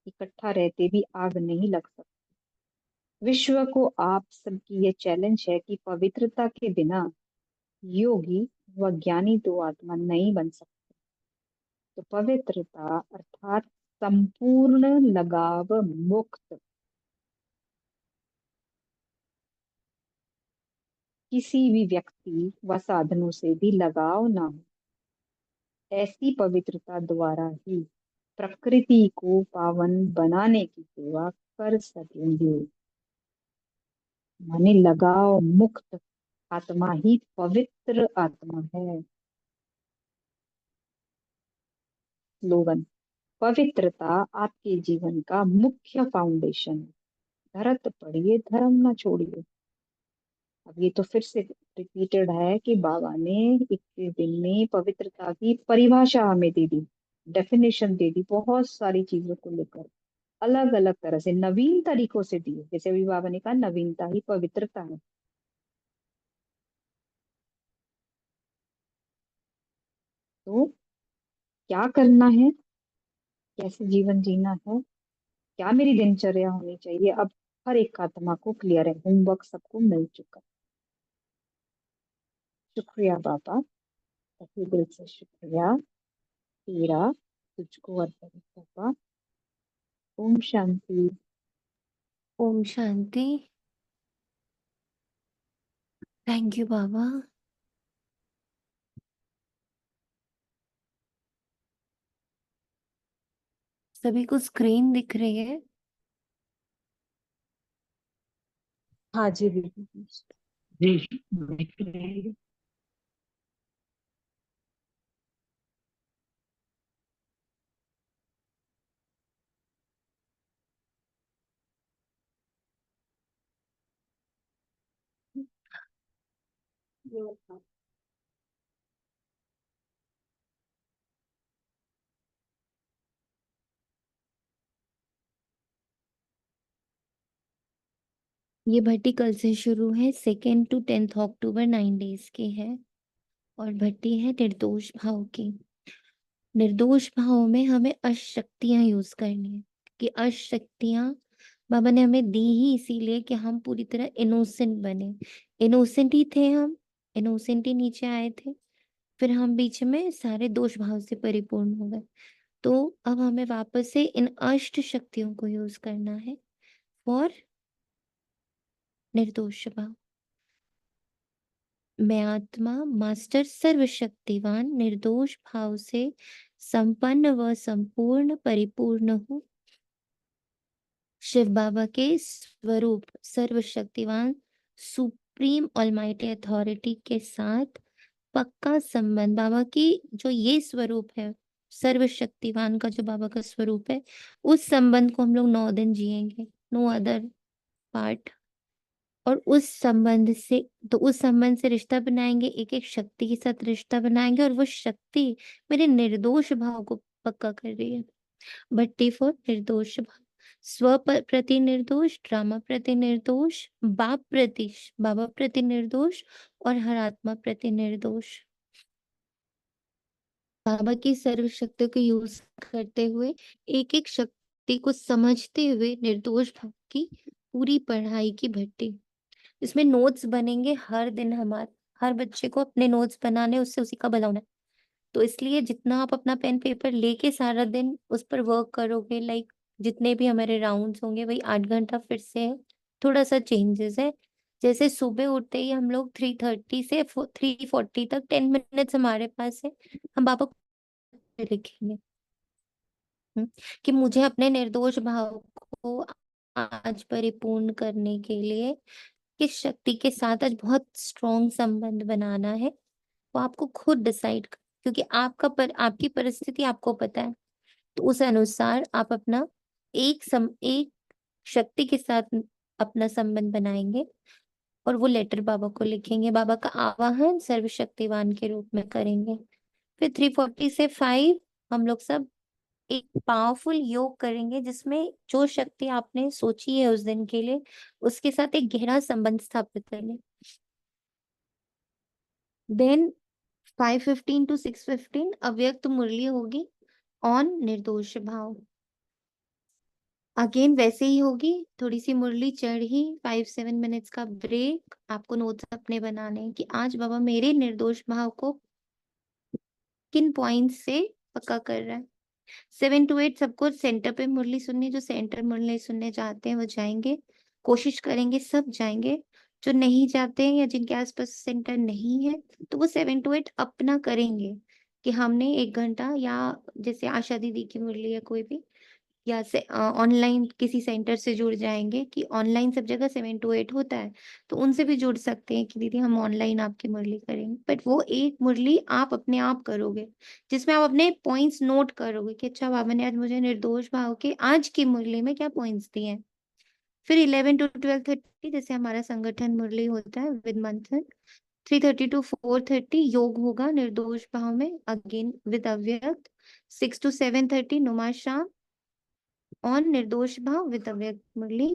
इकट्ठा रहते भी आग नहीं लग सकती। विश्व को आप सबकी ये चैलेंज है कि पवित्रता के बिना योगी व ज्ञानी तो आत्मा नहीं बन सकते। तो पवित्रता अर्थात संपूर्ण लगाव मुक्त, किसी भी व्यक्ति व साधनों से भी लगाव ना हो, ऐसी पवित्रता द्वारा ही प्रकृति को पावन बनाने की सेवा कर सकेंगे। माने लगाव मुक्त आत्मा ही पवित्र आत्मा है। स्लोगन, पवित्रता आपके जीवन का मुख्य फाउंडेशन है। धरत पढ़िए धर्म न छोड़िए। अब ये तो फिर से रिपीटेड है कि बाबा ने 21 दिन में पवित्रता की परिभाषा हमें दे दी, डेफिनेशन दे दी, बहुत सारी चीजों को लेकर अलग अलग तरह से नवीन तरीकों से दी। जैसे अभी बाबा ने कहा नवीनता ही पवित्रता है। तो क्या करना है, कैसे जीवन जीना है, क्या मेरी दिनचर्या होनी चाहिए, अब हर एक आत्मा को क्लियर है। होमवर्क सबको मिल चुका। शुक्रिया बाबा, तहे दिल से शुक्रिया तेरा, तुझको अर्पण बाबा। ओम शांति। ओम शांति। थैंक यू बाबा। सभी को स्क्रीन दिख रही है? हाँ जी बिल्कुल। जी देख रहे हैं। ये भट्टी कल से शुरू है, 2 to 10 अक्टूबर 9 डेज की है। और भट्टी है निर्दोष भाव की। निर्दोष भाव में हमें अशक्तियां यूज करनी है, कि अशक्तियां बाबा ने हमें दी ही इसीलिए कि हम पूरी तरह इनोसेंट बने। इनोसेंट ही थे हम, इनोसेंट ही नीचे आए थे, फिर हम बीच में सारे दोष भाव से परिपूर्ण हो गए। तो अब हमें वापस से इन अष्ट शक्तियों को यूज करना है फॉर निर्दोष भाव। मैं आत्मा मास्टर सर्वशक्तिवान निर्दोष भाव से संपन्न व संपूर्ण परिपूर्ण हूँ। शिव बाबा के स्वरूप सर्वशक्तिवान सुप्रीम ऑलमाइटी अथॉरिटी के साथ पक्का संबंध। बाबा की जो ये स्वरूप है, सर्वशक्तिवान का जो बाबा का स्वरूप है, उस संबंध को हम लोग 9 दिन जिएंगे, नो अदर पार्ट। और उस संबंध से रिश्ता बनाएंगे, एक एक शक्ति के साथ रिश्ता बनाएंगे, और वो शक्ति मेरे निर्दोष भाव को पक्का कर रही है। भट्टी फॉर निर्दोष भाव, स्व प्रति निर्दोष, ड्रामा प्रति निर्दोष, बाबा प्रति निर्दोष, और हर आत्मा प्रति निर्दोष। बाबा की सर्व शक्तियों को यूज करते हुए, एक एक शक्ति को समझते हुए निर्दोष भाव की पूरी पढ़ाई की भट्टी। इसमें नोट्स बनेंगे हर दिन, हर बच्चे को अपने नोट्स बनाने, उससे उसी का भला होना है। तो इसलिए जितना आप अपना पेन पेपर लेके सारा दिन उस पर वर्क करोगे, लाइक जितने भी हमारे राउंड्स होंगे वही 8 घंटा फिर से है। थोड़ा सा चेंजेस है, जैसे सुबह उठते ही हम लोग 3:30 से 3:40 तक 10 मिनट्स हमारे पास है, हम बाबा को लिखेंगे कि मुझे अपने निर्दोष भाव को आज परिपूर्ण करने के लिए किस शक्ति के साथ आज बहुत स्ट्रॉन्ग संबंध बनाना है, वो आपको खुद डिसाइड कर, क्योंकि आपकी परिस्थिति आपको पता है। तो उस अनुसार आप अपना एक शक्ति के साथ अपना संबंध बनाएंगे और वो लेटर बाबा को लिखेंगे, बाबा का आवाहन सर्वशक्तिवान के रूप में करेंगे। फिर 3:40 से 5 हम लोग सब एक पावरफुल योग करेंगे, जिसमें जो शक्ति आपने सोची है उस दिन के लिए, उसके साथ एक गहरा संबंध स्थापित करेंगे। देन 5:15 to 6:15 अव्यक्त मुरली होगी ऑन निर्दोष भाव। अगेन वैसे ही होगी, थोड़ी सी मुरली चढ़ी, 5-7 मिनट्स का ब्रेक, आपको नोट्स अपने बनाने हैं कि आज बाबा मेरे निर्दोष भाव को किन पॉइंट से पक्का कर रहा है। 7 to 8 सबको सेंटर पे मुरली सुननी, जो सेंटर मुरली सुनने जाते हैं वो जाएंगे, कोशिश करेंगे सब जाएंगे। जो नहीं जाते हैं या जिनके आसपास सेंटर नहीं है, तो वो 7 to 8 अपना करेंगे कि हमने 1 घंटा, या जैसे आशा दीदी की मुरली है कोई भी, या से ऑनलाइन किसी सेंटर से जुड़ जाएंगे कि ऑनलाइन सब जगह 7 to 8 होता है, तो उनसे भी जुड़ सकते हैं कि दीदी हम ऑनलाइन आपकी मुरली करेंगे। बट वो एक मुरली आप अपने आप करोगे, जिसमें आप अपने पॉइंट्स नोट करोगे कि अच्छा बाबा ने आज मुझे निर्दोष भाव के आज की मुरली में क्या पॉइंट्स दिए हैं। फिर 11 to 12:30 जैसे हमारा संगठन मुरली होता है विद मंथन, 3:30 to 4:30 योग होगा निर्दोष भाव में, अगेन विद अव्यक्त। 6 to 7:30 नुमाशाम ऑन निर्दोष भाव विद अव्यक्त मुरली।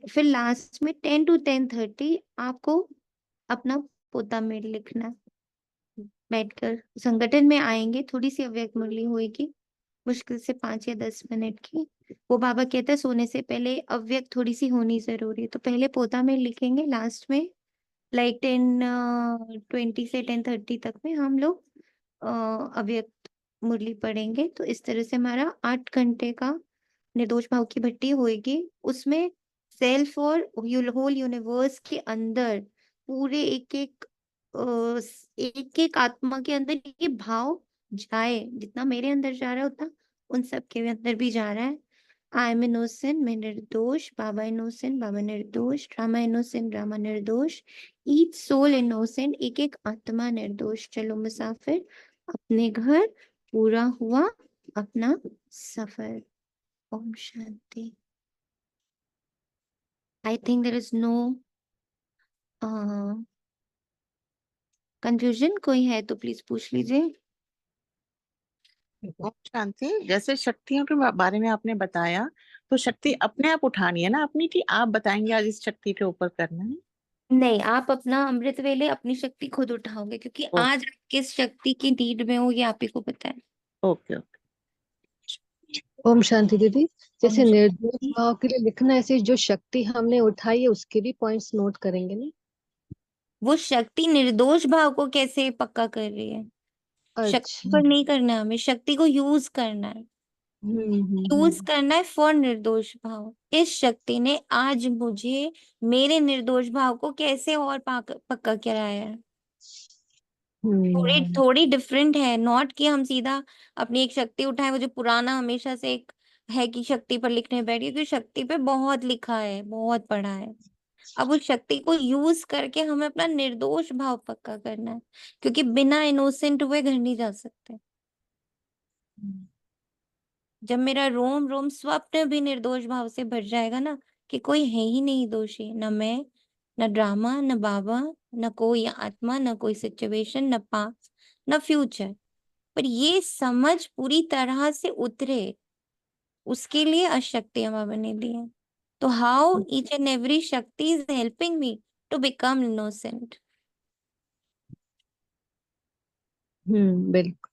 फिर लास्ट में 10 to 10:30 आपको अपना पोता में लिखना, बैठकर संगठन में आएंगे, थोड़ी सी अव्यक्त मुरली होगी, मुश्किल से 5 या 10 मिनट की। वो बाबा कहता है सोने से पहले अव्यक्त थोड़ी सी होनी जरूरी है, तो पहले पोता में लिखेंगे, लास्ट में लाइक 10:20 से 10:30 तक में हम लोग अव्यक्त मुरली पढ़ेंगे। तो इस तरह से हमारा 8 घंटे का निर्दोष भाव की भट्टी होएगी। उसमें सेल्फ और होल यूनिवर्स के अंदर पूरे एक एक आत्मा के अंदर ये भाव जाए, जितना मेरे अंदर जा रहा है उतना उन सब के अंदर भी जा रहा है। आई एम इनोसेंट, मैं निर्दोष, बाबा इनोसेंट, बाबा निर्दोष, रामा इनोसेंट, रामा निर्दोष, ईच सोल इनोसेंट, एक एक आत्मा निर्दोष। चलो मुसाफिर अपने घर, पूरा हुआ अपना सफर। ओम शांति। I think there is no confusion, कोई है तो प्लीज पूछ लीजिए। ओम शांति। जैसे शक्तियों के बारे में आपने बताया, तो शक्ति अपने आप उठानी है ना अपनी, थी आप बताएंगे आज इस शक्ति के ऊपर करना है? नहीं, आप अपना अमृत वेले अपनी शक्ति खुद उठाओगे, क्योंकि आज आप किस शक्ति की नीड में हो ये आप ही को पता है। Okay okay. ओम शांति दीदी। जैसे ओम निर्दोष शांति। भाव के लिए लिखना, ऐसे जो शक्ति हमने उठाई है उसके भी पॉइंट्स नोट करेंगे ना? वो शक्ति निर्दोष भाव को कैसे पक्का कर रही है? शक्ति अच्छा। पर नहीं करना है, हमें शक्ति को यूज करना है। यूज करना है फॉर निर्दोष भाव। इस शक्ति ने आज मुझे मेरे निर्दोष भाव को कैसे और पक्का कराया है। थोड़ी थोड़ी डिफरेंट है, नॉट कि हम सीधा अपनी एक शक्ति उठाएं, वो जो पुराना हमेशा से एक है कि शक्ति पर लिखने बैठिए, तो शक्ति पे बहुत लिखा है, बहुत पढ़ा है। अब उस शक्ति को यूज करके हमें अपना निर्दोष भाव पक्का करना है, क्योंकि बिना इनोसेंट हुए घर नहीं जा सकते। जब मेरा रोम रोम स्वप्न भी निर्दोष भाव से भर जाएगा ना, कि कोई है ही नहीं दोषी, न मैं, न ड्रामा, न बाबा, न कोई आत्मा, न कोई सिचुएशन, न पास्ट, न फ्यूचर, पर ये समझ पूरी तरह से उतरे, उसके लिए अशक्ति बाबा ने दी है। तो how each and every shakti is helping me to become innocent. बिल्कुल।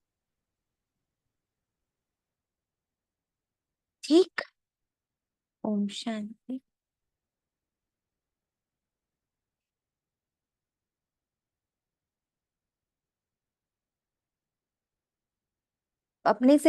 ठीक। ओम शांति। अपने से